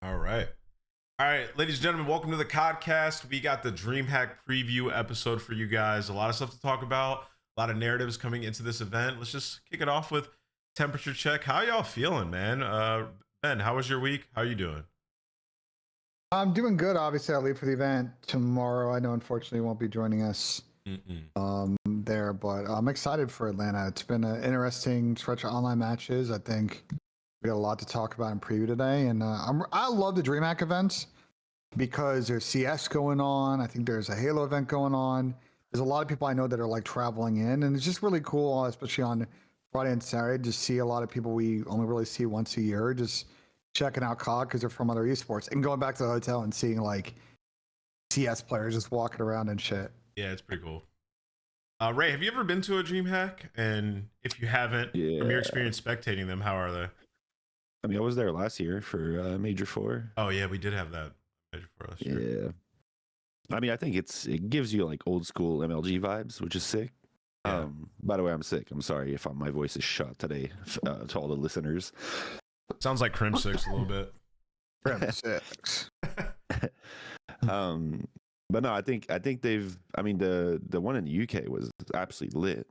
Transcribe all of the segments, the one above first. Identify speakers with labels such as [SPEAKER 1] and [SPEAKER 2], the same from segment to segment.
[SPEAKER 1] All right. All right, ladies and gentlemen, welcome to the Codcast. We got the DreamHack preview episode for you guys. A lot of stuff to talk about, a lot of narratives coming into this event. Let's just kick it off with temperature check. How y'all feeling, man? Ben, how was your week? How are you doing?
[SPEAKER 2] I'm doing good. Obviously, I'll leave for the event tomorrow. I know, unfortunately, you won't be joining us there, but I'm excited for Atlanta. It's been an interesting stretch of online matches. I think we got a lot to talk about and preview today, and I love the DreamHack events because there's CS going on. I think there's a Halo event going on. There's a lot of people I know that are like traveling in, and it's just really cool, especially on Friday and Saturday, to see a lot of people we only really see once a year. Just checking out COD because they're from other esports and going back to the hotel and seeing like CS players just walking around and shit.
[SPEAKER 1] Yeah, it's pretty cool. Ray, have you ever been to a DreamHack? And if you haven't, from your experience spectating them, how are they?
[SPEAKER 3] I mean, I was there last year for Major 4.
[SPEAKER 1] Oh yeah, we did have that Major 4 last year.
[SPEAKER 3] Yeah. I mean, I think it gives you like old school MLG vibes, which is sick.
[SPEAKER 1] Yeah.
[SPEAKER 3] By the way, I'm sick. I'm sorry if my voice is shot today to all the listeners.
[SPEAKER 1] Sounds like Crim 6 a little bit.
[SPEAKER 2] Crim 6.
[SPEAKER 3] But no, I think they've. I mean, the one in the UK was absolutely lit.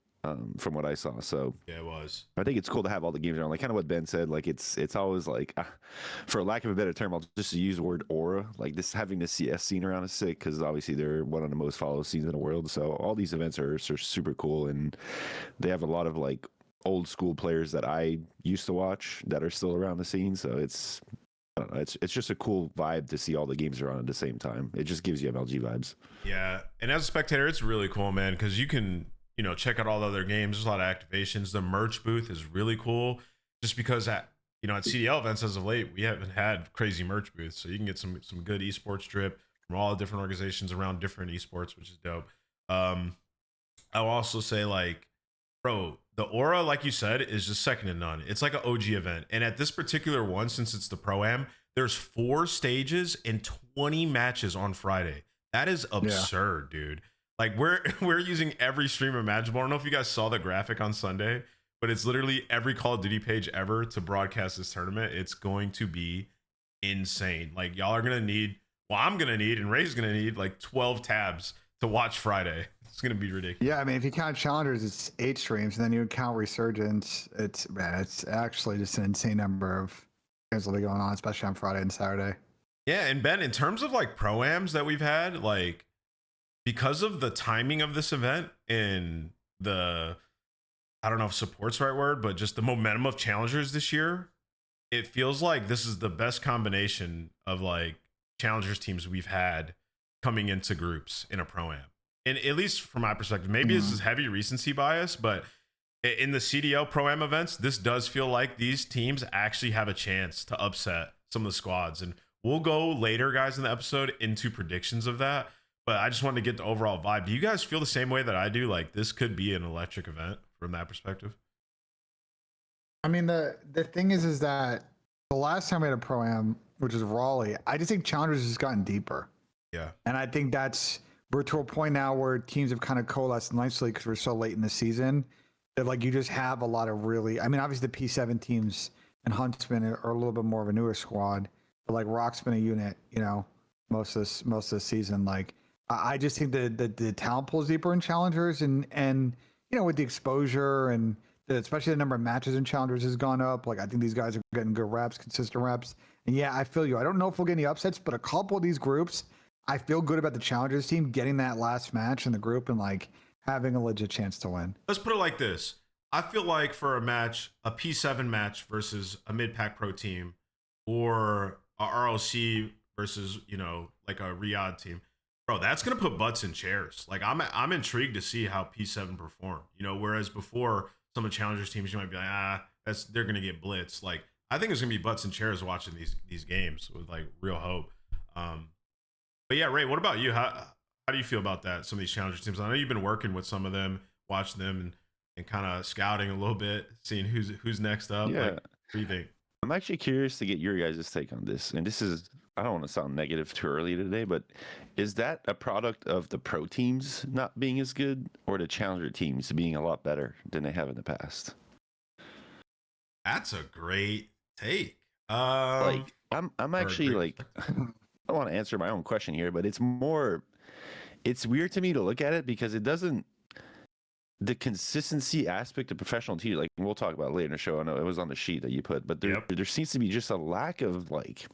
[SPEAKER 3] From what I saw, so
[SPEAKER 1] yeah, it was.
[SPEAKER 3] I think it's cool to have all the games around. Like kind of what Ben said. Like it's always like, for lack of a better term, I'll just use the word aura. Like this, having the CS scene around is sick because obviously they're one of the most followed scenes in the world. So all these events are super cool, and they have a lot of like old school players that I used to watch that are still around the scene. So it's I don't know, it's just a cool vibe to see all the games around at the same time. It just gives you MLG vibes.
[SPEAKER 1] Yeah, and as a spectator, it's really cool, man, because you can check out all the other games. There's a lot of activations. The merch booth is really cool, just because at CDL events as of late, we haven't had crazy merch booths, so you can get some good esports drip from all the different organizations around different esports, which is dope. I'll also say, like, bro, the aura, like you said, is just second to none. It's like an OG event, and at this particular one, since it's the Pro-Am, there's 4 stages and 20 matches on Friday. That is absurd, dude. Like we're using every stream imaginable. I don't know if you guys saw the graphic on Sunday, but it's literally every Call of Duty page ever to broadcast this tournament. It's going to be insane. Like y'all are gonna need, well, I'm gonna need, and Ray's gonna need like 12 tabs to watch Friday. It's gonna be ridiculous.
[SPEAKER 2] Yeah, I mean, if you count challengers, it's 8 streams, and then you count resurgence. It's actually just an insane number of games will be going on, especially on Friday and Saturday.
[SPEAKER 1] Yeah, and Ben, in terms of like pro-ams that we've had, like, because of the timing of this event and the, I don't know if support's the right word, but just the momentum of challengers this year, it feels like this is the best combination of like challengers teams we've had coming into groups in a pro-am. And at least from my perspective, maybe this is heavy recency bias, but in the CDL pro-am events, this does feel like these teams actually have a chance to upset some of the squads. And we'll go later, guys, in the episode into predictions of that. But I just wanted to get the overall vibe. Do you guys feel the same way that I do? Like this could be an electric event from that perspective?
[SPEAKER 2] I mean, the thing is that the last time we had a Pro-Am, which is Raleigh, I just think challengers has gotten deeper.
[SPEAKER 1] Yeah.
[SPEAKER 2] And I think we're to a point now where teams have kind of coalesced nicely because we're so late in the season that like you just have a lot of really, I mean, obviously the P7 teams and Huntsman are a little bit more of a newer squad, but like Rock's been a unit, most of the season. Like, I just think that the talent pool is deeper in challengers, and with the exposure and especially the number of matches in challengers has gone up. Like I think these guys are getting good reps, consistent reps. And yeah, I feel you. I don't know if we'll get any upsets, but a couple of these groups, I feel good about the challengers team getting that last match in the group and like having a legit chance to win.
[SPEAKER 1] Let's put it like this. I feel like for a match, a P7 match versus a mid-pack pro team, or a RLC versus, like a Riyadh team, bro, that's gonna put butts in chairs. Like I'm intrigued to see how P7 perform. Whereas before some of the challengers teams, you might be like, they're gonna get blitzed. Like I think it's gonna be butts in chairs watching these games with like real hope. But yeah, Ray, what about you? How do you feel about that? Some of these challenger teams. I know you've been working with some of them, watching them, and kind of scouting a little bit, seeing who's next up.
[SPEAKER 3] Yeah.
[SPEAKER 1] Like, what do you think?
[SPEAKER 3] I'm actually curious to get your guys' take on this. And this is, I don't want to sound negative too early today, but is that a product of the pro teams not being as good or the challenger teams being a lot better than they have in the past?
[SPEAKER 1] That's a great take.
[SPEAKER 3] Like I'm actually like, I want to answer my own question here, but it's weird to me to look at it because it doesn't, the consistency aspect of professional teams, like we'll talk about it later in the show. I know it was on the sheet that you put, but there seems to be just a lack of like,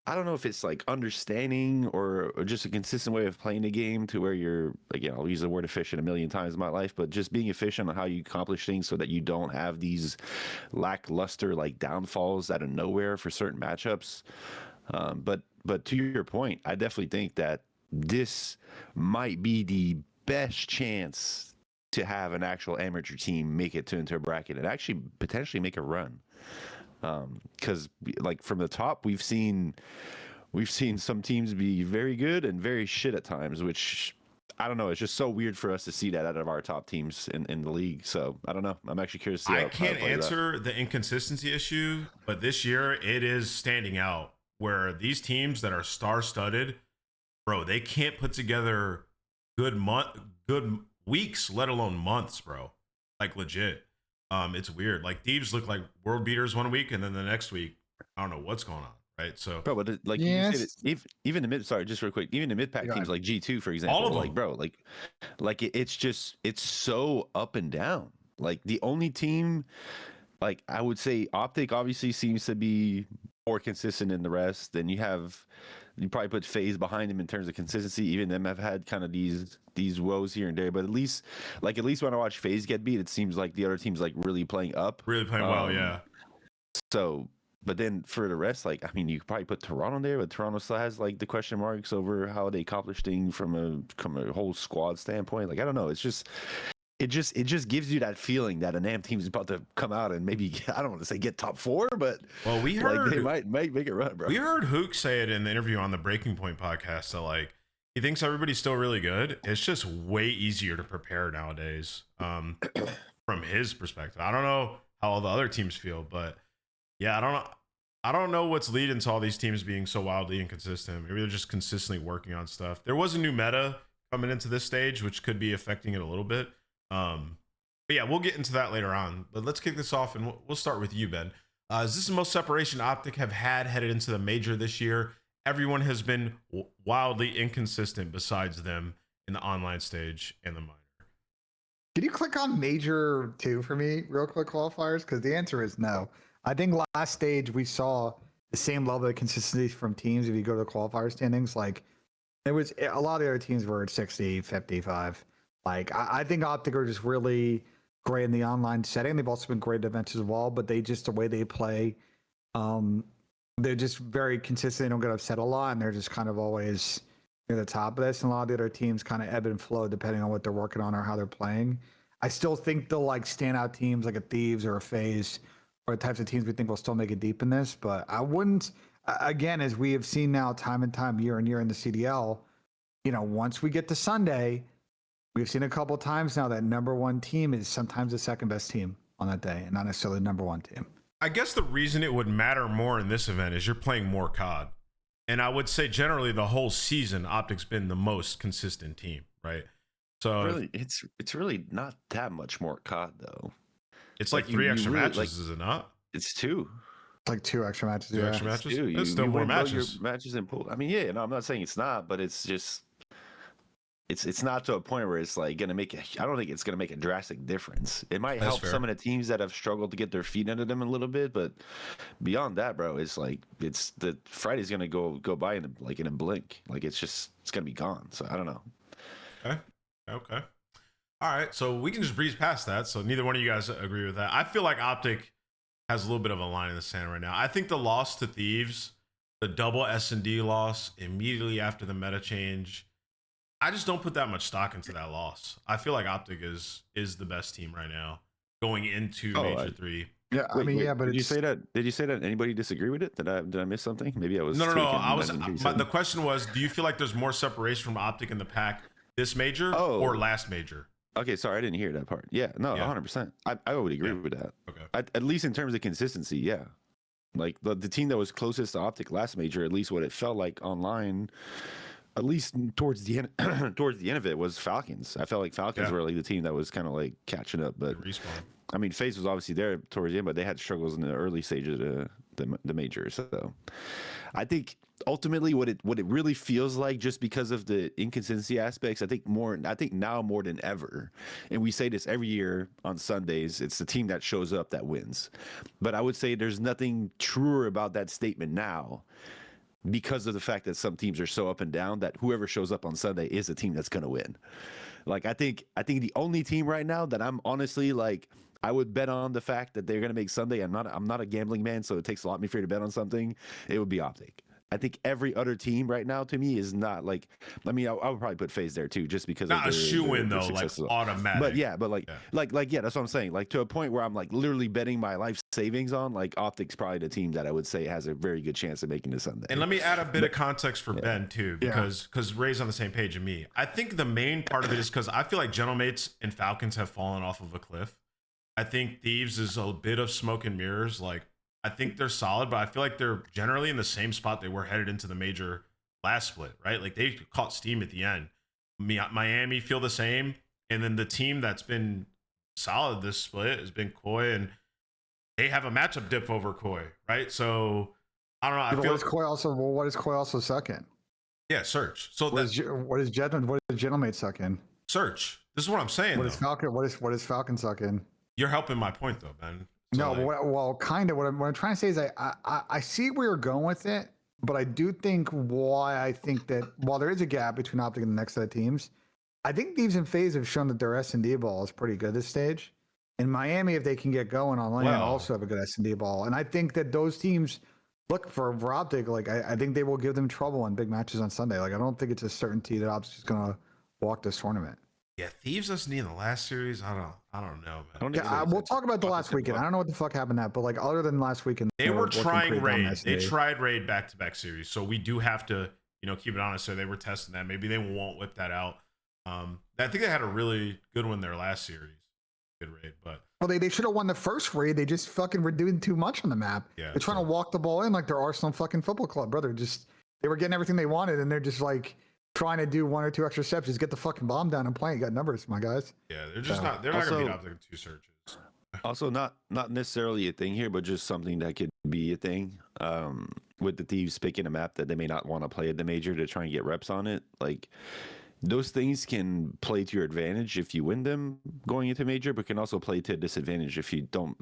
[SPEAKER 3] I don't know if it's like understanding or just a consistent way of playing the game to where you're, again, I'll use the word efficient a million times in my life, but just being efficient on how you accomplish things so that you don't have these lackluster like downfalls out of nowhere for certain matchups. But to your point, I definitely think that this might be the best chance to have an actual amateur team make it into a bracket and actually potentially make a run. Because like from the top, we've seen some teams be very good and very shit at times, which I don't know. It's just so weird for us to see that out of our top teams in the league. So I don't know. I'm actually curious to see
[SPEAKER 1] I can't answer the inconsistency issue, but this year it is standing out where these teams that are star-studded, bro, they can't put together good weeks, let alone months, bro. Like legit. It's weird. Like Thieves look like world beaters one week, and then the next week, I don't know what's going on, right? So,
[SPEAKER 3] bro, but like you said, even the mid, sorry, just real quick, even the mid pack teams like G2, for example,
[SPEAKER 1] all of them,
[SPEAKER 3] like bro, like it's so up and down. Like the only team, like I would say, Optic obviously seems to be more consistent than the rest. Then you probably put FaZe behind them in terms of consistency. Even them have had kind of these woes here and there, but at least when I watch FaZe get beat, it seems like the other team's like really playing
[SPEAKER 1] well, yeah.
[SPEAKER 3] So, but then for the rest, like I mean, you could probably put Toronto there, but Toronto still has like the question marks over how they accomplish things from a whole squad standpoint. Like I don't know, it just gives you that feeling that a NAM team is about to come out and maybe, I don't want to say get top 4, but
[SPEAKER 1] well, we heard
[SPEAKER 3] like they might make a run, bro.
[SPEAKER 1] We heard Hook say it in the interview on the Breaking Point podcast that like he thinks everybody's still really good. It's just way easier to prepare nowadays. From his perspective, I don't know how all the other teams feel, but yeah, I don't know what's leading to all these teams being so wildly inconsistent. Maybe they're just consistently working on stuff. There was a new meta coming into this stage, which could be affecting it a little bit. But yeah, we'll get into that later on. But let's kick this off, and we'll start with you, Ben. Is this the most separation Optic have had headed into the major this year? Everyone has been wildly inconsistent besides them in the online stage and the minor.
[SPEAKER 2] Can you click on major 2 for me real quick, qualifiers? Because the answer is no. I think last stage we saw the same level of consistency from teams. If you go to the qualifier standings, like it was a lot of the other teams were at 60, 55. Like I think Optic are just really great in the online setting. They've also been great at events as well, but they just, the way they play, they're just very consistent. They don't get upset a lot, and they're just kind of always near the top of this. And a lot of the other teams kind of ebb and flow depending on what they're working on or how they're playing. I still think the like standout teams like a Thieves or a FaZe are the types of teams we think will still make it deep in this. But I wouldn't, again, as we have seen now time and time, year and year in the CDL, you know, once we get to Sunday, we've seen a couple times now that number one team is sometimes the second best team on that day and not necessarily the number one team.
[SPEAKER 1] I guess the reason it would matter more in this event is you're playing more COD. And I would say generally the whole season, Optic's been the most consistent team, right? So
[SPEAKER 3] really, it's really not that much more COD though.
[SPEAKER 1] It's like 3 extra matches, like, is it not?
[SPEAKER 3] It's 2.
[SPEAKER 2] Like 2 extra matches.
[SPEAKER 1] 2 extra matches?
[SPEAKER 3] It's
[SPEAKER 1] still more matches.
[SPEAKER 3] Matches in pool. I mean, yeah, no, I'm not saying it's not, but it's just it's not to a point where it's like gonna make I don't think it's gonna make a drastic difference. It might help some of the teams that have struggled to get their feet under them a little bit, but beyond that, bro, it's like it's the Friday's gonna go by in a blink. Like it's gonna be gone. So I don't know.
[SPEAKER 1] Okay. All right, so we can just breeze past that. So neither one of you guys agree with that. I feel like Optic has a little bit of a line in the sand right now. I think the loss to Thieves, the double S&D loss immediately after the meta change, I just don't put that much stock into that loss. I feel like Optic is the best team right now going into Major 3.
[SPEAKER 2] Yeah, I mean, yeah, but
[SPEAKER 3] did you say that anybody disagree with it? Did I miss something? Maybe I was
[SPEAKER 1] No. The question was, do you feel like there's more separation from Optic in the pack this major or last major?
[SPEAKER 3] Okay, sorry, I didn't hear that part. Yeah, no, 100%. I would agree with that.
[SPEAKER 1] Okay.
[SPEAKER 3] At least in terms of consistency, yeah. Like the team that was closest to Optic last major, at least what it felt like online, at least towards the end of it, was Falcons. I felt like Falcons were like the team that was kind of like catching up. But
[SPEAKER 1] Respawn.
[SPEAKER 3] I mean, FaZe was obviously there towards the end, but they had struggles in the early stages of the major. So I think ultimately what it really feels like, just because of the inconsistency aspects, I think now more than ever, and we say this every year on Sundays, it's the team that shows up that wins. But I would say there's nothing truer about that statement now, because of the fact that some teams are so up and down, that whoever shows up on Sunday is a team that's going to win. Like I think the only team right now that I'm honestly like, I would bet on the fact that they're going to make Sunday. I'm not a gambling man, so it takes a lot for me to bet on something. It would be Optic. I think every other team right now to me is not like. I mean, I would probably put FaZe there too, just because
[SPEAKER 1] not
[SPEAKER 3] of
[SPEAKER 1] a shoe in though, like automatic.
[SPEAKER 3] But yeah, that's what I'm saying. Like to a point where I'm like literally betting my life savings on, like, Optic's probably the team that I would say has a very good chance of making the Sunday.
[SPEAKER 1] And let me add a bit of context for Ben too, because Ray's on the same page as me. I think the main part of it is because I feel like Gentlemates and Falcons have fallen off of a cliff. I think Thieves is a bit of smoke and mirrors. Like, I think they're solid, but I feel like they're generally in the same spot they were headed into the major last split, right? Like, they caught steam at the end. Miami feel the same. And then the team that's been solid this split has been Koi, and they have a matchup dip over Koi, right? So, I don't know. I feel
[SPEAKER 2] what is Koi also second?
[SPEAKER 1] Yeah, Search. So
[SPEAKER 2] what is Gentlemate second?
[SPEAKER 1] Search. This is what I'm saying.
[SPEAKER 2] What is Falcon second?
[SPEAKER 1] You're helping my point though, Ben. So
[SPEAKER 2] kind of. What I'm trying to say is I see where you're going with it, but I do think I think that while there is a gap between Optic and the next set of teams, I think Thieves and FaZe have shown that their S&D ball is pretty good this stage. And Miami, if they can get going on lane, also have a good S&D ball. And I think that those teams look for Optic. Like I think they will give them trouble in big matches on Sunday. Like I don't think it's a certainty that Optic's going to walk this tournament.
[SPEAKER 1] Yeah, Thieves S&D in the last series, I don't know, man.
[SPEAKER 2] We'll talk about the last weekend. I don't know what the fuck happened that, but like other than last weekend,
[SPEAKER 1] they were trying Raid. They tried Raid back-to-back series, so we do have to, keep it honest. So they were testing that. Maybe they won't whip that out. I think they had a really good one their last series. Good Raid, but
[SPEAKER 2] they should have won the first Raid. They just fucking were doing too much on the map.
[SPEAKER 1] Yeah,
[SPEAKER 2] they're trying to walk the ball in like they're Arsenal fucking football club, brother. They were getting everything they wanted, and they're just like trying to do one or two extra steps, just get the fucking bomb down and play. You got numbers, my guys.
[SPEAKER 1] Yeah, they're not gonna beat Optic in 2 searches.
[SPEAKER 3] Also, not necessarily a thing here, but just something that could be a thing. With the Thieves picking a map that they may not want to play at the major to try and get reps on it, like those things can play to your advantage if you win them going into major, but can also play to a disadvantage if you don't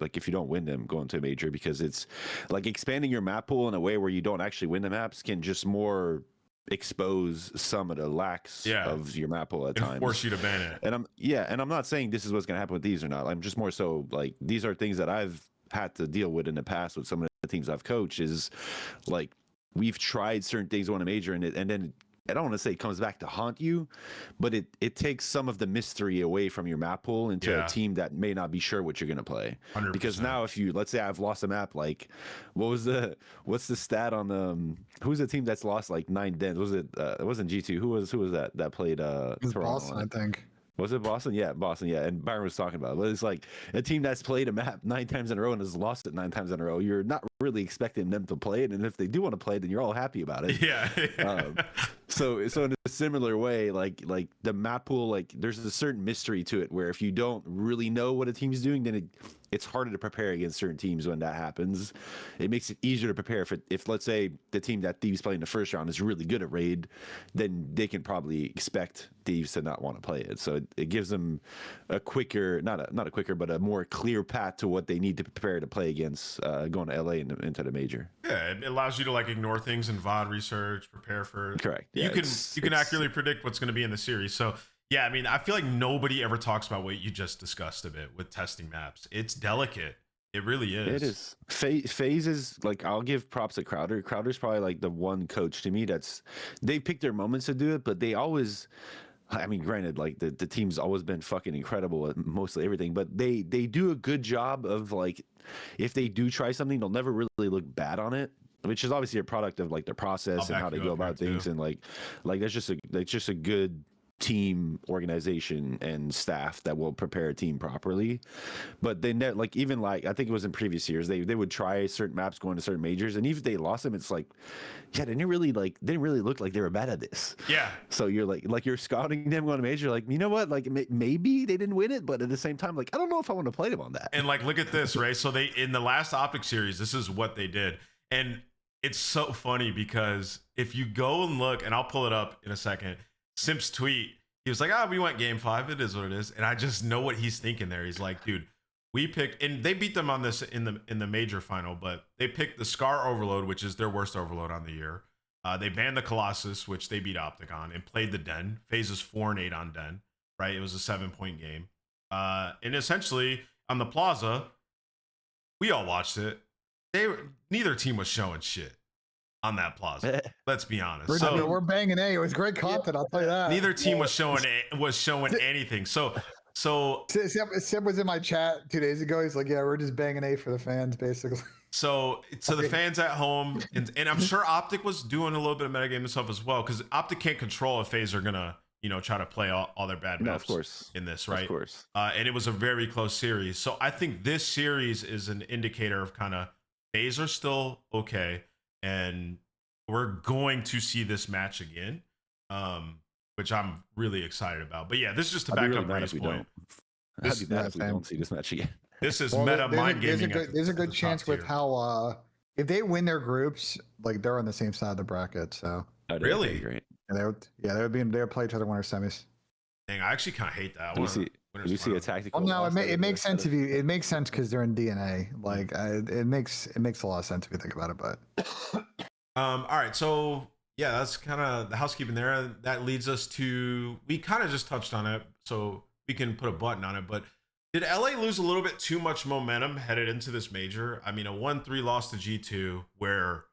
[SPEAKER 3] win them going to a major, because it's like expanding your map pool in a way where you don't actually win the maps can just more expose some of the lacks of your map pool at times.
[SPEAKER 1] Force you to ban it.
[SPEAKER 3] And I'm not saying this is what's going to happen with these or not. I'm just more so like these are things that I've had to deal with in the past with some of the teams I've coached. Is like we've tried certain things on a major, and then I don't want to say it comes back to haunt you, but it takes some of the mystery away from your map pool into a team that may not be sure what you're going to play.
[SPEAKER 1] 100%.
[SPEAKER 3] Because now if let's say I've lost a map, like what's the stat on who's the team that's lost like 9 dens? Was it wasn't G2? Who was that played
[SPEAKER 2] it was Boston, I think.
[SPEAKER 3] Was it Boston? Yeah, Boston. Yeah, and Byron was talking about it. But it's like a team that's played a map 9 times in a row and has lost it 9 times in a row. You're not really expecting them to play it, and if they do want to play it, then you're all happy about it.
[SPEAKER 1] Yeah.
[SPEAKER 3] So in a similar way, like the map pool, like there's a certain mystery to it where if you don't really know what a team's doing, then it's harder to prepare against certain teams when that happens. It makes it easier to prepare if let's say the team that Thieves play in the first round is really good at Raid, then they can probably expect Thieves to not want to play it. So it gives them a quicker, not a quicker, but a more clear path to what they need to prepare to play against going to LA and into the major.
[SPEAKER 1] Yeah, it allows you to like ignore things in VOD research, prepare for.
[SPEAKER 3] Correct.
[SPEAKER 1] Yeah, you can accurately predict what's going to be in the series. So yeah, I mean, I feel like nobody ever talks about what you just discussed a bit with testing maps. It's delicate. It really is.
[SPEAKER 3] It is. FaZe is like, I'll give props to Crowder. Crowder's probably like the one coach to me they pick their moments to do it, but they always, I mean, granted, like the team's always been fucking incredible at mostly everything, but they do a good job of like, if they do try something, they'll never really look bad on it, which is obviously a product of like their process and how they go about things. And like that's just a good team organization and staff that will prepare a team properly. But they never, like, even like I think it was in previous years, they would try certain maps going to certain majors, and even if they lost them, it's like, yeah, they didn't really look like they were bad at this.
[SPEAKER 1] Yeah.
[SPEAKER 3] So you're like you're scouting them going to major, like, you know what, like maybe they didn't win it, but at the same time, like, I don't know if I want to play them on that.
[SPEAKER 1] And like, look at this, right? So they, in the last Optic series, this is what they did. And it's so funny because if you go and look, and I'll pull it up in a second, Simp's tweet, he was like, we went game 5. It is what it is. And I just know what he's thinking there. He's like, dude, we picked, and they beat them on this in the major final, but they picked the Scar Overload, which is their worst overload on the year. They banned the Colossus, which they beat Optic on, and played the Den. Phases 4 and 8 on Den, right? It was a 7-point game. And essentially on the Plaza, we all watched it. Neither team was showing shit on that Plaza. Let's be honest.
[SPEAKER 2] We're banging A. It was great content. I'll tell you that.
[SPEAKER 1] Neither team was showing anything. So
[SPEAKER 2] Seb was in my chat 2 days ago. He's like, yeah, we're just banging A for the fans, basically.
[SPEAKER 1] So the fans at home, and I'm sure Optic was doing a little bit of metagame himself as well, because Optic can't control if FaZe are gonna, try to play all their bad maps,
[SPEAKER 3] of course,
[SPEAKER 1] in this, right?
[SPEAKER 3] Of course.
[SPEAKER 1] And it was a very close series. So I think this series is an indicator of kind of FaZe are still okay, and we're going to see this match again, which I'm really excited about. But yeah, this is just to back up Ray's point.
[SPEAKER 3] I'd be mad if we don't see this match again.
[SPEAKER 1] This is meta mind gaming.
[SPEAKER 2] There's a good chance with how if they win their groups, like they're on the same side of the bracket. So
[SPEAKER 1] really
[SPEAKER 3] great.
[SPEAKER 2] And they would play each other winner semis.
[SPEAKER 1] Dang, I actually kind of hate that.
[SPEAKER 3] You see a tactical.
[SPEAKER 2] Well, no, it makes sense it makes sense because they're in DNA. Like it makes a lot of sense if you think about it. But
[SPEAKER 1] all right, so yeah, that's kind of the housekeeping there. That leads us to, we kind of just touched on it, so we can put a button on it. But did LA lose a little bit too much momentum headed into this major? I mean, a 1-3 loss to G2 where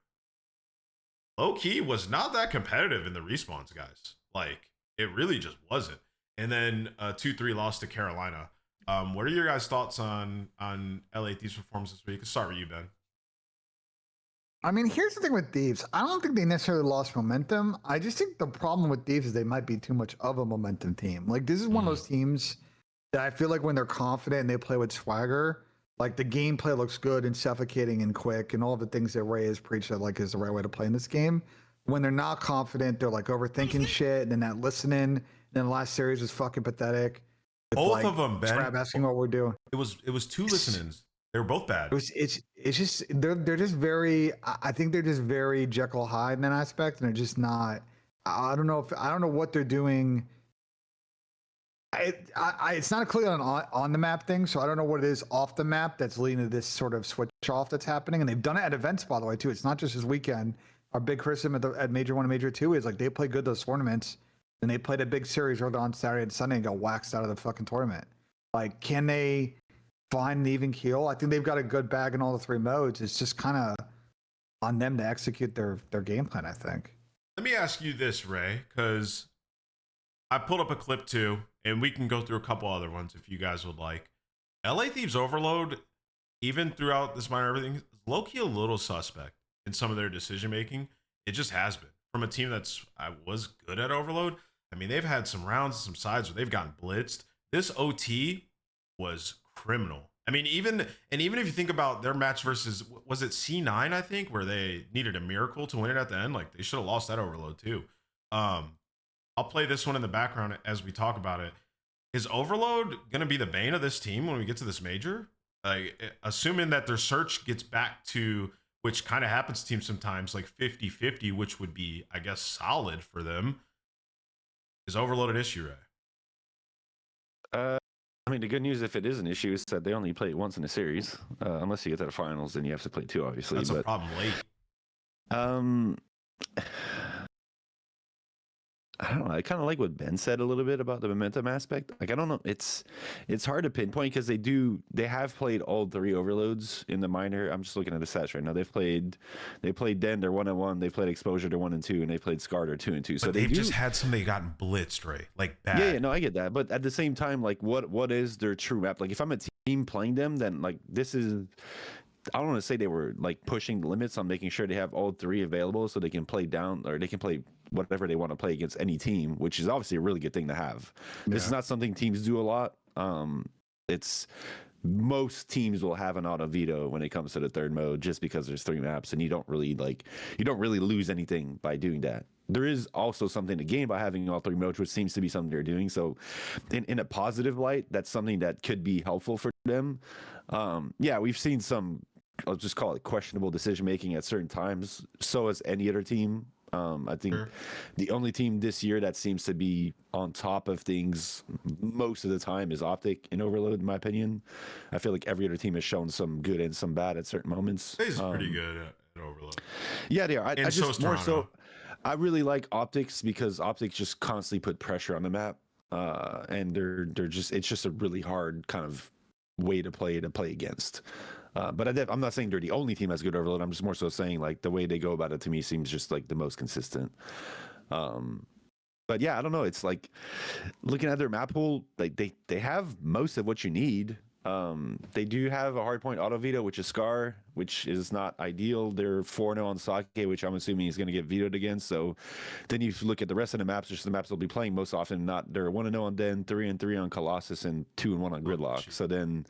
[SPEAKER 1] low key was not that competitive in the respawns, guys. Like, it really just wasn't. And then a 2-3 loss to Carolina. What are your guys' thoughts on LA Thieves' performance this week? Let's start with you, Ben.
[SPEAKER 2] I mean, here's the thing with Thieves. I don't think they necessarily lost momentum. I just think the problem with Thieves is they might be too much of a momentum team. Like, this is one of those teams that I feel like when they're confident and they play with swagger, like the gameplay looks good and suffocating and quick and all the things that Ray has preached that like is the right way to play in this game. When they're not confident, they're like overthinking shit and then not listening. And then the last series was fucking pathetic.
[SPEAKER 1] Both of them, Ben.
[SPEAKER 2] Trap asking what we're doing.
[SPEAKER 1] It was 2 listenings. They were both bad.
[SPEAKER 2] It's just they're just very. I think they're just very Jekyll Hyde in that aspect, and they're just not. I don't know what they're doing. It's not clearly on the map thing, so I don't know what it is off the map that's leading to this sort of switch off that's happening. And they've done it at events, by the way, too. It's not just this weekend. Our big criticism at Major 1 and Major 2 is like they play good those tournaments, and they played a big series early on Saturday and Sunday and got waxed out of the fucking tournament. Like, can they find an even keel? I think they've got a good bag in all the 3 modes. It's just kind of on them to execute their game plan, I think.
[SPEAKER 1] Let me ask you this, Ray, because I pulled up a clip too, and we can go through a couple other ones if you guys would like. LA Thieves Overload, even throughout this minor everything, is low-key a little suspect in some of their decision-making. It just has been. From a team I was good at Overload, I mean, they've had some rounds and some sides where they've gotten blitzed. This OT was criminal. I mean, even if you think about their match versus, was it C9, I think, where they needed a miracle to win it at the end? Like, they should have lost that Overload too. I'll play this one in the background as we talk about it. Is Overload going to be the bane of this team when we get to this major? Like, assuming that their search gets back to, which kind of happens to teams sometimes, like 50-50, which would be, I guess, solid for them. Is Overload an issue, Ray?
[SPEAKER 3] I mean, the good news, if it is an issue, is that they only play it once in a series. Unless you get to the finals, then you have to play 2, obviously.
[SPEAKER 1] That's a problem late.
[SPEAKER 3] I don't know. I kind of like what Ben said a little bit about the momentum aspect. Like, I don't know. It's hard to pinpoint because they have played all 3 overloads in the minor. I'm just looking at the stats right now. They played Den, they're 1-1. They played Exposure, they're 1-2, and they played Scar, they're 2-2. So
[SPEAKER 1] they've just had somebody gotten blitzed, right? Like bad.
[SPEAKER 3] Yeah, no, I get that. But at the same time, like, what is their true map? Like, if I'm a team playing them, then like this is. I don't want to say they were like pushing the limits on making sure they have all three available so they can play down or they can play whatever they want to play against any team, which is obviously a really good thing to have. This is not something teams do a lot. It's most teams will have an auto veto when it comes to the third mode just because there's 3 maps and you don't really lose anything by doing that. There is also something to gain by having all 3 modes, which seems to be something they're doing. So in a positive light, that's something that could be helpful for them. Yeah, we've seen some, I'll just call it questionable decision making at certain times. So has any other team. I think the only team this year that seems to be on top of things most of the time is Optic in Overload, in my opinion. I feel like every other team has shown some good and some bad at certain moments.
[SPEAKER 1] FaZe is pretty good at Overload.
[SPEAKER 3] Yeah, they are. I just more so.
[SPEAKER 1] Toronto.
[SPEAKER 3] I really like Optics because Optics just constantly put pressure on the map, and they're just it's just a really hard kind of way to play against. But I'm not saying they're the only team that's good Overload. I'm just more so saying like the way they go about it to me seems just like the most consistent. But yeah, I don't know. It's like looking at their map pool, like they have most of what you need. They do have a hardpoint auto veto, which is Scar, which is not ideal. They're 4-0 on Sake, which I'm assuming is going to get vetoed again. So then you look at the rest of the maps, just the maps they'll be playing most often. Not they're 1-0 on Den, 3-3 on Colossus, and 2-1 on Gridlock. So then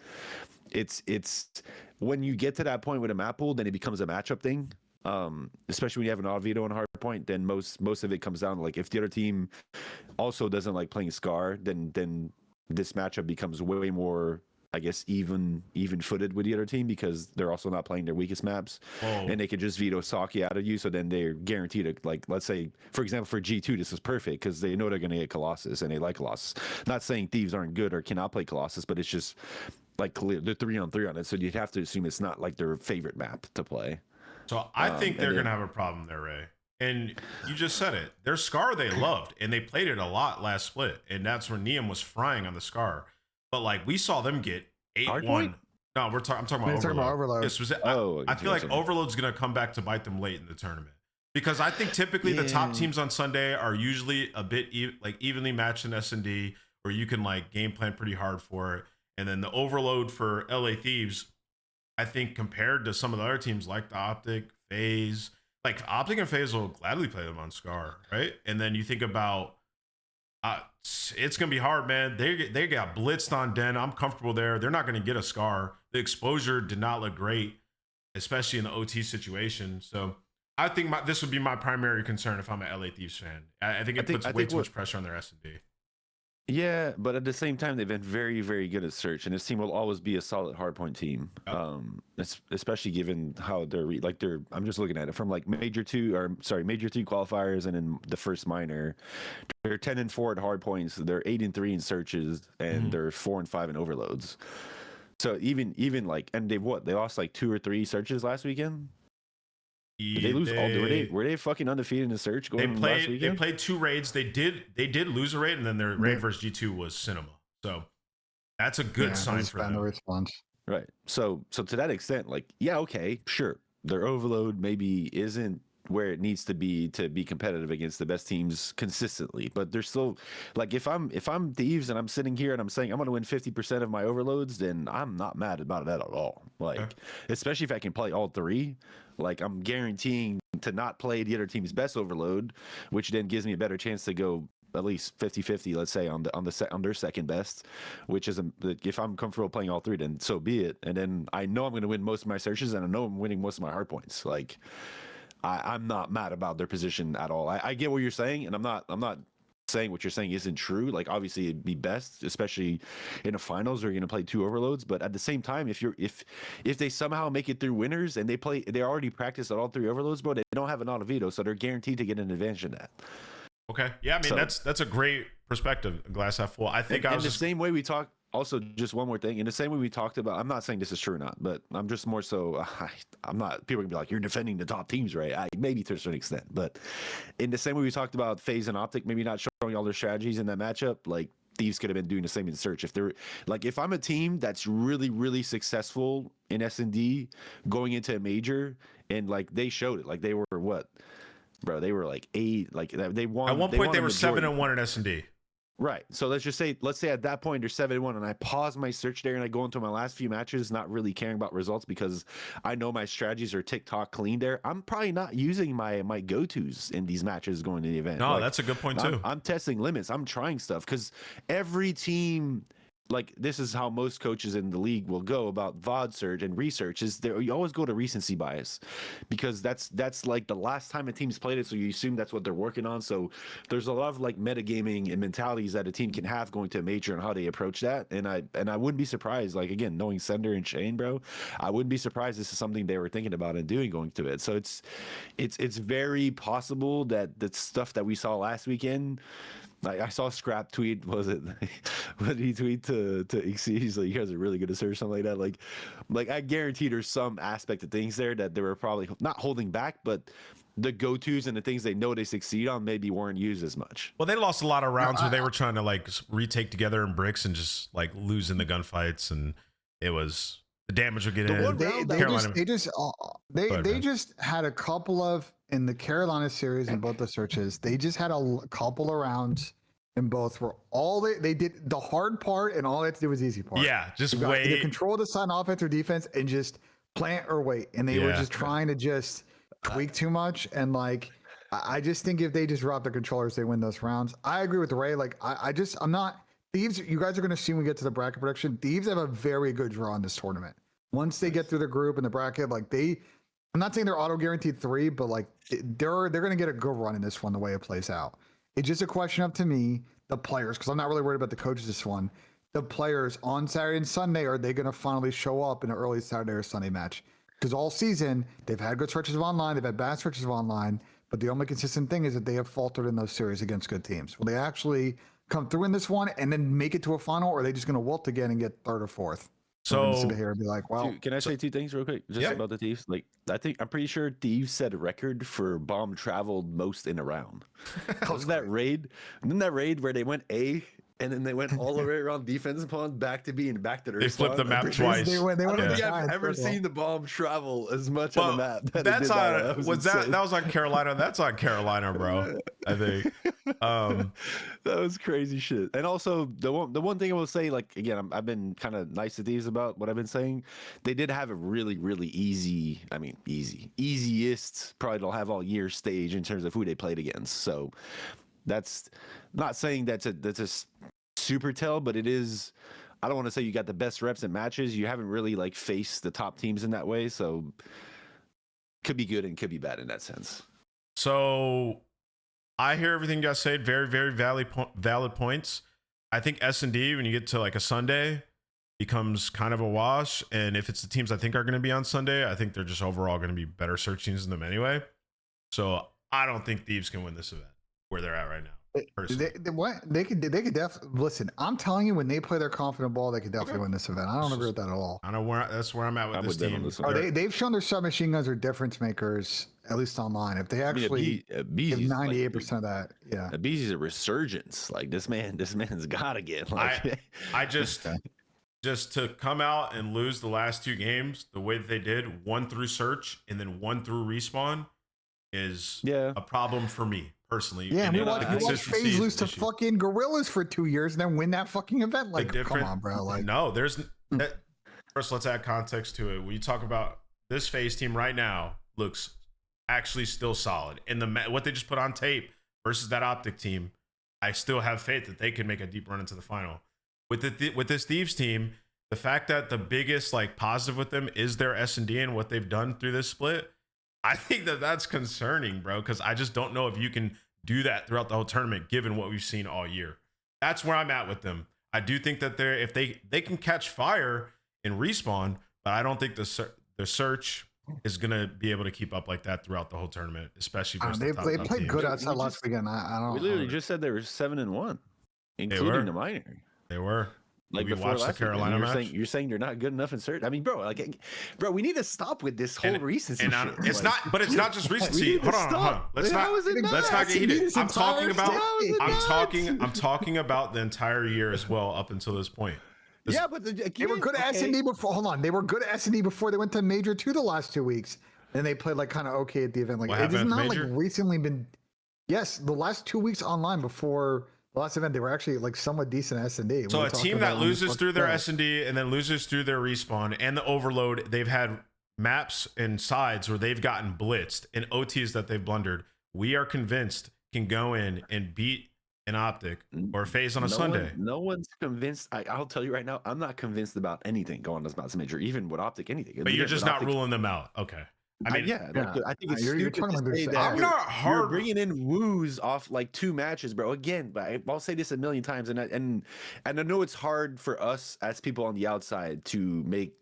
[SPEAKER 3] it's when you get to that point with a map pool, then it becomes a matchup thing. Especially when you have an auto veto on hard point, then most of it comes down to like if the other team also doesn't like playing Scar, then this matchup becomes way more, I guess, even footed with the other team because they're also not playing their weakest maps. And they could just veto Sake out of you. So then they're guaranteed to, like, let's say, for example, for G2, this is perfect because they know they're going to get Colossus and they like Colossus. Not saying Thieves aren't good or cannot play Colossus, but it's just like clear. They're 3-on-3 on it. So you'd have to assume it's not like their favorite map to play.
[SPEAKER 1] So I think they're going to have a problem there, Ray. And you just said it. Their Scar they loved, and they played it a lot last split. And that's where Neum was frying on the Scar. But like we saw them get 8-1. No, I'm talking about Overload. This was it. I feel like Overload's going to come back to bite them late in the tournament. Because I think typically the top teams on Sunday are usually a bit evenly matched in S&D, where you can like game plan pretty hard for it. And then the Overload for LA Thieves, I think compared to some of the other teams like the Optic, FaZe, like Optic and FaZe will gladly play them on Scar, right? And then you think about it's gonna be hard, man. They got blitzed on Den. I'm comfortable there. They're not gonna get a Scar. The exposure did not look great, especially in the OT situation. So I think this would be my primary concern if I'm an LA Thieves fan. I think it puts way too much pressure on their S&D.
[SPEAKER 3] Yeah, but at the same time, they've been very, very good at search, and this team will always be a solid hardpoint team. Especially given how they're I'm just looking at it from like Major 3 qualifiers, and in the first minor, they're 10-4 at hardpoints. They're 8-3 in searches, and they're 4-5 in overloads. So even like, and they lost like 2 or 3 searches last weekend. Did they lose all? Were they fucking undefeated in search going last weekend?
[SPEAKER 1] They played 2 raids. They did lose a raid, and then their raid versus G2 was Cinema. So that's a good sign for them.
[SPEAKER 2] The response.
[SPEAKER 3] Right. So to that extent, like, yeah, okay, sure, their overload maybe isn't where it needs to be competitive against the best teams consistently, but they're still like, if I'm Thieves and I'm sitting here and I'm saying I'm going to win 50% of my overloads, then I'm not mad about that at all. Like, especially if I can play all 3. Like, I'm guaranteeing to not play the other team's best overload, which then gives me a better chance to go at least 50-50, let's say, on their second best, which is if I'm comfortable playing all 3, then so be it. And then I know I'm going to win most of my searches, and I know I'm winning most of my hard points. Like, I'm not mad about their position at all. I get what you're saying, and I'm not saying what you're saying isn't true. Like, obviously it'd be best, especially in the finals, where you're going to play 2 overloads. But at the same time, if they somehow make it through winners and they already practiced at all 3 overloads, bro, they don't have an auto veto, so they're guaranteed to get an advantage in that.
[SPEAKER 1] Okay, yeah, I mean, that's a great perspective. Glass half full. I think
[SPEAKER 3] the same way we talk. Also, just one more thing. In the same way we talked about, I'm not saying this is true or not, but I'm just more so, I'm not, people are gonna be like, you're defending the top teams, right? Maybe to a certain extent, but in the same way we talked about FaZe and Optic, maybe not showing all their strategies in that matchup, like Thieves could have been doing the same in search. If I'm a team that's really, really successful in S&D going into a major, and like they showed it, like they were what? Bro, they were like 8, like they won.
[SPEAKER 1] At one point they were 7-1 in S&D.
[SPEAKER 3] Right. So let's say at that point they're 7-1 and I pause my search there and I go into my last few matches not really caring about results because I know my strategies are TikTok clean there. I'm probably not using my go-tos in these matches going to the event.
[SPEAKER 1] No, that's a good point too.
[SPEAKER 3] I'm testing limits. I'm trying stuff because every team, like this is how most coaches in the league will go about VOD search and research is there. You always go to recency bias because that's like the last time a team's played it. So you assume that's what they're working on. So there's a lot of like metagaming and mentalities that a team can have going to a major and how they approach that. And I wouldn't be surprised, like again, knowing Sender and Shane, bro, I wouldn't be surprised this is something they were thinking about and doing going to it. So it's very possible that the stuff that we saw last weekend, like I saw Scrap tweet, what did he tweet to Exceed? He's like, you guys are really good at search, something like that. Like I guarantee there's some aspect of things there that they were probably not holding back, but the go-tos and the things they know they succeed on maybe weren't used as much.
[SPEAKER 1] Well, they lost a lot of rounds where they were trying to like retake together in bricks and just like losing the gunfights, and it was the damage would get in.
[SPEAKER 2] They just had a couple of in the Carolina series in both the searches. They just had a couple of rounds in both where all they did the hard part and all they had to do was the easy part.
[SPEAKER 1] Yeah, just
[SPEAKER 2] wait. Either
[SPEAKER 1] wait.
[SPEAKER 2] control the side offense or defense and just plant or wait. And they were just trying to just tweak too much. And like, I just think if they just drop the controllers, they win those rounds. I agree with Ray. Like, I'm not Thieves. You guys are going to see when we get to the bracket prediction. Thieves have a very good draw in this tournament. Once they get through the group and the bracket, like I'm not saying they're auto guaranteed 3, but like they're going to get a good run in this one the way it plays out. It's just a question of, to me, the players, because I'm not really worried about the coaches this one. The players on Saturday and Sunday, are they going to finally show up in an early Saturday or Sunday match? Because all season they've had good stretches of online, they've had bad stretches of online, but the only consistent thing is that they have faltered in those series against good teams. Will they actually come through in this one and then make it to a final, or are they just going to wilt again and get third or fourth?
[SPEAKER 1] So
[SPEAKER 2] sit here and be like, well,
[SPEAKER 3] can I say two things real quick just about the Thieves? Like, I'm pretty sure Thieves set a record for bomb traveled most in a round. Wasn't that raid? And then that raid where they went A and then they went all the way around defense pawn back to B and back to their
[SPEAKER 1] They flipped the map twice.
[SPEAKER 2] They went
[SPEAKER 3] I don't think
[SPEAKER 2] yeah.
[SPEAKER 3] I've ever seen the bomb travel as much on the map.
[SPEAKER 1] That's on that was on Carolina. That's on Carolina, bro. I think
[SPEAKER 3] that was crazy shit. And also the one thing I will say, like again, I've been kind of nice to these about what I've been saying. They did have a really easy, easiest probably they'll have all year stage in terms of who they played against. So that's not saying that's a super tell, but it is. I don't want to say you got the best reps in matches. You haven't really like faced the top teams in that way, so could be good and could be bad in that sense.
[SPEAKER 1] So I hear everything you guys said. Very, very valid points. I think S&D, when you get to like a Sunday, becomes kind of a wash. And if it's the teams I think are going to be on Sunday, I think they're just overall going to be better search teams than them anyway. So I don't think Thieves can win this event where they're at right now.
[SPEAKER 2] They could definitely listen. I'm telling you, when they play their confident ball, they could definitely win this event. I don't agree with that at all.
[SPEAKER 1] I know that's where I'm at with this team.
[SPEAKER 2] They've shown their submachine guns are difference makers, at least online. If they actually give 98% of that, yeah.
[SPEAKER 3] Abeezy's a resurgence. Like this man's got to get. Like,
[SPEAKER 1] I just to come out and lose the last 2 games the way that they did, 1 through search and then 1 through respawn, is a problem for me personally.
[SPEAKER 2] Yeah, and we watched FaZe lose to fucking Gorillas for 2 years and then win that fucking event. Like, come on, bro. Like,
[SPEAKER 1] no, there's first. Let's add context to it. When you talk about this FaZe team right now, looks actually still solid. And what they just put on tape versus that Optic team, I still have faith that they can make a deep run into the final. With this Thieves team, the fact that the biggest like positive with them is their S&D and what they've done through this split, I think that's concerning, bro, because I just don't know if you can do that throughout the whole tournament, given what we've seen all year. That's where I'm at with them. I do think that if they can catch fire and respawn, but I don't think the search is going to be able to keep up like that throughout the whole tournament, especially versus
[SPEAKER 2] they played good outside last weekend. I don't.
[SPEAKER 3] We literally just said they were 7-1, including the minor.
[SPEAKER 1] They were.
[SPEAKER 3] Like
[SPEAKER 1] we watched the Carolina match.
[SPEAKER 3] You're saying they're not good enough in search. I mean, bro, we need to stop with this whole recency shit.
[SPEAKER 1] It's not, but it's not just recency. Hold on. Let's not get heated. I'm talking about the entire year as well up until this point.
[SPEAKER 2] Yeah, but they were good at S&D before. Hold on, they were good at S&D before they went to Major 2 the last 2 weeks, and they played like kind of okay at the event. Like it has not like recently been. Yes, the last 2 weeks online before the last event they were actually like somewhat decent S&D.
[SPEAKER 1] So a team that loses through their S&D and then loses through their respawn and the overload, they've had maps and sides where they've gotten blitzed and OTs that they've blundered. We are convinced can go in and beat an Optic or FaZe on a Sunday.
[SPEAKER 3] No one's convinced. I'll tell you right now, I'm not convinced about anything going to Spots Major, even with Optic, anything.
[SPEAKER 1] But you're just not ruling them out. Okay. I mean,
[SPEAKER 3] I think it's
[SPEAKER 2] you're
[SPEAKER 3] stupid
[SPEAKER 2] talking
[SPEAKER 3] to say
[SPEAKER 2] about
[SPEAKER 3] that.
[SPEAKER 1] I'm not hard.
[SPEAKER 3] You're bringing in woos off like 2 matches, bro. Again, but I'll say this a million times, and I know it's hard for us as people on the outside to make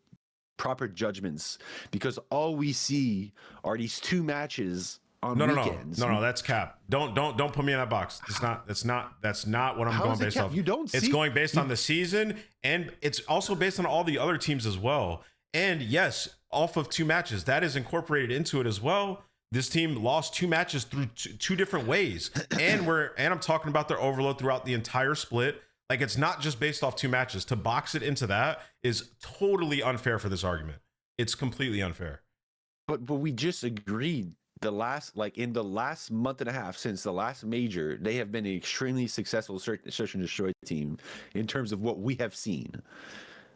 [SPEAKER 3] proper judgments because all we see are these 2 matches on weekends.
[SPEAKER 1] No, that's cap. Don't put me in that box. That's not what I'm going based off.
[SPEAKER 3] You don't see.
[SPEAKER 1] It's going based on the season, and it's also based on all the other teams as well. And yes, off of 2 matches, that is incorporated into it as well. This team lost 2 matches through 2 different ways, and I'm talking about their overload throughout the entire split. Like, it's not just based off 2 matches. To box it into that is totally unfair for this argument. It's completely unfair.
[SPEAKER 3] But we just agreed in the last month and a half since the last major, they have been an extremely successful search and destroy team in terms of what we have seen.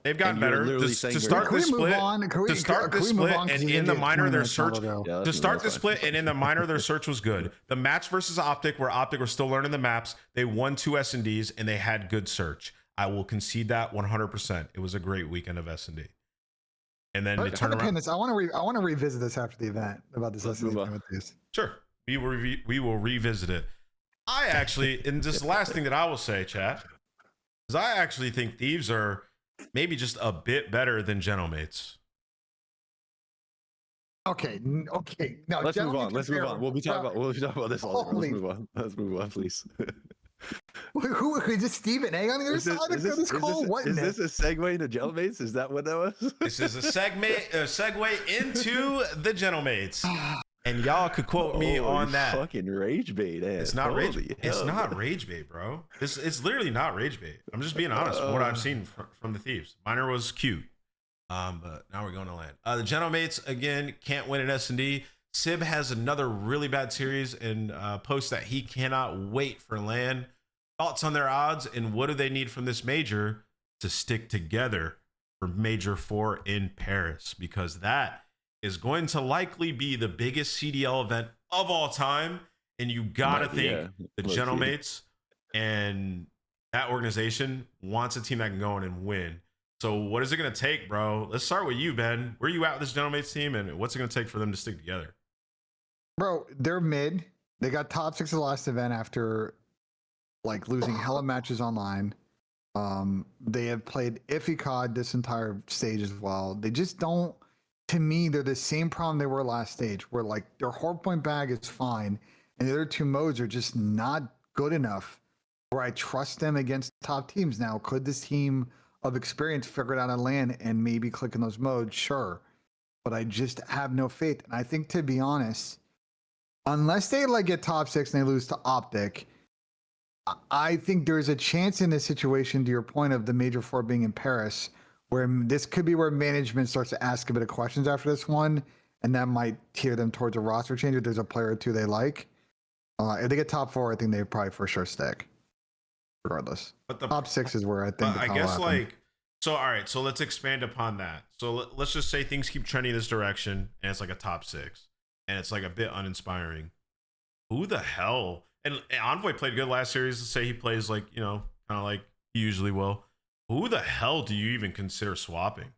[SPEAKER 1] They've gotten better to start this split. To start this split and in the minor, their search. To start this split and in the minor, their search was good. The match versus Optic, where Optic were still learning the maps, they won 2 S&Ds and they had good search. I will concede that 100%. It was a great weekend of S&D. And then to turn around.
[SPEAKER 2] I want to revisit this after the event about this S&D with these.
[SPEAKER 1] Sure, we will revisit it. I actually, and just the last thing that I will say, chat, is I actually think Thieves are maybe just a bit better than Gentlemates.
[SPEAKER 2] Okay. Now
[SPEAKER 3] let's move on. We'll be talking about this all day. Let's move on, please.
[SPEAKER 2] Who is this Stephen A on the other side of this call?
[SPEAKER 3] Is this a segue into Gentlemates? Is that what that was?
[SPEAKER 1] This is a segue into the Gentlemates. And y'all could quote me on that.
[SPEAKER 3] Fucking rage bait.
[SPEAKER 1] It's not rage. It's not rage bait, bro. It's literally not rage bait. I'm just being honest from what I've seen from the Thieves. Minor was cute, but now we're going to land. The Gentlemates again can't win an S&D. Sib has another really bad series and posts that he cannot wait for LAN. Thoughts on their odds and what do they need from this major to stick together for Major 4 in Paris? Because that is going to likely be the biggest CDL event of all time. And you gotta think the Gentlemates and that organization wants a team that can go in and win. So what is it gonna take, bro? Let's start with you, Ben. Where are you at with this Gentlemates team and what's it gonna take for them to stick together?
[SPEAKER 2] Bro, they're mid. They got top 6 of the last event after like losing hella matches online. They have played iffy COD this entire stage as well. They just don't. To me, they're the same problem they were last stage, where like their hardpoint bag is fine, and the other 2 modes are just not good enough where I trust them against top teams. Now, could this team of experience figure it out on LAN and maybe click in those modes? Sure. But I just have no faith. And I think, to be honest, unless they like get top 6 and they lose to Optic, I think there's a chance in this situation, to your point of the Major 4 being in Paris, where this could be where management starts to ask a bit of questions after this one, and that might tear them towards a roster change if there's a player or 2 they like. If they get top 4, I think they probably for sure stick, regardless. But the top 6 is where I think.
[SPEAKER 1] I guess like so. All right, so let's expand upon that. So let's just say things keep trending this direction, and it's like a top 6, and it's like a bit uninspiring. Who the hell? And Envoy played good last series. Let's say he plays like kind of like he usually will. Who the hell do you even consider swapping,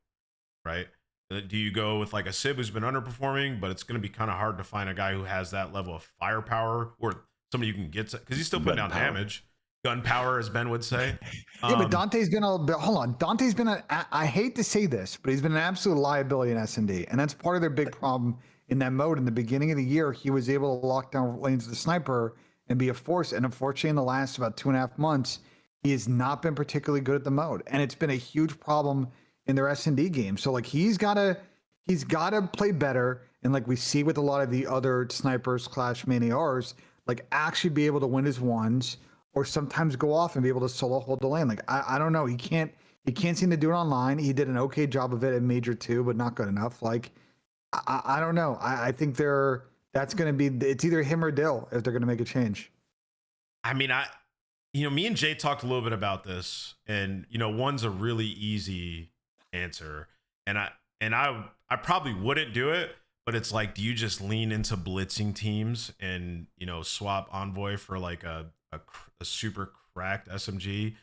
[SPEAKER 1] right? Do you go with like a Sib who's been underperforming, but it's going to be kind of hard to find a guy who has that level of firepower or somebody you can get to, because he's still putting down damage. Gunpowder, as Ben would say.
[SPEAKER 2] Yeah, but Dante's been hold on. Dante's been I hate to say this, but he's been an absolute liability in S&D, and that's part of their big problem in that mode. In the beginning of the year, he was able to lock down lanes with the sniper and be a force, and unfortunately, in the last about 2.5 months, he has not been particularly good at the mode, and it's been a huge problem in their S&D game. So like he's gotta play better, and like we see with a lot of the other snipers / main ARs, like actually be able to win his ones, or sometimes go off and be able to solo hold the lane. Like I don't know, he can't seem to do it online. He did an okay job of it at Major 2, but not good enough. Like I don't know. I think it's either him or Dill if they're gonna make a change.
[SPEAKER 1] I mean, me and Jay talked a little bit about this, and one's a really easy answer, and I probably wouldn't do it, but it's like, do you just lean into blitzing teams and swap Envoy for like a super cracked SMG?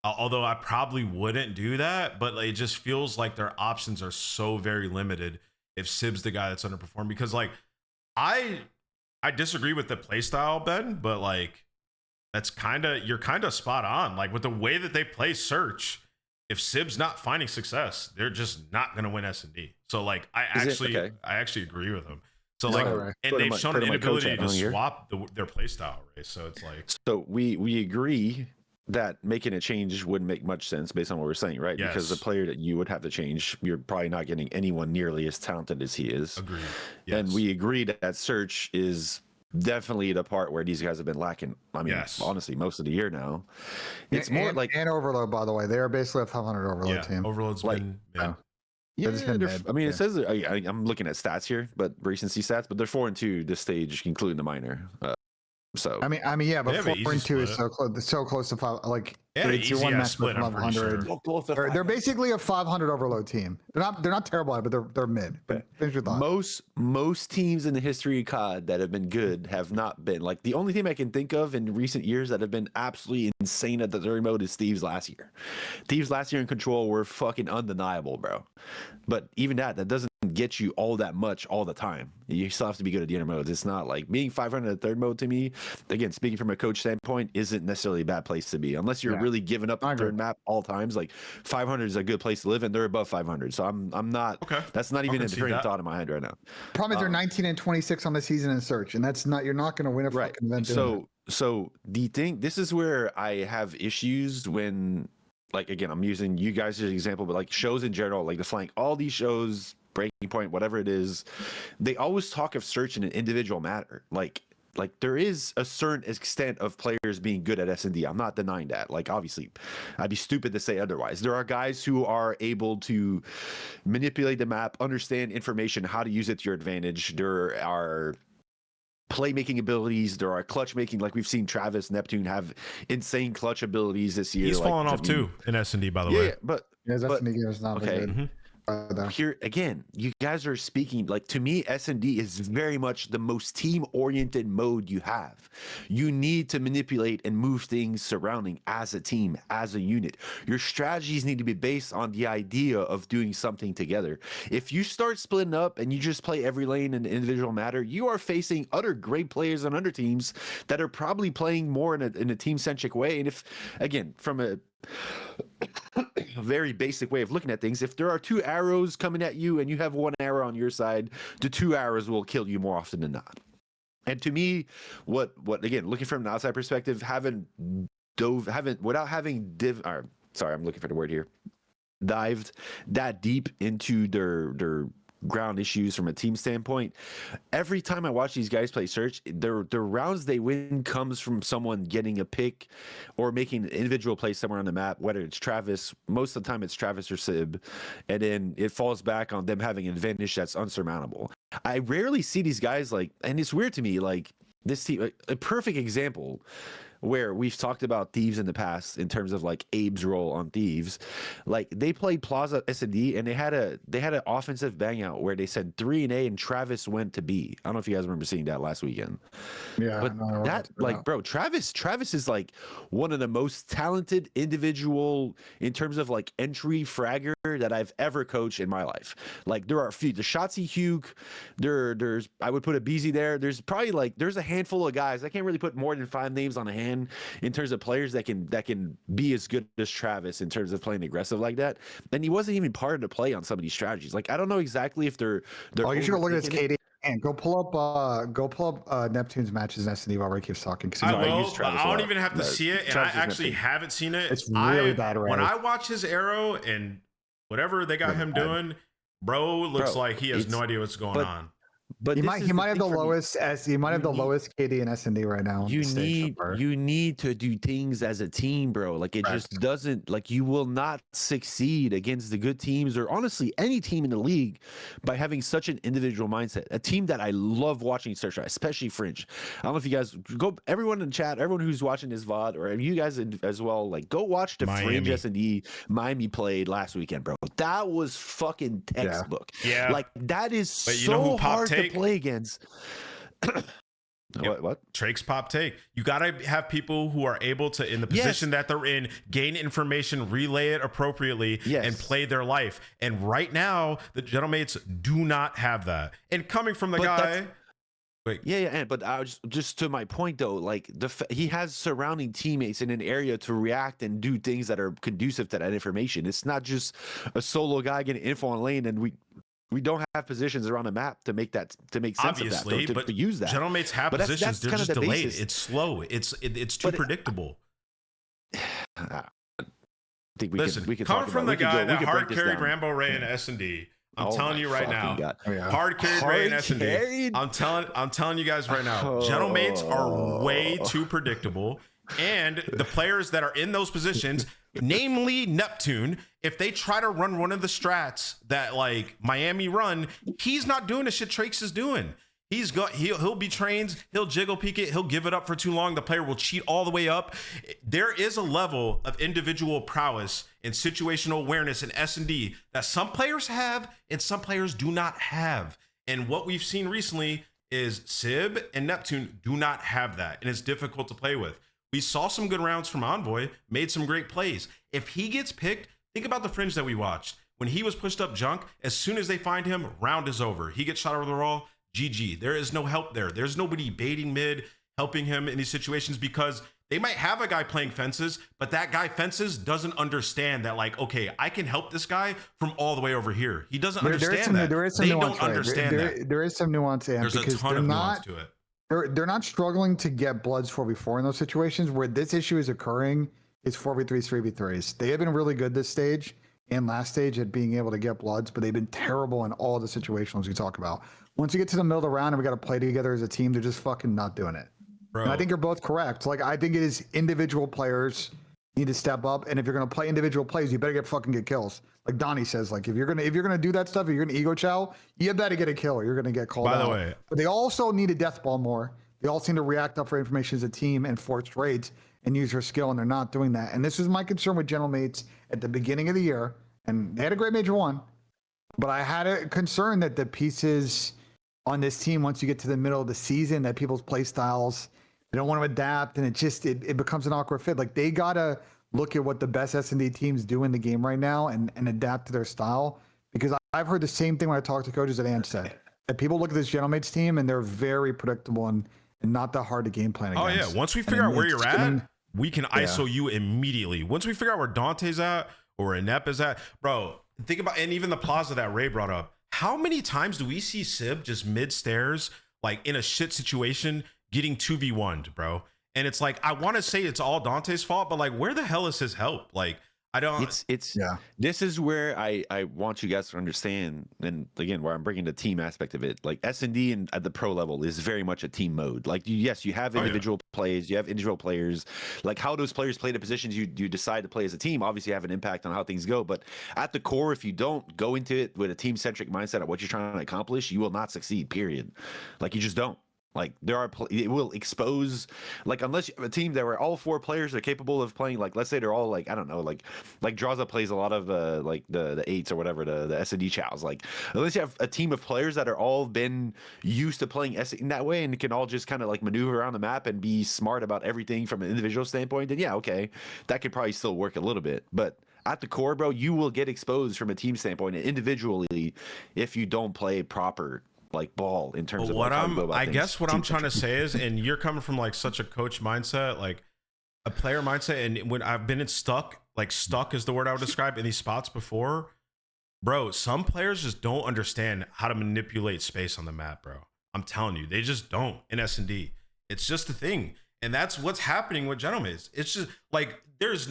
[SPEAKER 1] Although I probably wouldn't do that, but it just feels like their options are so very limited if Sib's the guy that's underperformed. Because like I disagree with the playstyle, Ben, but like you're kind of spot on. Like with the way that they play Search, if Sib's not finding success, they're just not gonna win S&D. So like I actually agree with them. So like, and they've shown an inability to swap their playstyle, right? So it's like,
[SPEAKER 3] so we agree that making a change wouldn't make much sense based on what we're saying, right?
[SPEAKER 1] Yes.
[SPEAKER 3] Because the player that you would have to change, you're probably not getting anyone nearly as talented as he is.
[SPEAKER 1] Agreed. Yes.
[SPEAKER 3] And we agree that Search is definitely the part where these guys have been lacking. I mean, honestly, most of the year now. It's more like
[SPEAKER 2] Overload, by the way. They are basically a 500 Overload team.
[SPEAKER 1] Overload's been
[SPEAKER 3] yeah, I mean, it says I'm looking at stats here, but recency stats, but they're 4-2 this stage, including the minor. So
[SPEAKER 2] I mean, yeah, but 4-2 is so close to 5. Like it's your one match with 500. Sure. They're basically a 500 Overload team. They're not terrible, but they're mid. But finish your thought.
[SPEAKER 3] Most teams in the history of COD that have been good have not been. Like the only team I can think of in recent years that have been absolutely insane at the third mode is Thieves last year. Thieves last year in Control were fucking undeniable, bro. But even that doesn't get you all that much all the time. You still have to be good at the inner modes. It's not like being 500 at third mode to me, again, speaking from a coach standpoint, isn't necessarily a bad place to be unless you're really giving up the third map all times. Like 500 is a good place to live, and they're above 500. So I'm not. Okay. That's not even a train thought in my head right now.
[SPEAKER 2] Problem is they're 19-26 on the season in Search, and that's not. You're not going to win a fucking event.
[SPEAKER 3] So the thing, this is where I have issues when, like, again, I'm using you guys as an example, but like shows in general, like the Flank, all these shows, Breaking Point, whatever it is, they always talk of Search in an individual matter. Like there is a certain extent of players being good at S&D. I'm not denying that. Like, obviously, I'd be stupid to say otherwise. There are guys who are able to manipulate the map, understand information, how to use it to your advantage. There are playmaking abilities. There are clutch making, like we've seen Travis Neptune have insane clutch abilities this year.
[SPEAKER 1] He's fallen off too in S&D, by the way.
[SPEAKER 3] Yeah, but
[SPEAKER 2] S&D game is not
[SPEAKER 3] okay.
[SPEAKER 2] good.
[SPEAKER 3] Here again, you guys are speaking, like, to me, S&D is very much the most team-oriented mode you have. You need to manipulate and move things surrounding as a team, as a unit. Your strategies need to be based on the idea of doing something together. If you start splitting up and you just play every lane in an individual matter, you are facing other great players on other teams that are probably playing more in a team-centric way. And if, again, from a very basic way of looking at things, if there are two arrows coming at you and you have one arrow on your side, the two arrows will kill you more often than not. And to me, what again, looking from an outside perspective, without having dived that deep into their ground issues from a team standpoint, every time I watch these guys play Search, their rounds they win comes from someone getting a pick or making an individual play somewhere on the map, whether it's Travis, most of the time it's Travis or Sib, and then it falls back on them having an advantage that's unsurmountable. I rarely see these guys, like, and it's weird to me, like this team, a perfect example where we've talked about Thieves in the past in terms of like Abe's role on Thieves. Like, they played Plaza S&D and they had an offensive bang out where they said 3 and A and Travis went to B. I don't know if you guys remember seeing that last weekend.
[SPEAKER 2] Yeah,
[SPEAKER 3] but that, like, bro, Travis is like one of the most talented individual in terms of like entry fragger that I've ever coached in my life. Like, there are a few, the Shotsy Hugh, there's I would put a BZ there. There's probably like there's a handful of guys. I can't really put more than 5 names on a hand in terms of players that can be as good as Travis in terms of playing aggressive like that. And he wasn't even part of the play on some of these strategies. Like, I don't know exactly if they're
[SPEAKER 2] oh, you should go look at his KD and go pull up Neptune's matches in S&D while Ray keeps talking.
[SPEAKER 1] I don't even have to see it, and I actually haven't seen it.
[SPEAKER 2] It's really bad, right?
[SPEAKER 1] When I watch his arrow and whatever they got him doing, bro looks like he has no idea what's going on.
[SPEAKER 3] But
[SPEAKER 2] He
[SPEAKER 3] this
[SPEAKER 2] might
[SPEAKER 3] is
[SPEAKER 2] he
[SPEAKER 3] the
[SPEAKER 2] might have
[SPEAKER 3] thing
[SPEAKER 2] the
[SPEAKER 3] for me.
[SPEAKER 2] lowest he might have the
[SPEAKER 3] You need
[SPEAKER 2] lowest KD and S&D right now on the stage so far.
[SPEAKER 3] you need to do things as a team, bro. Like it just
[SPEAKER 2] Correct.
[SPEAKER 3] doesn't, like, you will not succeed against the good teams or honestly any team in the league by having such an individual mindset. A team that I love watching search, especially Fringe. I don't know if you guys go, everyone in chat, everyone who's watching this VOD, or you guys as well, like go watch the Fringe S&D Miami played last weekend, bro. That was fucking textbook.
[SPEAKER 1] Yeah.
[SPEAKER 3] Like that is
[SPEAKER 1] But
[SPEAKER 3] so
[SPEAKER 1] you know who
[SPEAKER 3] hard
[SPEAKER 1] take?
[SPEAKER 3] to play against. What?
[SPEAKER 1] Drake's pop take. You got to have people who are able to, in the position that they're in, gain information, relay it appropriately, and play their life. And right now, the Gentlemates do not have that. And coming from the guy... Wait.
[SPEAKER 3] Yeah, but I was just to my point though, like he has surrounding teammates in an area to react and do things that are conducive to that information. It's not just a solo guy getting info on lane, and we don't have positions around the map to make sense
[SPEAKER 1] Obviously,
[SPEAKER 3] of that, to use that.
[SPEAKER 1] Gentlemates have positions, they're just delayed. Basis. It's slow. It's too predictable.
[SPEAKER 3] I think we can
[SPEAKER 1] coming
[SPEAKER 3] talk
[SPEAKER 1] from
[SPEAKER 3] about,
[SPEAKER 1] the guy that hard carried Rambo Ray and S&D. I'm telling you right now, hard carried Ray and S&D. I'm telling you guys right now, Gentlemates are way too predictable. And the players that are in those positions, namely Neptune, if they try to run one of the strats that like Miami run, he's not doing the shit Trakes is doing. He'll be trained, he'll jiggle peek it, he'll give it up for too long, the player will cheat all the way up. There is a level of individual prowess and situational awareness in S&D that some players have and some players do not have. And what we've seen recently is Sib and Neptune do not have that, and it's difficult to play with. We saw some good rounds from Envoy, made some great plays. If he gets picked, think about the Fringe that we watched. When he was pushed up junk, as soon as they find him, round is over. He gets shot over the wall, GG. There is no help there. There's nobody baiting mid, helping him in these situations, because they might have a guy playing fences, but that guy fences doesn't understand that, like, okay, I can help this guy from all the way over here. He doesn't understand that. They don't understand that.
[SPEAKER 2] There is some nuance in
[SPEAKER 1] There's a ton of nuance to it.
[SPEAKER 2] They're not struggling to get bloods 4v4 in those situations. Where this issue is occurring is 4v3s, 3v3s. They have been really good this stage and last stage at being able to get bloods, but they've been terrible in all the situations we talk about. Once you get to the middle of the round and we got to play together as a team, they're just fucking not doing it. And I think you're both correct. Like, I think it is individual players need to step up, and if you're gonna play individual plays, you better get kills. Like Donnie says, like if you're gonna do that stuff, if you're gonna ego chow, you better get a kill or you're gonna get called out. By the way, but they also need a death ball more. They all seem to react up for information as a team and force raids and use their skill, and they're not doing that. And this is my concern with Gentlemates at the beginning of the year, and they had a great Major 1, but I had a concern that the pieces on this team, once you get to the middle of the season, that people's play styles, they don't want to adapt, and it becomes an awkward fit. Like, they gotta look at what the best S&D teams do in the game right now and adapt to their style. Because I've heard the same thing when I talk to coaches at Ant said, that people look at this Gentlemates team and they're very predictable and not that hard to game plan against.
[SPEAKER 1] Oh yeah, once we figure out where you're at, we can ISO you immediately. Once we figure out where Dante's at or where Inep is at, bro, think about, and even the plaza that Ray brought up, how many times do we see Sib just mid-stairs, like in a shit situation, getting 2v1'd, bro? And it's like, I want to say it's all Dante's fault, but like, where the hell is his help? Like, I don't.
[SPEAKER 3] This is where I want you guys to understand, and again, where I'm bringing the team aspect of it. Like S&D and at the pro level is very much a team mode. Like, yes, you have individual plays, you have individual players. Like how those players play the positions you decide to play as a team, obviously have an impact on how things go. But at the core, if you don't go into it with a team centric mindset of what you're trying to accomplish, you will not succeed. Period. Like, you just don't. Like, there are it will expose, like, unless you have a team that where all 4 players are capable of playing, like, let's say they're all like, I don't know, like Draza plays a lot of like the 8s or whatever, the S&D chows. Like, unless you have a team of players that are all been used to playing S in that way and can all just kind of like maneuver around the map and be smart about everything from an individual standpoint, then yeah, okay, that could probably still work a little bit. But at the core, bro, you will get exposed from a team standpoint and individually if you don't play proper like ball in terms of
[SPEAKER 1] what
[SPEAKER 3] like,
[SPEAKER 1] I guess what I'm trying to say is, and you're coming from like such a coach mindset, like a player mindset, and when I've been stuck is the word I would describe in these spots before, bro, some players just don't understand how to manipulate space on the map, bro. I'm telling you, they just don't in S&D. It's just a thing. And that's what's happening with Gentlemen. It's just like,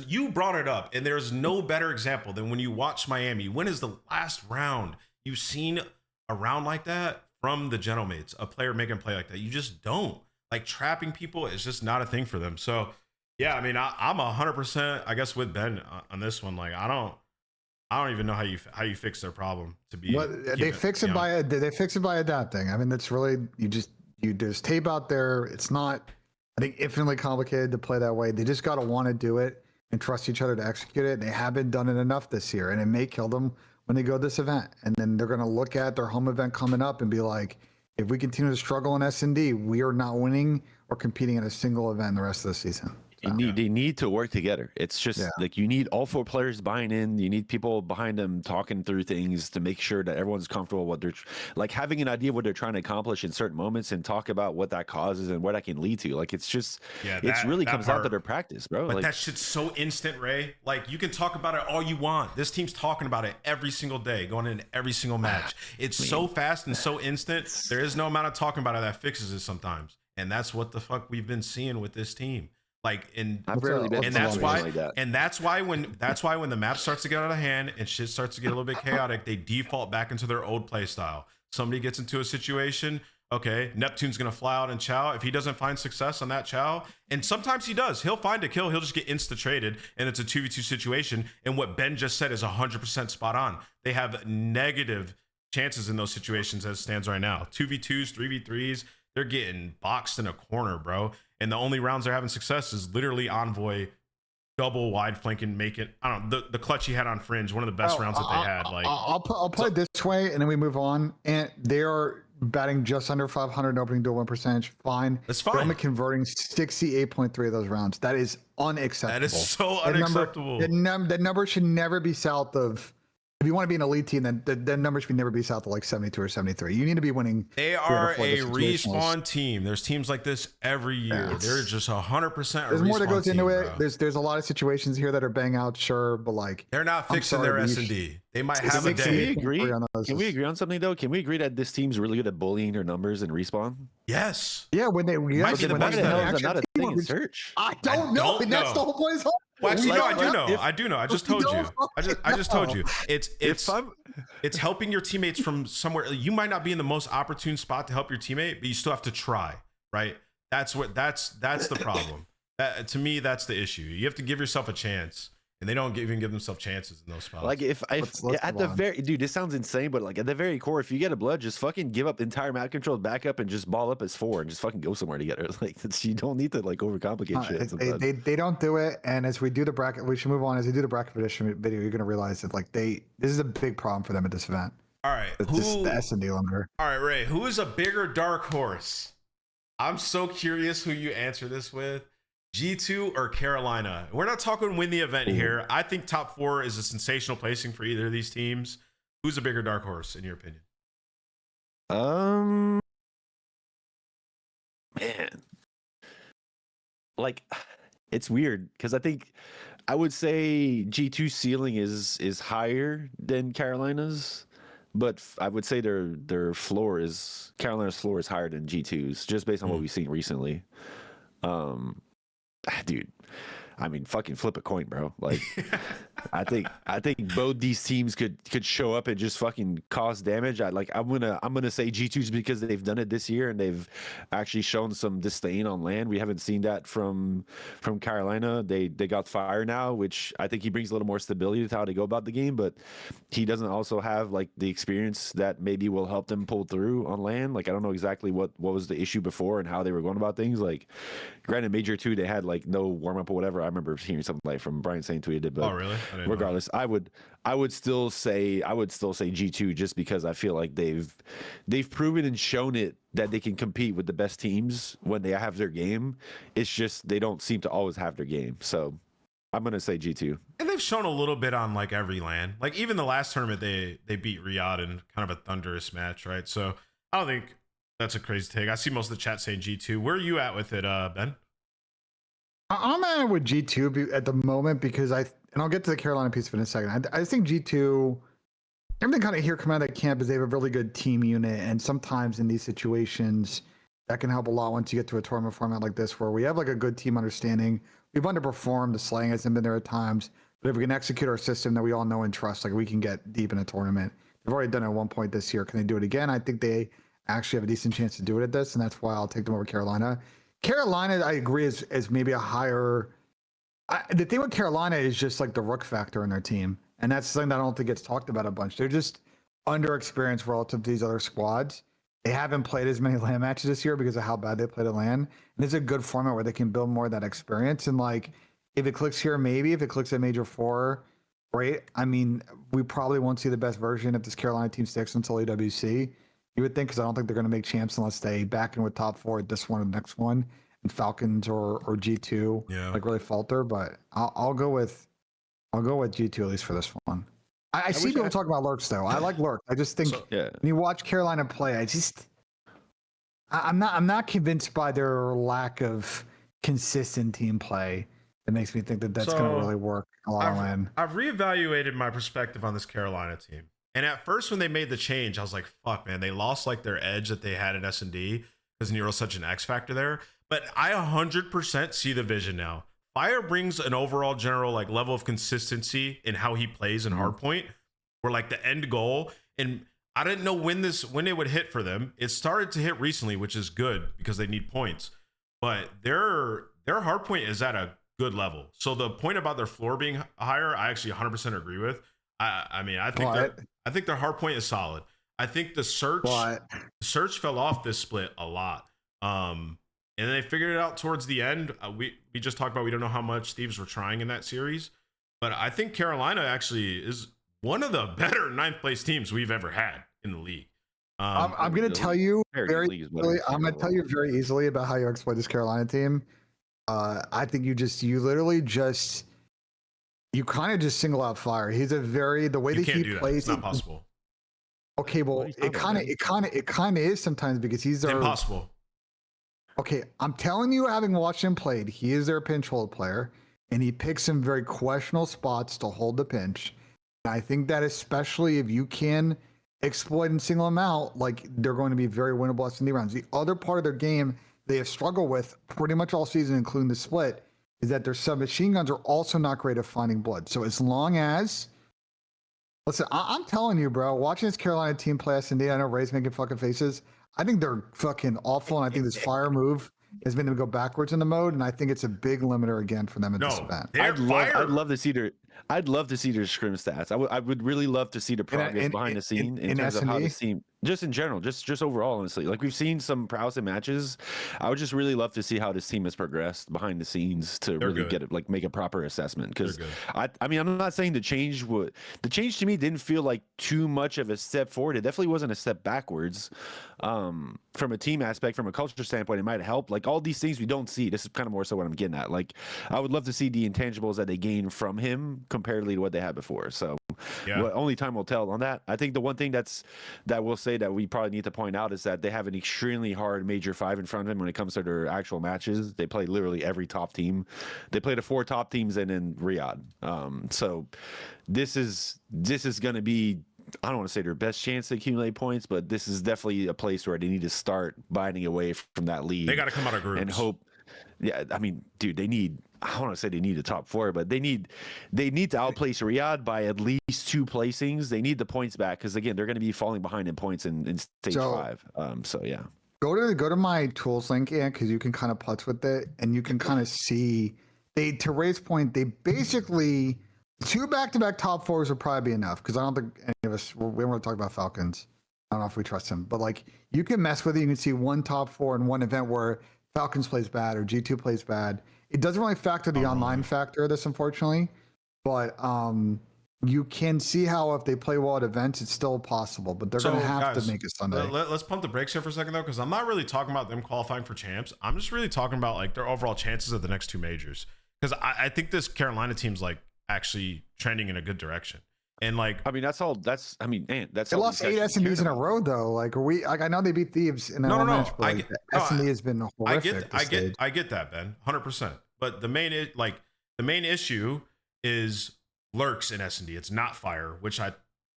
[SPEAKER 1] you brought it up, and there's no better example than when you watch Miami. When is the last round you've seen a round like that from the gentlemates, a player making a play like that. You just don't. Like trapping people is just not a thing for them. So yeah, I mean, I'm 100%, I guess, with Ben on this one. Like, I don't even know how you fix their problem to be.
[SPEAKER 2] Well, they fix it by adapting. I mean, that's really you just tape out there. It's not, I think, infinitely complicated to play that way. They just got to want to do it and trust each other to execute it. And they haven't done it enough this year, and it may kill them when they go to this event. And then they're going to look at their home event coming up and be like, if we continue to struggle in S&D, we are not winning or competing in a single event the rest of the season.
[SPEAKER 3] They need to work together. It's just like you need all 4 players buying in. You need people behind them talking through things to make sure that everyone's comfortable what they're like, having an idea of what they're trying to accomplish in certain moments and talk about what that causes and what that can lead to. Like, it's just it's really comes down to their practice, bro.
[SPEAKER 1] But
[SPEAKER 3] like,
[SPEAKER 1] that shit's so instant, Ray. Like, you can talk about it all you want. This team's talking about it every single day, going into every single match. It's so fast and so instant. There is no amount of talking about it that fixes it sometimes. And that's what the fuck we've been seeing with this team. Like, and that's why when the map starts to get out of hand and shit starts to get a little bit chaotic, they default back into their old play style. Somebody gets into a situation, okay, Neptune's gonna fly out and chow. If he doesn't find success on that chow, and sometimes he does, he'll find a kill, he'll just get insta traded, and it's a 2v2 situation. And what Ben just said is 100% spot on. They have negative chances in those situations as it stands right now. 2v2s, 3v3s, they're getting boxed in a corner, bro. And the only rounds they're having success is literally Envoy double wide flanking, make it. I don't know, the clutch he had on Fringe, one of the best rounds that they had. Like,
[SPEAKER 2] I'll put it this way, and then we move on. And they are batting just under 500 opening duel win percentage. Fine.
[SPEAKER 1] That's fine.
[SPEAKER 2] They're only converting 68.3 of those rounds. That is unacceptable.
[SPEAKER 1] That is so unacceptable.
[SPEAKER 2] That number should never be south of. If you want to be an elite team, then the numbers should never be south of like 72 or 73. You need to be winning.
[SPEAKER 1] They are a respawn team. There's teams like this every year. They're just 100%.
[SPEAKER 2] There's more that goes into it.
[SPEAKER 1] Bro.
[SPEAKER 2] There's a lot of situations here that are bang out, sure, but like
[SPEAKER 1] they're not fixing their S&D. They might have a day.
[SPEAKER 3] Can we agree on something though? Can we agree that this team's really good at bullying their numbers and respawn?
[SPEAKER 1] Yes.
[SPEAKER 2] Yeah, when they
[SPEAKER 1] might be the best at
[SPEAKER 3] not a thing in search.
[SPEAKER 2] I don't know. That's the whole point.
[SPEAKER 1] Well, actually, no, I do know. I just told you. I just told you. It's helping your teammates from somewhere. You might not be in the most opportune spot to help your teammate, but you still have to try, right? That's the problem. To me, that's the issue. You have to give yourself a chance. And they don't even give themselves chances in those spots.
[SPEAKER 3] Like let's at the very dude, this sounds insane, but like at the very core, if you get a blood, just fucking give up entire map control, back up, and just ball up as 4 and just fucking go somewhere together. Like you don't need to like overcomplicate shit.
[SPEAKER 2] They don't do it. And as we do the bracket, we should move on. As we do the bracket prediction video, you're gonna realize that like this is a big problem for them at this event.
[SPEAKER 1] All right,
[SPEAKER 2] the S&D lumber.
[SPEAKER 1] All right, Ray, who is a bigger dark horse? I'm so curious who you answer this with. G2 or Carolina? We're not talking win the event here. I think top 4 is a sensational placing for either of these teams. Who's a bigger dark horse in your opinion?
[SPEAKER 3] Man, like it's weird because I would say G2 ceiling is higher than Carolina's, but I would say their floor is Carolina's floor is higher than G2's just based on what we've seen recently. Dude, I mean, fucking flip a coin, bro. Like, I think both these teams could show up and just fucking cause damage. I'm gonna say G2's because they've done it this year and they've actually shown some disdain on land. We haven't seen that from Carolina. They got Fire now, which I think he brings a little more stability to how they go about the game, but he doesn't also have like the experience that maybe will help them pull through on land. Like, I don't know exactly what was the issue before and how they were going about things. Like, granted, Major 2, they had like no warm up or whatever. I remember hearing something like from Brian saying tweeted it, but
[SPEAKER 1] oh really?
[SPEAKER 3] Regardless, I would still say G2 just because I feel like they've proven and shown it that they can compete with the best teams when they have their game. It's just they don't seem to always have their game. So I'm gonna say G2.
[SPEAKER 1] And they've shown a little bit on like every land. Like even the last tournament they beat Riyadh in kind of a thunderous match, right? So I don't think that's a crazy take. I see most of the chat saying G2. Where are you at with it, Ben?
[SPEAKER 2] I'm at it with G2 at the moment because and I'll get to the Carolina piece of it in a second. I think G2, everything kind of here coming out of camp is they have a really good team unit, and sometimes in these situations that can help a lot once you get to a tournament format like this where we have like a good team understanding. We've underperformed, the slaying hasn't been there at times, but if we can execute our system that we all know and trust, like we can get deep in a tournament. They've already done it at one point this year. Can they do it again? I think they actually have a decent chance to do it at this, and that's why I'll take them over Carolina. Carolina, I agree, is maybe a higher. The thing with Carolina is just like the rook factor in their team, and that's something that I don't think gets talked about a bunch. They're just underexperienced relative to these other squads. They haven't played as many LAN matches this year because of how bad they played at LAN. And it's a good format where they can build more of that experience. And like, if it clicks here, maybe if it clicks at Major 4, great. I mean, we probably won't see the best version if this Carolina team sticks until AWC. You would think, because I don't think they're going to make champs unless they back in with top 4 at this one or the next one, and Falcons or G2 like really falter. But I'll go with G2 at least for this one. I see people talk about Lurks though. I like Lurk. I just think when you watch Carolina play, I'm not convinced by their lack of consistent team play. It makes me think that that's going to really work a lot of LAN.
[SPEAKER 1] I've reevaluated my perspective on this Carolina team. And at first, when they made the change, I was like, fuck, man, they lost like their edge that they had in S&D because Nero's such an X factor there. But I 100% see the vision now. Fire brings an overall general like level of consistency in how he plays in hardpoint, where like the end goal. And I didn't know when it would hit for them. It started to hit recently, which is good because they need points. But their hardpoint is at a good level. So the point about their floor being higher, I actually 100% agree with. I think their hardpoint is solid. I think the search fell off this split a lot. And then they figured it out towards the end. We just talked about we don't know how much Thieves were trying in that series, but I think Carolina actually is one of the better 9th place teams we've ever had in the league.
[SPEAKER 2] I'm going to tell you very easily. I'm going to tell you very easily about how you exploit this Carolina team. I think you kind of just single out Fire. He's a the way that he plays.
[SPEAKER 1] It's not possible.
[SPEAKER 2] Okay, well, it kind of is sometimes because he's
[SPEAKER 1] impossible.
[SPEAKER 2] Okay, I'm telling you, having watched him played, he is their pinch hold player, and he picks some very questionable spots to hold the pinch. And I think that especially if you can exploit and single them out, like they're going to be very winnable S&D rounds. The other part of their game they have struggled with pretty much all season, including the split, is that their submachine guns are also not great at finding blood. So as long as, listen, I'm telling you, bro, watching this Carolina team play S&D, I know Ray's making fucking faces. I think they're fucking awful, and I think this Fire move has been to go backwards in the mode, and I think it's a big limiter again for them at this event.
[SPEAKER 3] I'd love to see their scrim stats. I would really love to see the progress behind the scene in terms of how the team, just in general, just overall, honestly. Like we've seen some prowess in matches. I would just really love to see how this team has progressed behind the scenes to really get it, like make a proper assessment. Because I mean, I'm not saying the change to me didn't feel like too much of a step forward. It definitely wasn't a step backwards. From a team aspect, from a culture standpoint, it might help. Like all these things we don't see. This is kind of more so what I'm getting at. Like I would love to see the intangibles that they gain from him comparatively to what they had before. So only time will tell on that. I think the one thing that we'll say that we probably need to point out is that they have an extremely hard Major 5 in front of them when it comes to their actual matches. They play literally every top team. They play the 4 top teams and in Riyadh. So this is going to be, I don't want to say their best chance to accumulate points, but this is definitely a place where they need to start binding away from that lead.
[SPEAKER 1] They got to come out of groups
[SPEAKER 3] and hope. Yeah, I mean, dude, I don't want to say they need a top 4, but they need to outplace Riyadh by at least 2 placings. They need the points back because again, they're going to be falling behind in points in stage 5. So yeah.
[SPEAKER 2] Go to my tools link, because you can kind of putz with it and you can kind of see to Ray's point, they basically 2 back-to-back top 4s would probably be enough because I don't think any of us we want to talk about Falcons. I don't know if we trust him, but like you can mess with it. You can see 1 top 4 in one event where Falcons plays bad or G2 plays bad. It doesn't really factor the online factor of this, unfortunately, but you can see how if they play well at events, it's still possible, but they're going to have to make it Sunday.
[SPEAKER 1] Let's pump the brakes here for a second, though, because I'm not really talking about them qualifying for champs. I'm just really talking about like their overall chances of the next 2 majors, because I think this Carolina team's like actually trending in a good direction. And like,
[SPEAKER 3] I mean, that's all they
[SPEAKER 2] lost 8 S&Ds in a row though. Like, I know they beat Thieves in that match, but S&D has been horrific.
[SPEAKER 1] I get that, Ben, 100%. But the main issue is Lurks in S&D. It's not Fire, which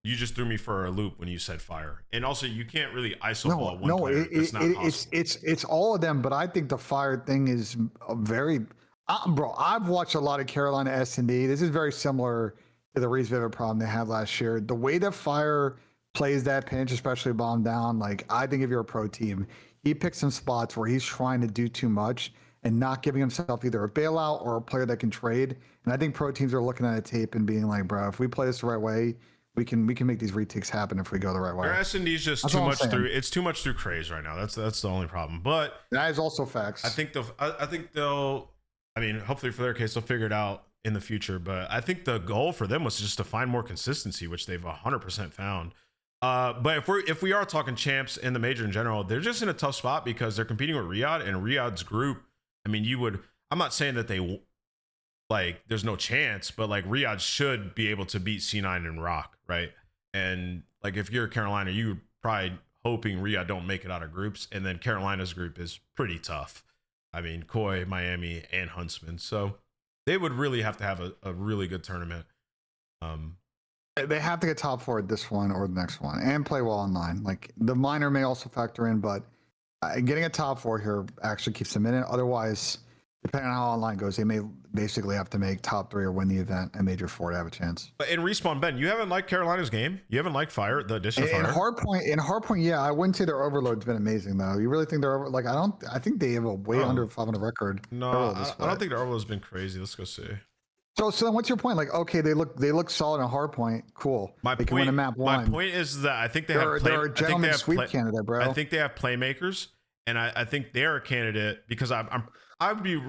[SPEAKER 1] you just threw me for a loop when you said Fire. And also, you can't really ISO ball one player.
[SPEAKER 2] It's all of them. But I think the Fire thing is very, bro. I've watched a lot of Carolina S&D. This is very similar to the Reese Vivid problem they had last year. The way that Fire plays that pinch, especially bomb down. Like, I think if you're a pro team, he picks some spots where he's trying to do too much and not giving himself either a bailout or a player that can trade. And I think pro teams are looking at a tape and being like, bro, if we play this the right way, we can make these retakes happen if we go the right way.
[SPEAKER 1] Their S&D's just
[SPEAKER 2] That's
[SPEAKER 1] too
[SPEAKER 2] all I'm
[SPEAKER 1] much
[SPEAKER 2] saying.
[SPEAKER 1] through. It's too much through craze right now. That's the only problem. But
[SPEAKER 2] That is also facts.
[SPEAKER 1] I think they'll. I mean, hopefully for their case, they'll figure it out in the future. But I think the goal for them was just to find more consistency, which they've 100% found. But if we are talking champs in the major in general, they're just in a tough spot because they're competing with Riyadh, and Riyadh's group. I mean, I'm not saying that they like there's no chance, but like Riyadh should be able to beat C9 and Rock, right? And like if you're Carolina, you're probably hoping Riyadh don't make it out of groups, and then Carolina's group is pretty tough. I mean, Koi, Miami, and Huntsman. So they would really have to have a really good tournament.
[SPEAKER 2] They have to get top 4 at this one or the next one and play well online. Like, the minor may also factor in, but getting a top 4 here actually keeps them in it. Otherwise, depending on how online goes, they may basically have to make top 3 or win the event and major 4 to have a chance.
[SPEAKER 1] But in Respawn, Ben, you haven't liked Carolina's game? You haven't liked Fire, the addition of Fire?
[SPEAKER 2] In Hardpoint, yeah, I wouldn't say their overload's been amazing though. You really think they're over? Like, I think they have a way under 500 record.
[SPEAKER 1] No, I don't think their overload's been crazy. Let's go see.
[SPEAKER 2] So then what's your point? Like, okay, they look solid in Hardpoint. Cool. They can win a map 1.
[SPEAKER 1] My point is that I think they're
[SPEAKER 2] a gentleman sweep candidate, bro.
[SPEAKER 1] I think they have playmakers, and I think they're a candidate because I'd be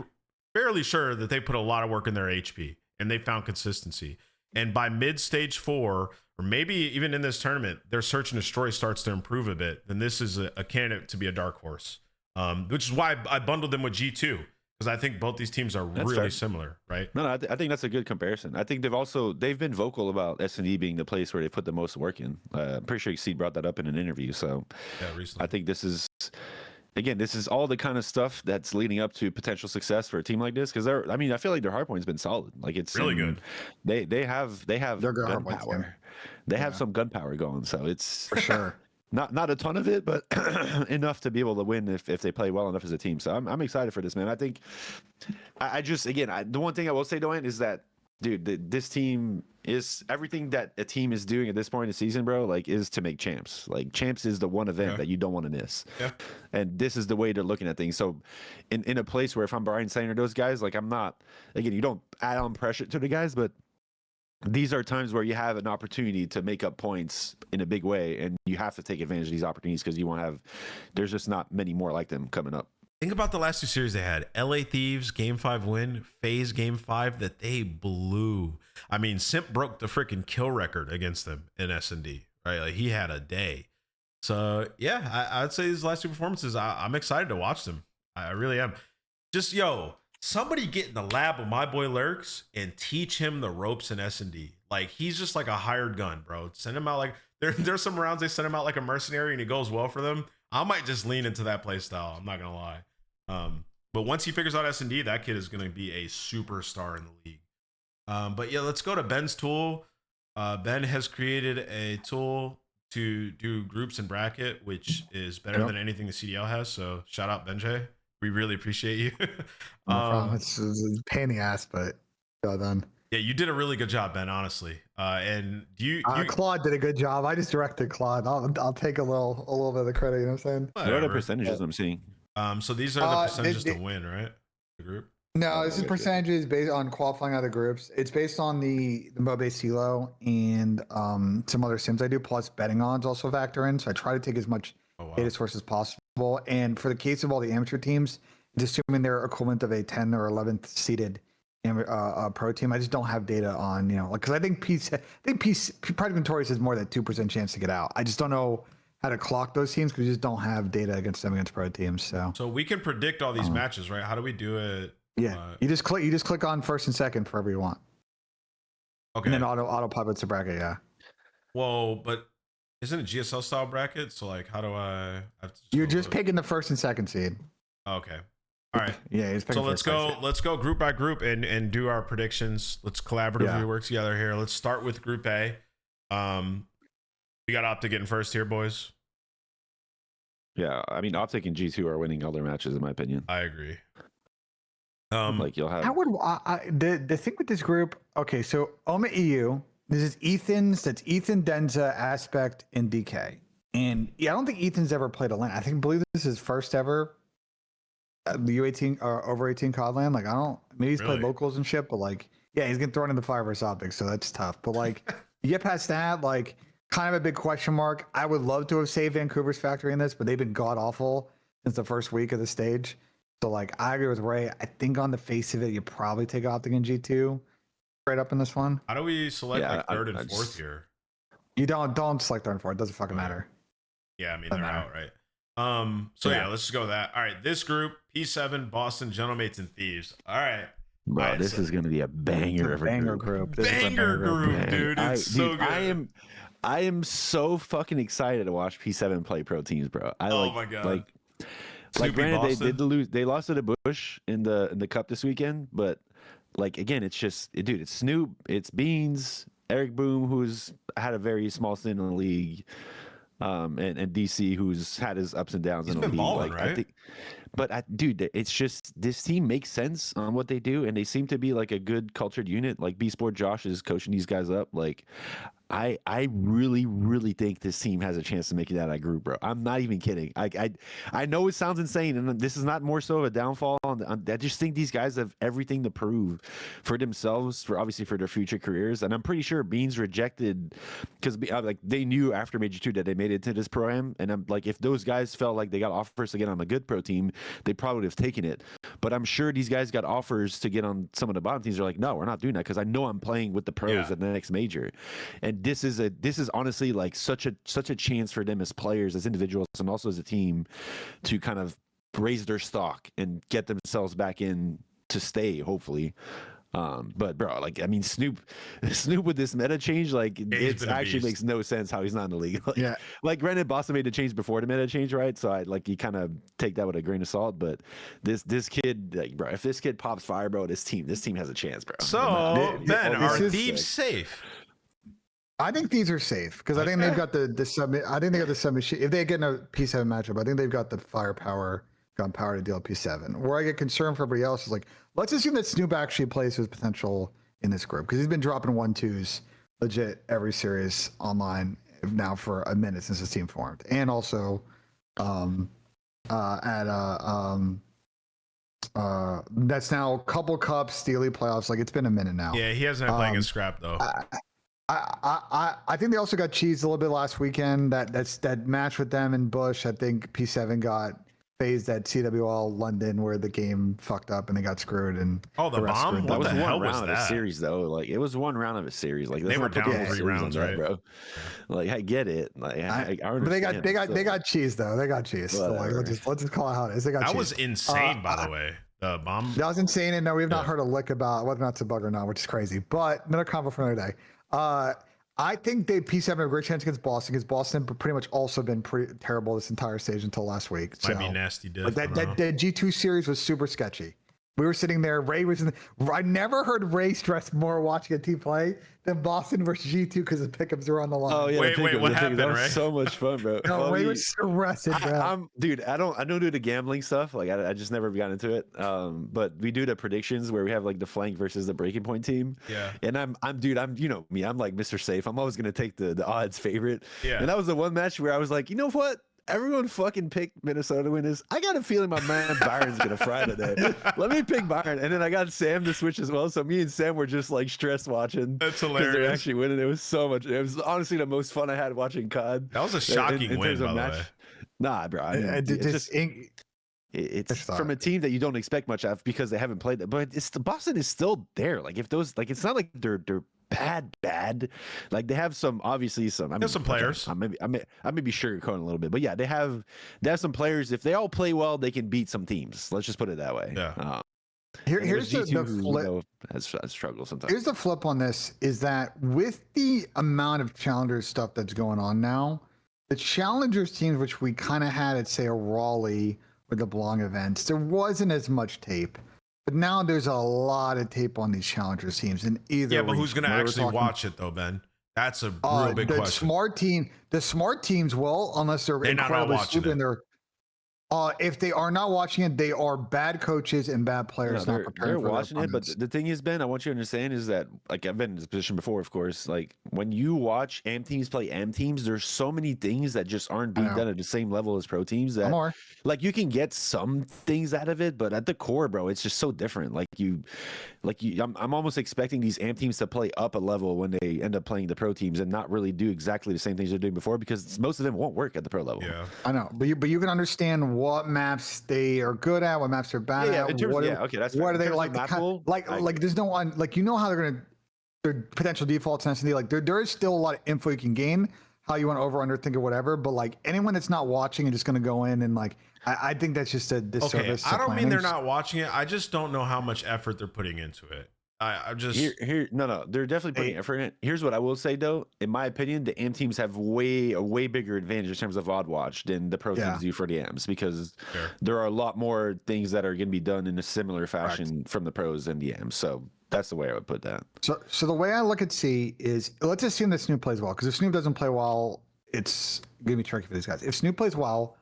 [SPEAKER 1] fairly sure that they put a lot of work in their HP and they found consistency. And by mid stage 4, or maybe even in this tournament, their search and destroy starts to improve a bit. Then this is a candidate to be a dark horse, which is why I bundled them with G2. Because I think both these teams are really similar, right?
[SPEAKER 3] No, I think that's a good comparison. I think they've been vocal about S&D being the place where they put the most work in. I'm pretty sure Exceed brought that up in an interview. So
[SPEAKER 1] yeah, recently.
[SPEAKER 3] I think this is all the kind of stuff that's leading up to potential success for a team like this. Because I feel like their hardpoint's been solid. Like, it's
[SPEAKER 1] really good.
[SPEAKER 3] They have
[SPEAKER 2] Their
[SPEAKER 3] gunpower. They have some gunpower going. So it's
[SPEAKER 2] for sure.
[SPEAKER 3] Not a ton of it, but enough to be able to win if they play well enough as a team. So I'm excited for this, man. I think the one thing I will say, Doan, is that, dude, this team is everything that a team is doing at this point in the season, bro, like, is to make champs. Like, champs is the one event that you don't want to miss.
[SPEAKER 1] Yeah.
[SPEAKER 3] And this is the way they're looking at things. So in a place where if I'm Brian Sain or those guys, like, I'm not, again, you don't add on pressure to the guys, but these are times where you have an opportunity to make up points in a big way, and you have to take advantage of these opportunities because there's just not many more like them coming up.
[SPEAKER 1] Think about the last 2 series they had. LA Thieves, Game 5 win, FaZe Game 5 that they blew. I mean, Simp broke the freaking kill record against them in S&D, right? Like, he had a day. So, yeah, I'd say these last 2 performances, I'm excited to watch them. I really am. Just, somebody get in the lab with my boy Lurks and teach him the ropes in S&D. Like, he's just like a hired gun, bro. Send him out like there's some rounds they send him out like a mercenary and it goes well for them. I might just lean into that play style. I'm not gonna lie. But once he figures out S&D, that kid is gonna be a superstar in the league. But yeah, let's go to Ben's tool. Ben has created a tool to do groups and bracket, which is better than anything the CDL has. So shout out Benjay. We really appreciate you.
[SPEAKER 2] No problem. It's a pain in the ass, but well done.
[SPEAKER 1] Yeah, you did a really good job, Ben, honestly. And
[SPEAKER 2] Claude did a good job. I just directed Claude. I'll take a little bit of the credit, you know what I'm saying?
[SPEAKER 3] What are the percentages I'm seeing?
[SPEAKER 1] So these are the percentages to win, right? The group?
[SPEAKER 2] No, this is percentages based on qualifying out of the groups. It's based on the Mobe CeeLo and some other sims I do, plus betting odds also factor in. So I try to take as much data source as possible. And for the case of all the amateur teams, it's assuming they're equivalent of a 10 or 11th seeded pro team. I just don't have data on, because I think Project Notorious has more than 2% chance to get out. I just don't know how to clock those teams because we just don't have data against pro teams. So
[SPEAKER 1] we can predict all these matches, right? How do we do it?
[SPEAKER 2] Yeah, you just click on first and second for whatever you want.
[SPEAKER 1] Okay.
[SPEAKER 2] And then auto populates the bracket. Yeah.
[SPEAKER 1] Well, but isn't it GSL style bracket? So like, how do I?
[SPEAKER 2] You're just picking the first and second seed.
[SPEAKER 1] Okay. All right.
[SPEAKER 2] Yeah.
[SPEAKER 1] So let's go group by group and do our predictions. Let's collaboratively work together here. Let's start with Group A. We got Optic getting first here, boys.
[SPEAKER 3] Yeah, I mean, Optic and G2 are winning all their matches, in my opinion.
[SPEAKER 1] I agree.
[SPEAKER 3] Like, you'll have.
[SPEAKER 2] The thing with this group? Okay, so OMA EU This is Ethan's. That's Ethan, Denza, Aspect, and DK. And yeah, I don't think Ethan's ever played Atlanta. Believe this is his first ever the U18 or over 18 COD Like, I don't, maybe he's played locals and shit, but like, yeah, he's getting thrown in the fire versus optics, so that's tough. But like, you get past that, like, kind of a big question mark. I would love to have saved Vancouver's factory in this, but they've been god awful since the first week of the stage. So like, I agree with Ray. I think on the face of it, you probably take Optic and G2 right up in this one.
[SPEAKER 1] How do we select third and fourth here?
[SPEAKER 2] You don't select third and fourth. It doesn't fucking matter.
[SPEAKER 1] Yeah, I mean, they're out, right? So yeah, let's just go with that. All right, this group: P7, Boston, Gentlemates, and Thieves. All right,
[SPEAKER 3] bro, this is gonna be a banger of a group.
[SPEAKER 1] Banger group, dude. It's so good.
[SPEAKER 3] I am so fucking excited to watch P7 play pro teams, bro.
[SPEAKER 1] My god.
[SPEAKER 3] Like granted, they did lose. They lost to the Bush in the cup this weekend, but like again, it's just dude. It's Snoop, it's Beans, Eric Boom, who's had a very small stint in the league. And DC, who's had his ups and downs in the league.
[SPEAKER 1] Balling, right?
[SPEAKER 3] Dude, it's just this team makes sense on what they do, and they seem to be like a good cultured unit. Like B Sport Josh is coaching these guys up. Like, I really, really think this team has a chance to make it out of that group, bro. I'm not even kidding. I know it sounds insane, and this is not more so of a downfall. I just think these guys have everything to prove for themselves, obviously for their future careers. And I'm pretty sure Beans rejected because like they knew after Major 2 that they made it to this pro-am, and I'm like, if those guys felt like they got offers to get on a good pro team, they probably would have taken it. But I'm sure these guys got offers to get on some of the bottom teams. They're like, no, we're not doing that because I know I'm playing with the pros at the next major. And this is honestly like such a chance for them as players, as individuals, and also as a team to kind of raise their stock and get themselves back in to stay, hopefully. But bro, like, I mean, Snoop with this meta change, like, it actually makes no sense how he's not in the league. Like, like granted, Boston made the change before the meta change, right? So you kind of take that with a grain of salt. But this kid, like, bro, if this kid pops fire, bro, this team has a chance, bro.
[SPEAKER 1] So Ben, are Thieves safe?
[SPEAKER 2] I think these are safe because I think they've got the sub. I think they got the submission. If they get in a P7 matchup, I think they've got the firepower, gunpowder to deal P7. Where I get concerned for everybody else is like, let's assume that Snoop actually plays his potential in this group because he's been dropping 1-2s legit every series online now for a minute since his team formed, and also that's now a couple cups, Steely playoffs. Like, it's been a minute now.
[SPEAKER 1] Yeah, he hasn't been playing a scrap though.
[SPEAKER 2] I think they also got cheesed a little bit last weekend. That match with them and Bush. I think P7 got phased at CWL London where the game fucked up and they got screwed. And
[SPEAKER 1] the bomb.
[SPEAKER 3] That was one round of a series, though. Like, it was one round of a series. Like,
[SPEAKER 1] they were down 3 rounds, right,
[SPEAKER 3] bro? Like, I get it. Like, I
[SPEAKER 2] but they got cheesed though. They got cheesed. So, like, let's just call it how it is. They got cheesed.
[SPEAKER 1] That was insane, by the way. The bomb.
[SPEAKER 2] That was insane, and no, we've not heard a lick about whether or not it's a bug or not, which is crazy. But another convo for another day. I think they P7 have a great chance against Boston because Boston pretty much also been pretty terrible this entire stage until last week.
[SPEAKER 1] Might be nasty.
[SPEAKER 2] Like that G2 series was super sketchy. We were sitting there. Ray was I never heard Ray stress more watching a team play than Boston versus G2 because the pickups were on the line.
[SPEAKER 3] Oh yeah,
[SPEAKER 1] wait, what happened?
[SPEAKER 3] That was so much fun, bro.
[SPEAKER 2] No, Ray was stressing, bro.
[SPEAKER 3] Dude, I don't do the gambling stuff. Like, I just never got into it. But we do the predictions where we have like the flank versus the breaking point team.
[SPEAKER 1] Yeah.
[SPEAKER 3] And I'm you know me, I'm like Mr. Safe. I'm always gonna take the odds favorite.
[SPEAKER 1] Yeah.
[SPEAKER 3] And that was the one match where I was like, you know what? Everyone fucking picked Minnesota to win this. I got a feeling my man Byron's gonna fry today. Let me pick Byron, and then I got Sam to switch as well. So me and Sam were just like stressed watching.
[SPEAKER 1] That's hilarious.
[SPEAKER 3] They're actually winning. It was so much. It was honestly the most fun I had watching COD.
[SPEAKER 1] That was a shocking win, by the way.
[SPEAKER 3] Nah, bro. I mean, it's from a team that you don't expect much of because they haven't played that. But Boston is still there. Like, if those, like, it's not like they're bad. Like, they have some, obviously some.
[SPEAKER 1] There's some players.
[SPEAKER 3] I may be sugarcoating a little bit, but yeah, they have some players. If they all play well, they can beat some teams. Let's just put it that way.
[SPEAKER 1] Yeah.
[SPEAKER 2] Here's the flip.
[SPEAKER 3] You know, has struggled sometimes.
[SPEAKER 2] Here's the flip on this: is that with the amount of Challengers stuff that's going on now, the Challengers teams, which we kind of had at, say, a Raleigh with the Belong events, there wasn't as much tape. But now there's a lot of tape on these Challengers teams. And either
[SPEAKER 1] but who's going to actually watch it, though, Ben? That's a real big question.
[SPEAKER 2] The smart teams will, unless they're incredibly stupid and they're If they are not watching it, they are bad coaches and bad players
[SPEAKER 3] No,
[SPEAKER 2] not preparing
[SPEAKER 3] they're
[SPEAKER 2] for
[SPEAKER 3] watching
[SPEAKER 2] their
[SPEAKER 3] it, but
[SPEAKER 2] opponents.
[SPEAKER 3] the thing is, Ben, I want you to understand is that, like, I've been in this position before, of course. Like, when you watch AM teams play AM teams, there's so many things that just aren't being done at the same level as pro teams that,
[SPEAKER 2] More.
[SPEAKER 3] like, you can get some things out of it, but at the core, bro, it's just so different. I'm almost expecting these AM teams to play up a level when they end up playing the pro teams and not really do exactly the same things they're doing before, because most of them won't work at the pro level.
[SPEAKER 1] Yeah,
[SPEAKER 2] I know, but you can understand what maps they are good at, what maps they're bad
[SPEAKER 3] Yeah,
[SPEAKER 2] at.
[SPEAKER 3] in terms,
[SPEAKER 2] what
[SPEAKER 3] yeah, okay, that's
[SPEAKER 2] what
[SPEAKER 3] fair.
[SPEAKER 2] are
[SPEAKER 3] In
[SPEAKER 2] they
[SPEAKER 3] terms of
[SPEAKER 2] like?
[SPEAKER 3] map pool,
[SPEAKER 2] Like there's no one like how they're gonna their potential defaults and SD. Like there is still a lot of info you can gain. How you want to over under think or whatever, but like anyone that's not watching and just gonna go in and like I think that's just a disservice.
[SPEAKER 1] Okay, I don't mean they're
[SPEAKER 2] planners.
[SPEAKER 1] not watching it. I just don't know how much effort they're putting into it. I just
[SPEAKER 3] no, they're definitely putting effort in it. Here's what I will say though, in my opinion, the AM teams have a way bigger advantage in terms of odd watch than the pro teams do for the AMs, because there are a lot more things that are going to be done in a similar fashion from the pros and the AMs. So that's the way I would put that.
[SPEAKER 2] So the way I look at C is, let's assume that Snoop plays well, because if Snoop doesn't play well, it's gonna be tricky for these guys. If Snoop plays well,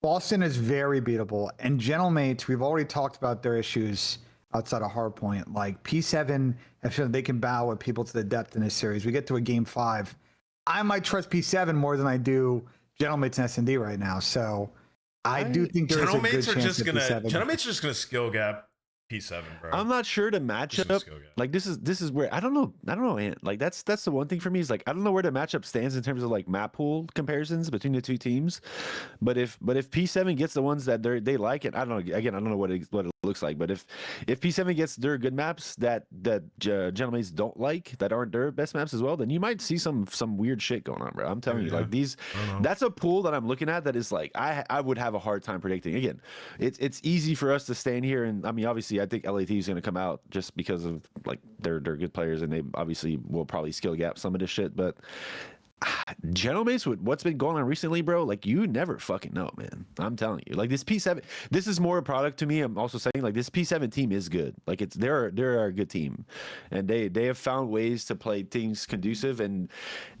[SPEAKER 2] Boston is very beatable, and Gentlemates, we've already talked about their issues outside of Hardpoint. Like P7 have shown they can battle with people to the depth in this series. We get to a game 5. I might trust P7 more than I do Gentlemates and S&D right now. So I do think there is a good chance that
[SPEAKER 1] Gentlemates are just gonna skill gap P7, bro.
[SPEAKER 3] I'm not sure the matchup. Like this is where I don't know, Ant. Like that's the one thing for me is like I don't know where the matchup stands in terms of like map pool comparisons between the two teams. But if P7 gets the ones that they like, it, I don't know. Again, I don't know what it looks like. But if P7 gets their good maps that Gentlemates don't like, that aren't their best maps as well, then you might see some weird shit going on, bro. I'm telling you, like that's a pool that I'm looking at that is like I would have a hard time predicting. Again, it's easy for us to stand here and I mean obviously I think LAT is going to come out just because of like they're good players and they obviously will probably skill gap some of this shit, but Gentlemates with what's been going on recently, bro, like you never fucking know, man. I'm telling you, like this P7, this is more a product to me. I'm also saying like this P7 team is good. Like they're a good team, and they have found ways to play things conducive. And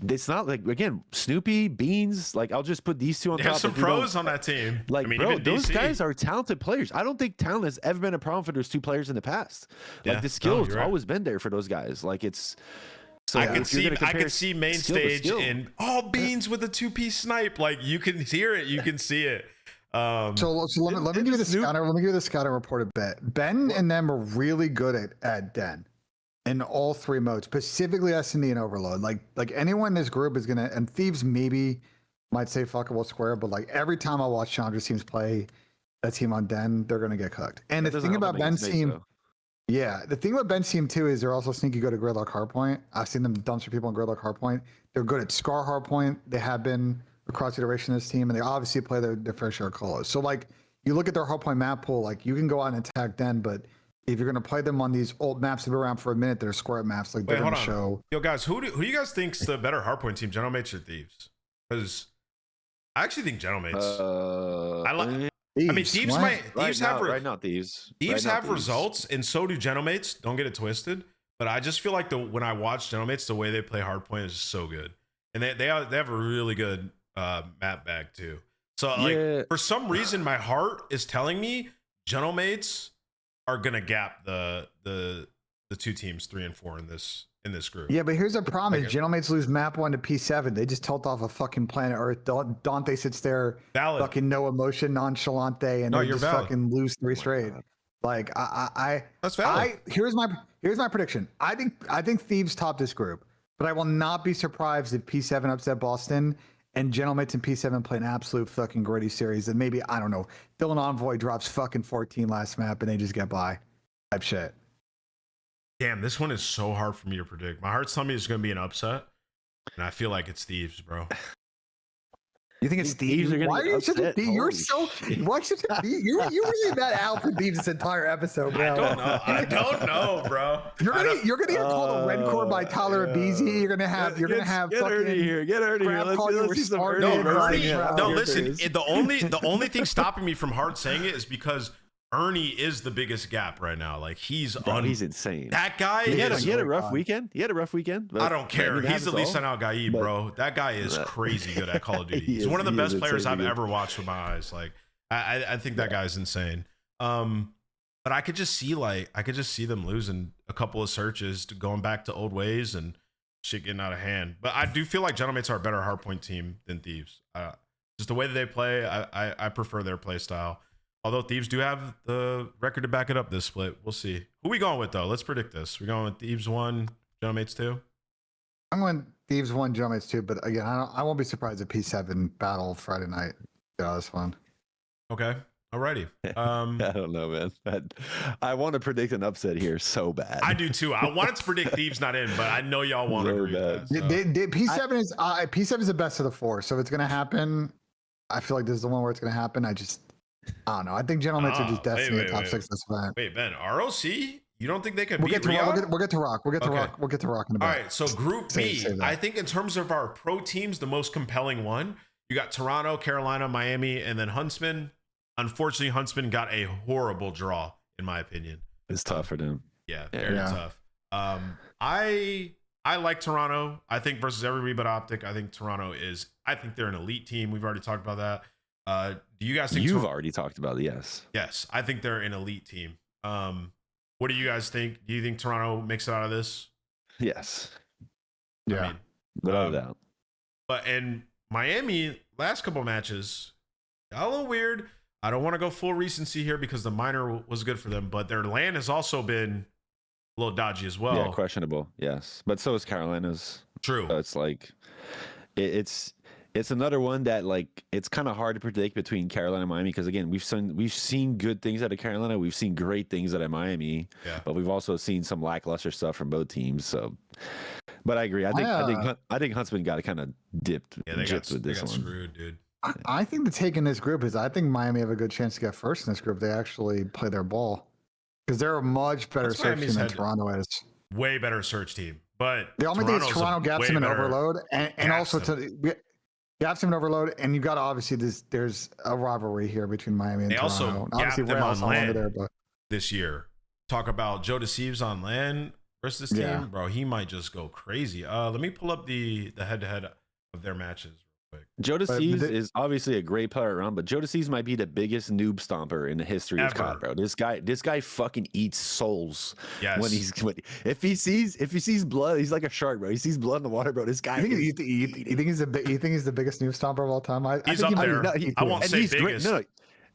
[SPEAKER 3] it's not like again Snoopy Beans. Like I'll just put these two on top.
[SPEAKER 1] There's some pros on that team.
[SPEAKER 3] Like I mean, bro, those guys are talented players. I don't think talent has ever been a problem for those two players in the past. Like the skills always been there for those guys. Like it's. So
[SPEAKER 1] I could see main stage and all Beans with a 2-piece snipe. Like you can hear it, you can see it.
[SPEAKER 2] So let me give you the scouting. Let me give you the scouting report a bit. Ben and them are really good at Den in all 3 modes, specifically S&D and Overload. Like anyone in this group is gonna, and Thieves maybe might say fuckable square, but like every time I watch Chandra teams play that team on Den, they're gonna get cooked. And the thing about Ben's team. Yeah, the thing about Ben's team too is they're also sneaky good at Gridlock Hardpoint. I've seen them dumpster people on Gridlock Hardpoint. They're good at Scar Hardpoint. They have been across the iteration of this team, and they obviously play their fair share of colos. So like, you look at their Hardpoint map pool, like you can go out and attack Den, but if you're gonna play them on these old maps that have been around for a minute, they're square maps. Like they're gonna show.
[SPEAKER 1] Yo guys, who do you guys think's the better Hardpoint team, Gentlemates or Thieves? Because I actually think Gentlemates. I mean, Thieves have results, and so do Gentlemates. Don't get it twisted. But I just feel like when I watch Gentlemates, the way they play Hardpoint is just so good, and they have a really good map bag too. So like for some reason, my heart is telling me Gentlemates are gonna gap the 2 teams 3 and 4 in this group.
[SPEAKER 2] Yeah, but here's the problem: is Gentlemates lose map 1 to P7. They just tilt off a fucking planet Earth. Dante sits there, fucking no emotion, nonchalante, and they just fucking lose 3 straight. Like
[SPEAKER 1] that's valid.
[SPEAKER 2] Here's my prediction. I think Thieves top this group, but I will not be surprised if P7 upset Boston and Gentlemates and P7 play an absolute fucking gritty series. And maybe I don't know, Dylan Envoy drops fucking 14 last map and they just get by. Type shit.
[SPEAKER 1] Damn, this one is so hard for me to predict. My heart's telling me it's going to be an upset, and I feel like it's Thieves, bro.
[SPEAKER 2] You think it's Thieves? Why are you such a Thief? You're so. Why such a Thief? You're really that out for Thieves this entire episode, bro.
[SPEAKER 1] I don't know, bro.
[SPEAKER 2] You're gonna get called a red core by Tyler Abizi. You're gonna have.
[SPEAKER 3] Get Ernie here. Get Ernie here. Let's see some Ernie.
[SPEAKER 1] No, listen. The only thing stopping me from hard saying it is because Ernie is the biggest gap right now. Like he's
[SPEAKER 3] insane.
[SPEAKER 1] That guy
[SPEAKER 3] he had a rough weekend. He had a rough weekend.
[SPEAKER 1] I don't care. He's the least sent out guy, bro. That guy is crazy good at Call of Duty. He's one of the best players I've ever watched with my eyes. Like I think that guy's insane. But I could just see them losing a couple of searches to going back to old ways and shit getting out of hand. But I do feel like Gentlemates are a better hardpoint team than Thieves. Just the way that they play, I prefer their play style. Although Thieves do have the record to back it up this split. We'll see. Who we going with though? Let's predict this. We going with Thieves 1, Gentlemates 2?
[SPEAKER 2] I'm going Thieves 1, Gentlemates 2, but again, I won't be surprised if P7 battle Friday night. Yeah, that's fun.
[SPEAKER 1] Okay. Alrighty.
[SPEAKER 3] I don't know, man. I want to predict an upset here so bad.
[SPEAKER 1] I do too. I wanted to predict Thieves not in, but I know y'all want to agree with that. So.
[SPEAKER 2] P7 is the best of the 4, so if it's gonna happen, I feel like this is the one where it's gonna happen. I don't know. I think Gentlemates are just destined at top 6 this event.
[SPEAKER 1] Wait, Ben, ROC? You don't think they can beat
[SPEAKER 2] Riyadh? We'll get to Rock. We'll get to Rock in a bit.
[SPEAKER 1] All right, so Group B, I think in terms of our pro teams, the most compelling one, you got Toronto, Carolina, Miami, and then Huntsman. Unfortunately, Huntsman got a horrible draw, in my opinion.
[SPEAKER 3] It's tough for them.
[SPEAKER 1] Yeah, very tough. I like Toronto. I think versus everybody but Optic, I think I think they're an elite team. We've already talked about that. Do you guys think
[SPEAKER 3] you've already talked about it? Yes,
[SPEAKER 1] I think they're an elite team. What do you guys think? Do you think Toronto makes it out of this?
[SPEAKER 3] Yes.
[SPEAKER 2] Yeah,
[SPEAKER 1] I mean,
[SPEAKER 3] without a doubt.
[SPEAKER 1] But in Miami, last couple matches got a little weird. I don't want to go full recency here because the minor was good for them, but their LAN has also been a little dodgy as well.
[SPEAKER 3] Yeah, questionable. Yes, but so is Carolina's.
[SPEAKER 1] True.
[SPEAKER 3] So it's like it's another one that like it's kind of hard to predict between Carolina and Miami because again we've seen good things out of Carolina, we've seen great things out of Miami, but we've also seen some lackluster stuff from both teams. So, but I agree. I think Huntsman got kind of dipped.
[SPEAKER 1] Yeah, they got screwed, dude.
[SPEAKER 2] I think the take in this group is I think Miami have a good chance to get first in this group. They actually play their ball because they're a much better search team than Toronto is.
[SPEAKER 1] Way better search team, but
[SPEAKER 2] the only thing is Toronto gaps them in overload, and also gaps them in overload, and you got to obviously there's a rivalry here between Miami and Toronto.
[SPEAKER 1] They also gapped them on LAN this year. Talk about Joe Deceives on LAN versus this team, bro. He might just go crazy. Let me pull up the head-to-head of their matches.
[SPEAKER 3] Joe Deceives is obviously a great player around, but Joe Deceives might be the biggest noob stomper in the history of COD, bro. This guy fucking eats souls.
[SPEAKER 1] Yes.
[SPEAKER 3] If he sees blood, he's like a shark, bro. He sees blood in the water, bro. This guy.
[SPEAKER 2] You think he's the biggest noob stomper of all time?
[SPEAKER 1] He's up there. I won't say biggest.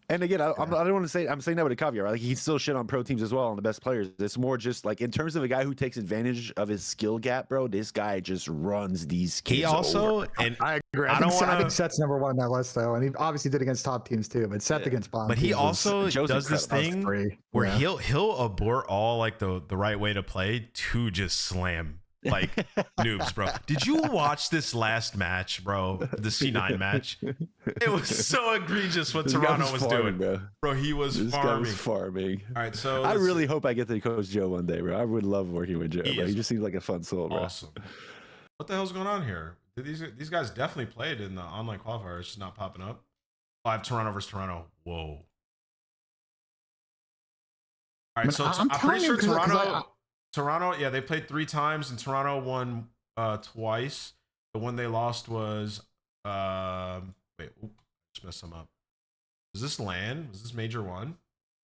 [SPEAKER 3] And again, I don't want to say I'm saying that with a caveat, right? Like he's still shit on pro teams as well on the best players. It's more just like in terms of a guy who takes advantage of his skill gap, bro. This guy just runs these kids.
[SPEAKER 1] He also
[SPEAKER 3] over.
[SPEAKER 2] And I agree. I think Seth's number one on that list though, and he obviously did against top teams too. But Seth against bomb.
[SPEAKER 1] But he also does this thing where he'll abort all like the right way to play to just slam like noobs, bro. Did you watch this last match, bro? The C9 match. It was so egregious what Toronto was doing, bro. He was farming. All right, so
[SPEAKER 3] I really hope I get to coach Joe one day, bro. I would love working with Joe. He just seems like a fun soul, bro.
[SPEAKER 1] Awesome. What the hell's going on here? These guys definitely played in the online qualifier. It's just not popping up. I have Toronto versus Toronto. Whoa. All right, so I'm pretty sure Toronto, yeah, they played 3 times, and Toronto won twice. The one they lost was just messed them up. Was this LAN? Was this Major 1?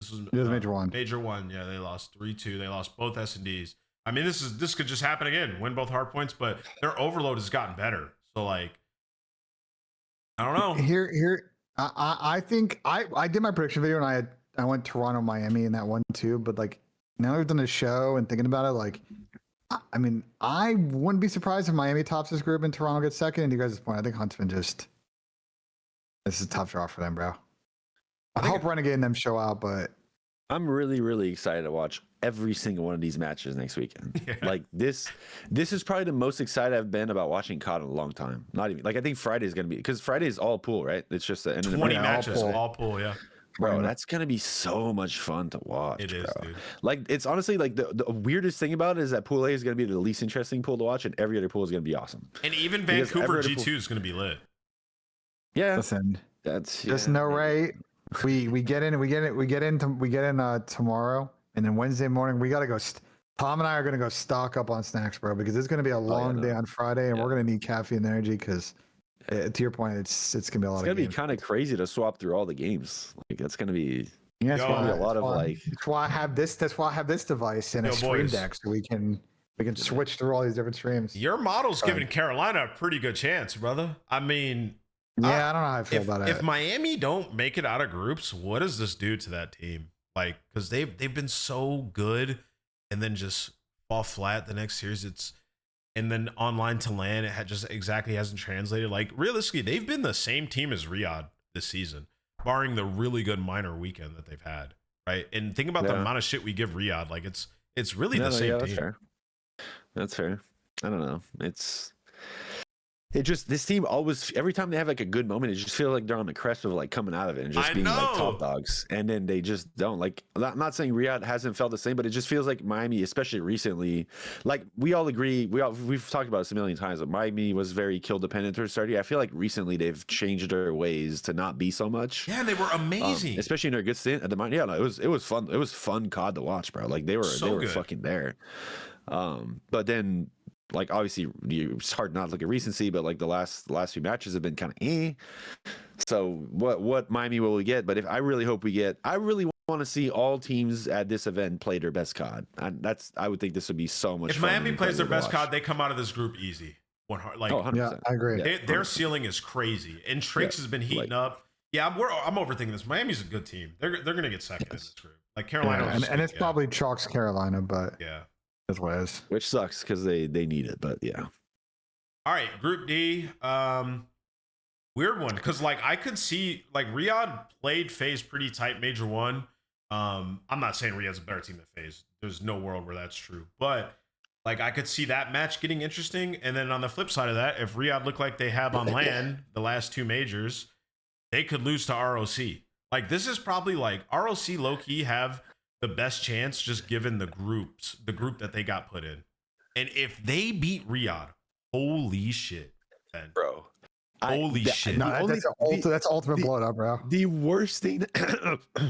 [SPEAKER 1] This was
[SPEAKER 2] Major 1.
[SPEAKER 1] Major 1, yeah, they lost 3-2. They lost both S&Ds. I mean, this could just happen again. Win both hard points, but their overload has gotten better. So like, I don't know.
[SPEAKER 2] Here, I think I did my prediction video, and I went Toronto, Miami in that one too, but like. Now we've done the show and thinking about it, like, I mean, I wouldn't be surprised if Miami tops this group and Toronto gets second. And you guys' point, I think Huntsman this is a tough draw for them, bro. I hope Renegade and them show out, but
[SPEAKER 3] I'm really, really excited to watch every single one of these matches next weekend. Yeah. Like this is probably the most excited I've been about watching COD in a long time. Not even like I think Friday is gonna be because Friday is all pool, right? It's just
[SPEAKER 1] 20 matches, all pool, yeah.
[SPEAKER 3] Bro, that's gonna be so much fun to watch.
[SPEAKER 1] It is, dude.
[SPEAKER 3] Like, it's honestly like the weirdest thing about it is that Pool A is gonna be the least interesting pool to watch, and every other pool is gonna be awesome.
[SPEAKER 1] And even Vancouver G2 is gonna be lit.
[SPEAKER 2] Yeah, listen,
[SPEAKER 3] that's
[SPEAKER 2] just no rate. We get in tomorrow, and then Wednesday morning we gotta go. Tom and I are gonna go stock up on snacks, bro, because it's gonna be a long day on Friday, and we're gonna need caffeine and energy because. to your point, it's gonna be a lot.
[SPEAKER 3] It's
[SPEAKER 2] of
[SPEAKER 3] gonna be
[SPEAKER 2] games.
[SPEAKER 3] kind of crazy to swap through all the games. Like that's gonna be
[SPEAKER 2] Yeah, that's why,
[SPEAKER 3] a lot of like.
[SPEAKER 2] That's why I have this. That's why I have this device and a stream
[SPEAKER 1] boys.
[SPEAKER 2] deck, so we can switch through all these different streams.
[SPEAKER 1] Your model's giving Carolina a pretty good chance, brother. I mean,
[SPEAKER 2] yeah, I don't know how I feel about it.
[SPEAKER 1] If Miami don't make it out of groups, what does this do to that team? Like, because they've been so good, and then just fall flat the next series. And then online to land, it had just exactly hasn't translated. Like realistically, they've been the same team as Riyadh this season, barring the really good minor weekend that they've had, right? And think about the amount of shit we give Riyadh. Like it's really the same team.
[SPEAKER 3] That's fair. I don't know. It just, this team always, every time they have like a good moment, it just feels like they're on the crest of like coming out of it and just being like top dogs. And then they just don't. Like, I'm not saying Riyadh hasn't felt the same, but it just feels like Miami, especially recently, like we all agree, we've talked about this a million times, but Miami was very kill dependent to start. I feel like recently they've changed their ways to not be so much.
[SPEAKER 1] Yeah, they were amazing,
[SPEAKER 3] especially in their good stint at the mind. Yeah, no, it was fun. It was fun COD to watch, bro. Like they were fucking there. But then, like obviously it's hard not to look at recency, but like the last few matches have been kind of So what Miami will we get? But I really want to see all teams at this event play their best COD. I would think this would be so much
[SPEAKER 1] if
[SPEAKER 3] fun.
[SPEAKER 1] If Miami plays their best COD, they come out of this group easy. Like,
[SPEAKER 2] yeah, I agree.
[SPEAKER 1] Their ceiling is crazy, and Trix has been heating up. Yeah, I'm overthinking this. Miami's a good team. They're gonna get second in this group. Like Carolina,
[SPEAKER 2] and it's probably chalks Carolina, but
[SPEAKER 1] yeah.
[SPEAKER 2] That's what it is.
[SPEAKER 3] Which sucks because they need it, but yeah.
[SPEAKER 1] All right, Group D. Weird one, because like I could see like Riyadh played FaZe pretty tight Major 1. I'm not saying Riyadh's a better team than FaZe. There's no world where that's true. But like I could see that match getting interesting. And then on the flip side of that, if Riyadh look like they have on LAN the last two majors, they could lose to ROC. Like this is probably like ROC low-key have the best chance just given the group that they got put in. And if they beat Riyadh, holy shit, Ben.
[SPEAKER 3] Bro.
[SPEAKER 1] Holy shit.
[SPEAKER 2] No, that's ultimate blowout, bro.
[SPEAKER 3] The worst thing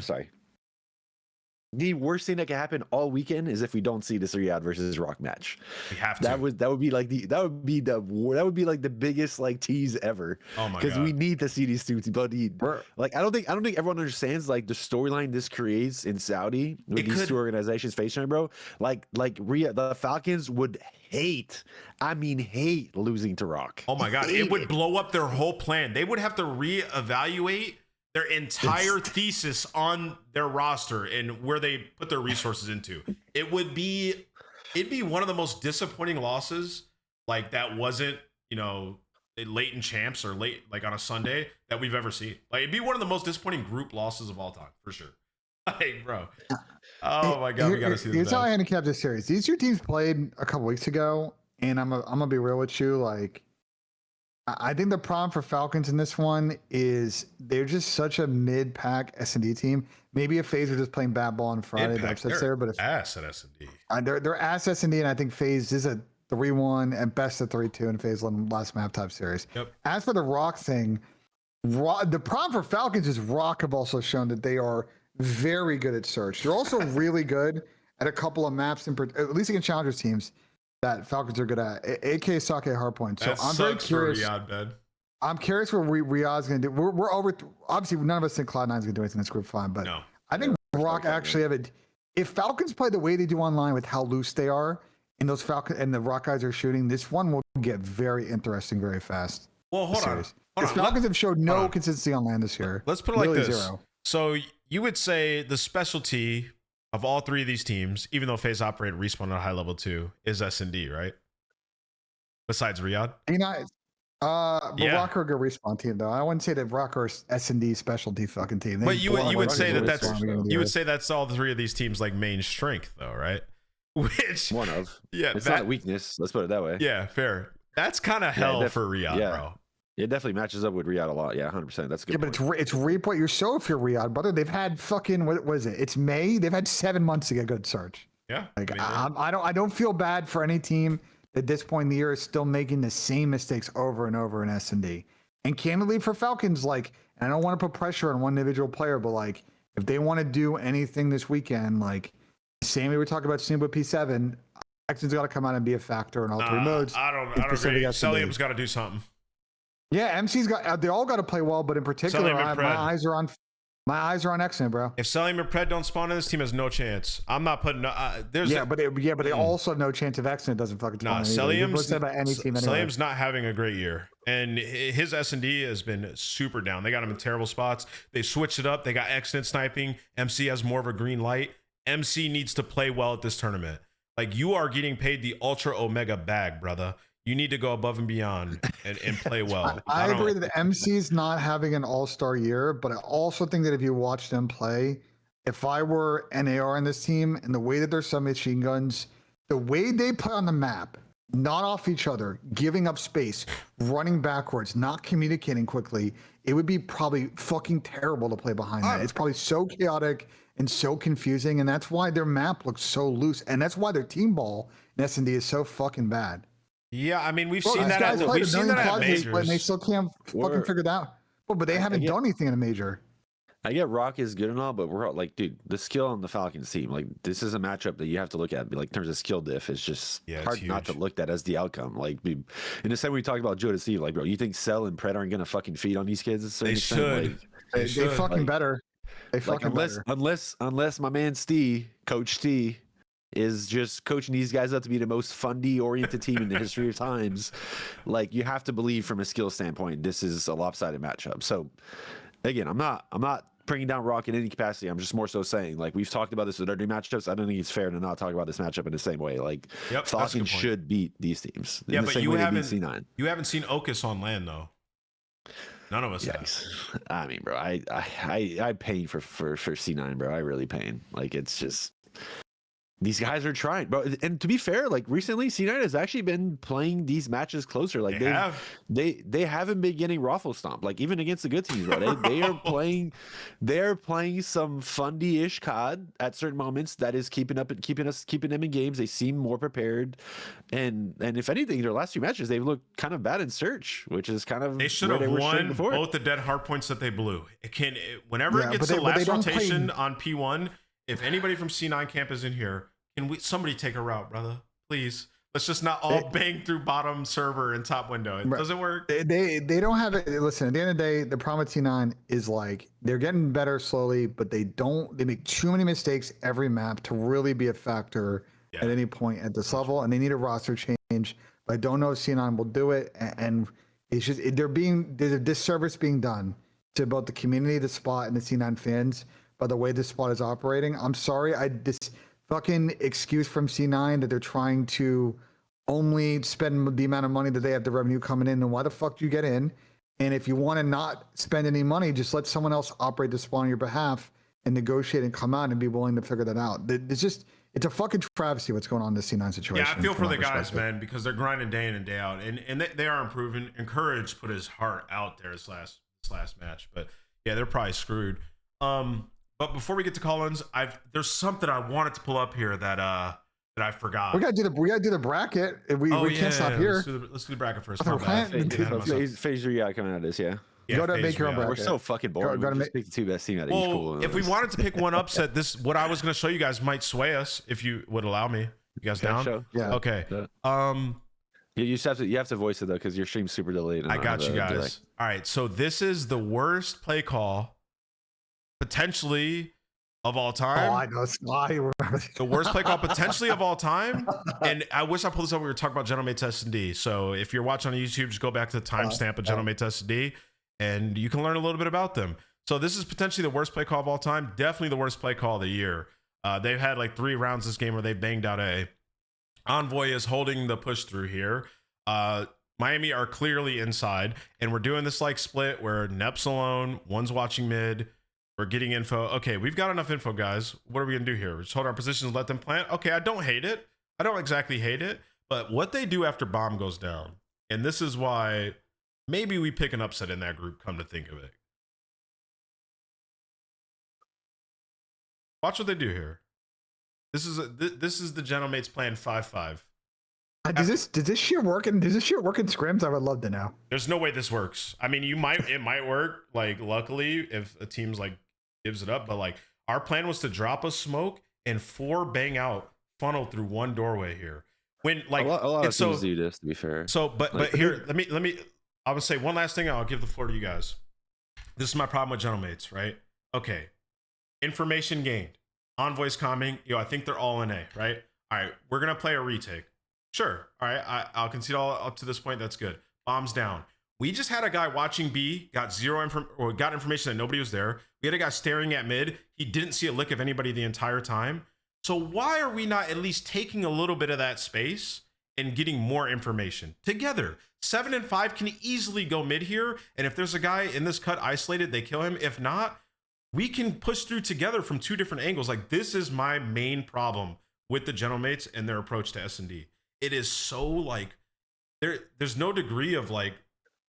[SPEAKER 3] sorry. The worst thing that can happen all weekend is if we don't see this Riyadh versus Rock match.
[SPEAKER 1] We have to.
[SPEAKER 3] That would be like the biggest like tease ever.
[SPEAKER 1] Oh my god.
[SPEAKER 3] Because we need to see these two teams. Like I don't think everyone understands like the storyline this creates in Saudi with these two organizations facing it, bro. Like Riyadh, the Falcons would hate losing to Rock.
[SPEAKER 1] Oh my god, it would blow up their whole plan. They would have to reevaluate their entire thesis on their roster and where they put their resources into. It'd be one of the most disappointing losses, like that wasn't, late in champs or late like on a Sunday that we've ever seen. Like it'd be one of the most disappointing group losses of all time, for sure. Like, bro. Oh my god, we gotta see this.
[SPEAKER 2] Here's how I handicap this series. These two teams played a couple weeks ago, and I'm gonna be real with you, like I think the problem for Falcons in this one is they're just such a mid-pack S&D team. Maybe if FaZe are just playing bad ball on Friday, that's there. But if
[SPEAKER 1] ass at S&D,
[SPEAKER 2] they're ass S&D, and I think FaZe is a 3-1 at best a 3-2 in FaZe last map type series.
[SPEAKER 1] Yep.
[SPEAKER 2] As for the Rock thing, the problem for Falcons is Rock have also shown that they are very good at search. They're also really good at a couple of maps, at least against challengers teams that Falcons are good at, AK Sake Hardpoint. So I'm very curious. I'm curious what Riyadh's going to do. We're over. Obviously, none of us think Cloud9's going to do anything in this group fine, but no. I think Rock actually have it. If Falcons play the way they do online with how loose they are, and those Falcon and the Rock guys are shooting, this one will get very interesting very fast.
[SPEAKER 1] Well, hold on.
[SPEAKER 2] Falcons have showed no consistency on land this year.
[SPEAKER 1] Let's put it like this. Zero. So you would say the specialty of all three of these teams, even though FaZe operate Respawn at a high level too, is S&D, right? Besides Riyadh?
[SPEAKER 2] Rock are a good Respawn team, though. I wouldn't say that Rock are S&D specialty fucking team.
[SPEAKER 1] But you would say that's all three of these teams like main strength, though, right? Which
[SPEAKER 3] one of it's
[SPEAKER 1] not
[SPEAKER 3] a weakness. Let's put it that way.
[SPEAKER 1] Yeah, fair. That's kind of hell for Riyadh, bro.
[SPEAKER 3] It definitely matches up with Riyadh a lot. Yeah, 100%. That's good.
[SPEAKER 2] Yeah, but it's replay. You're so if you're Riyadh, brother. They've had fucking what was it? It's May. They've had 7 months to get good search.
[SPEAKER 1] Yeah.
[SPEAKER 2] Like I don't feel bad for any team at this point in the year is still making the same mistakes over and over in S&D. And candidly for Falcons, like, and I don't want to put pressure on one individual player, but like if they want to do anything this weekend, like same way we talk about Snoop with P7, action's got to come out and be a factor in all three modes.
[SPEAKER 1] I don't agree. Celium's got to do something.
[SPEAKER 2] Yeah, MC's got. They all got to play well, but in particular, my eyes are on. My eyes are on Excellent, bro.
[SPEAKER 1] If Sellium and Pred don't spawn in, this team has no chance. I'm not putting. But
[SPEAKER 2] they also have no chance if Excellent doesn't fucking spawn in.
[SPEAKER 1] Sellium's not having a great year, and his S&D has been super down. They got him in terrible spots. They switched it up. They got Excellent sniping. MC has more of a green light. MC needs to play well at this tournament. Like, you are getting paid the Ultra Omega bag, brother. You need to go above and beyond and play well.
[SPEAKER 2] I agree that MC's not having an all-star year, but I also think that if you watch them play, if I were NAR in this team and the way that they're submachine guns, the way they play on the map, not off each other, giving up space, running backwards, not communicating quickly, it would be probably fucking terrible to play behind that. It's probably so chaotic and so confusing, and that's why their map looks so loose, and that's why their team ball in S&D is so fucking bad.
[SPEAKER 1] Yeah, I mean, we've seen that at majors,
[SPEAKER 2] and they still can't fucking figure it out. Well, but they haven't done anything in a major.
[SPEAKER 3] I get Rock is good and all, but we're all like, dude, the skill on the Falcons team, like, this is a matchup that you have to look at. Like, in terms of skill diff, it's just hard not to look at as the outcome. Like, in the same way we talked about Joe to Steve, like, bro, you think Cell and Pred aren't gonna fucking feed on these kids?
[SPEAKER 1] They should.
[SPEAKER 2] Like, they fucking better. They fucking better.
[SPEAKER 3] Unless my man Coach Steve, is just coaching these guys up to be the most fundy oriented team in the history of times. Like, you have to believe from a skill standpoint, this is a lopsided matchup. So again, I'm not bringing down Rock in any capacity. I'm just more so saying, like, we've talked about this with our new matchups. I don't think it's fair to not talk about this matchup in the same way. Like, Falcons should beat these teams.
[SPEAKER 1] Yeah, but you haven't seen Okus on land though. None of us have.
[SPEAKER 3] I mean, bro, I paying for C9, bro. I really paying. Like, it's just, these guys are trying, bro. And to be fair, like, recently C9 has actually been playing these matches closer. Like, they haven't been getting raffle stomped. Like, even against the good teams, bro. They are playing some fundy-ish COD at certain moments that is keeping them in games. They seem more prepared, and if anything, their last few matches they've looked kind of bad in search, which is kind of,
[SPEAKER 1] they should have won both the dead hard points that they blew. Whenever it gets to last rotation on P1. If anybody from C9 camp is in here, somebody take a route, brother? Please. Let's just not all bang through bottom server and top window. It doesn't work.
[SPEAKER 2] They don't have it. Listen, at the end of the day, the problem with C9 is, like, they're getting better slowly, but they make too many mistakes every map to really be a factor at any point at this level, and they need a roster change. But I don't know if C9 will do it, and it's just there's a disservice being done to both the community, the spot, and the C9 fans by the way this spot is operating. I'm sorry, this fucking excuse from C9 that they're trying to only spend the amount of money that they have the revenue coming in. And why the fuck do you get in? And if you want to not spend any money, just let someone else operate the spawn on your behalf and negotiate and come out and be willing to figure that out. It's a fucking travesty what's going on in this C9 situation.
[SPEAKER 1] Yeah, I feel for the guys, man, because they're grinding day in and day out, and they are improving. Encourage put his heart out there this last match, but yeah, they're probably screwed. But before we get to call-ins, there's something I wanted to pull up here that I forgot.
[SPEAKER 2] We gotta do the bracket. We can't stop here.
[SPEAKER 1] Let's do the bracket first.
[SPEAKER 3] Phase 3 coming out of this,
[SPEAKER 2] go to make your own bracket.
[SPEAKER 3] We're so fucking bored. We're just pick the two best team out of each pool.
[SPEAKER 1] If we wanted to pick one upset, what I was going to show you guys might sway us if you would allow me. You guys down?
[SPEAKER 3] Show.
[SPEAKER 2] Yeah.
[SPEAKER 1] Okay.
[SPEAKER 3] You have to voice it though, because your stream's super delayed.
[SPEAKER 1] I got you guys. Direct. All right. So this is the worst play call potentially of all time.
[SPEAKER 2] Oh, I know.
[SPEAKER 1] The worst play call potentially of all time. And I wish I pulled this up. We were talking about Gentlemates S&D. So if you're watching on YouTube, just go back to the timestamp of Gentlemates S&D and you can learn a little bit about them. So this is potentially the worst play call of all time. Definitely the worst play call of the year. They've had like 3 rounds this game where they banged out A. Envoy is holding the push through here. Miami are clearly inside, and we're doing this like split where Nep's alone, one's watching mid. We're getting info. Okay, we've got enough info, guys. What are we gonna do here? We're just hold our positions, let them plant. Okay, I don't hate it. I don't exactly hate it, but what they do after bomb goes down, and this is why maybe we pick an upset in that group, come to think of it. Watch what they do here. This is the Gentlemates plan 5-5.
[SPEAKER 2] Does this shit work? Does this shit work in scrims? I would love to know.
[SPEAKER 1] There's no way this works. I mean, it might work. Like, luckily, if a team's like gives it up, but like our plan was to drop a smoke and 4 bang out, funnel through one doorway here. When like
[SPEAKER 3] a lot of teams do this, to be fair.
[SPEAKER 1] So, but here, let me. I would say one last thing. I'll give the floor to you guys. This is my problem with Gentlemates, right? Okay. Information gained. Envoys coming. I think they're all in A, right? All right. We're going to play a retake. Sure. All right. I'll concede all up to this point. That's good. Bombs down. We just had a guy watching B, got got information that nobody was there. We had a guy staring at mid. He didn't see a lick of anybody the entire time. So why are we not at least taking a little bit of that space and getting more information together? 7 and 5 can easily go mid here. And if there's a guy in this cut isolated, they kill him. If not, we can push through together from 2 different angles. Like, this is my main problem with the Gentlemates and their approach to S&D. It is so like, there's no degree of like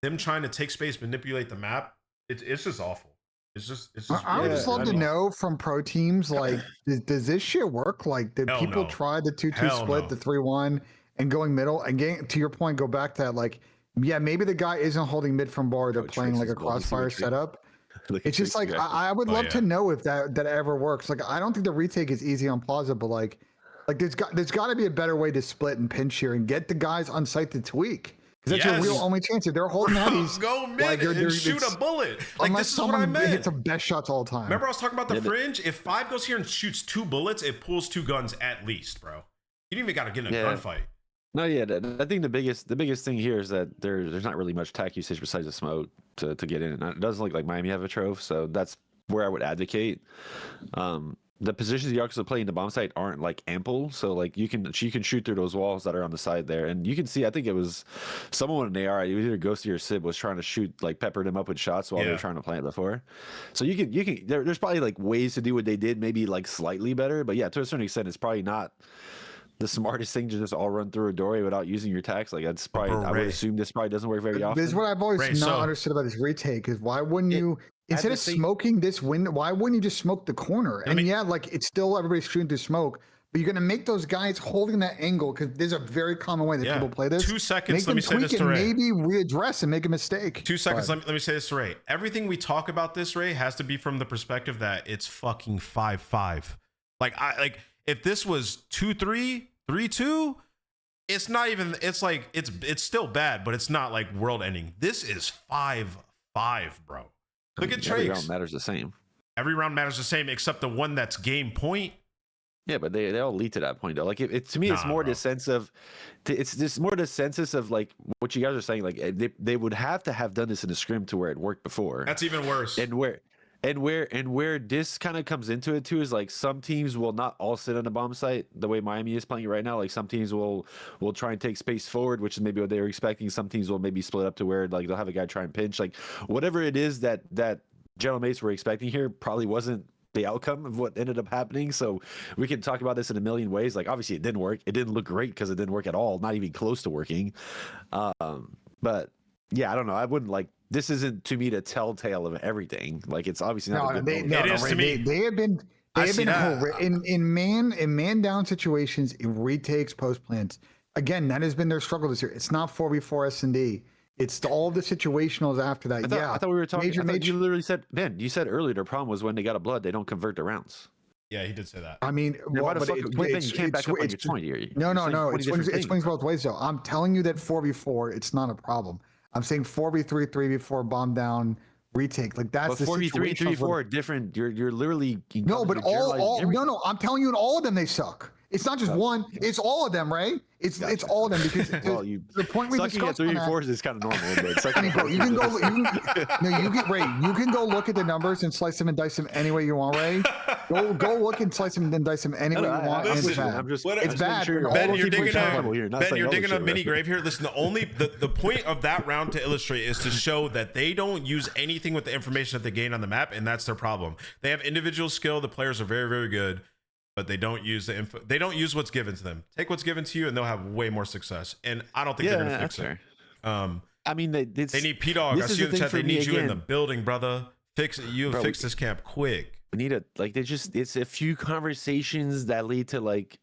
[SPEAKER 1] them trying to take space, manipulate the map. It's just awful. It's just
[SPEAKER 2] I would just love to know from pro teams, like, does this shit work? Like, did people try the 2-2 split, the 3-1, and going middle? And getting, to your point, go back to that, like, yeah, maybe the guy isn't holding mid from bar, they're playing like a crossfire setup. It's just like, I would love to know if that ever works. Like, I don't think the retake is easy on Plaza, but like there's got to be a better way to split and pinch here and get the guys on site to tweak. Because that's your real only chance. If they're holding Hatties,
[SPEAKER 1] go mid and shoot a bullet. Like, this is what I meant.
[SPEAKER 2] Hits the best shots all the time.
[SPEAKER 1] Remember I was talking about the fringe? If 5 goes here and shoots 2 bullets, it pulls 2 guns at least, bro. You don't even got to get in a gunfight.
[SPEAKER 3] No, yeah, I think the biggest thing here is that there's not really much tac usage besides the smoke to get in. It doesn't look like Miami have a trove, so that's where I would advocate. The positions you also play in the bomb site aren't like ample, so like you can shoot through those walls that are on the side there, and you can see. I think it was someone with an AR, either Ghosty or Sib, was trying to shoot, like, peppered him up with shots while they were trying to plant before. So you can there's probably like ways to do what they did, maybe like slightly better, but yeah, to a certain extent, it's probably not the smartest thing to just all run through a doorway without using your tax. Like, that's probably, I would assume this probably doesn't work very often.
[SPEAKER 2] This is what I've always not understood about this retake, is why wouldn't you, instead of smoking this window, why wouldn't you just smoke the corner? And yeah, like, it's still everybody's shooting through smoke, but you're going to make those guys holding that angle, because there's a very common way that people play this.
[SPEAKER 1] 2 seconds, let me say this to Ray.
[SPEAKER 2] Maybe readdress and make a mistake.
[SPEAKER 1] 2 seconds, let me say this to Ray. Everything we talk about this, Ray, has to be from the perspective that it's fucking 5-5. Like, if this was 2-3, 3-2, it's not even, it's like, it's still bad, but it's not like world ending. This is 5-5, bro. Look at Trace.
[SPEAKER 3] Every round matters the same.
[SPEAKER 1] Every round matters the same, except the one that's game point.
[SPEAKER 3] Yeah, but they all lead to that point though. Like, to me, it's more the sense of, it's just more the census of like what you guys are saying. Like, they would have to have done this in a scrim to where it worked before.
[SPEAKER 1] That's even worse.
[SPEAKER 3] And where this kind of comes into it too is, like, some teams will not all sit on the bomb site the way Miami is playing right now. Like, some teams will try and take space forward, which is maybe what they were expecting. Some teams will maybe split up to where, like, they'll have a guy try and pinch. Like, whatever it is that Gentlemates were expecting here probably wasn't the outcome of what ended up happening. So we can talk about this in a million ways. Like, obviously it didn't work. It didn't look great because it didn't work at all, not even close to working. But yeah, I don't know. I wouldn't, like, this isn't to me the telltale of everything. Like, it's obviously not a good
[SPEAKER 1] it is to me.
[SPEAKER 2] They have been in man down situations, in retakes, post plants. Again, that has been their struggle this year. It's not 4v4 S&D. It's all the situationals after that.
[SPEAKER 3] I thought we were talking. You literally said, Ben, you said earlier their problem was when they got a blood, they don't convert the rounds.
[SPEAKER 1] Yeah, he did say that.
[SPEAKER 2] I mean,
[SPEAKER 3] why the fuck? You can't back up on your point here.
[SPEAKER 2] No. It swings both ways though. I'm telling you that 4v4, it's not a problem. I'm saying 4v3, 3v4, bomb down, retake. Like, that's the
[SPEAKER 3] 4v3, 3v4 are different. You're literally
[SPEAKER 2] no, but no. I'm telling you, in all of them they suck. It's not just one. It's all of them, Ray. It's all of them, because the point we discussed.
[SPEAKER 3] Sucking at 3v4s is kind of normal. But
[SPEAKER 2] I mean, bro, you can go look at the numbers and slice them and dice them any way you want, Ray. Go look and slice them and dice them any way you want.
[SPEAKER 1] Listen,
[SPEAKER 2] it's bad.
[SPEAKER 1] Ben, you're digging a mini grave here. Listen, the point of that round to illustrate is to show that they don't use anything with the information that they gain on the map, and that's their problem. They have individual skill. The players are very, very good, but they don't use the info. They don't use what's given to them. Take what's given to you, and they'll have way more success. And I don't think they're gonna fix it.
[SPEAKER 3] I mean, they
[SPEAKER 1] need P-Dog. I see in the chat. They need you in the building, brother. Fix this camp quick.
[SPEAKER 3] We need it's a few conversations that lead to, like,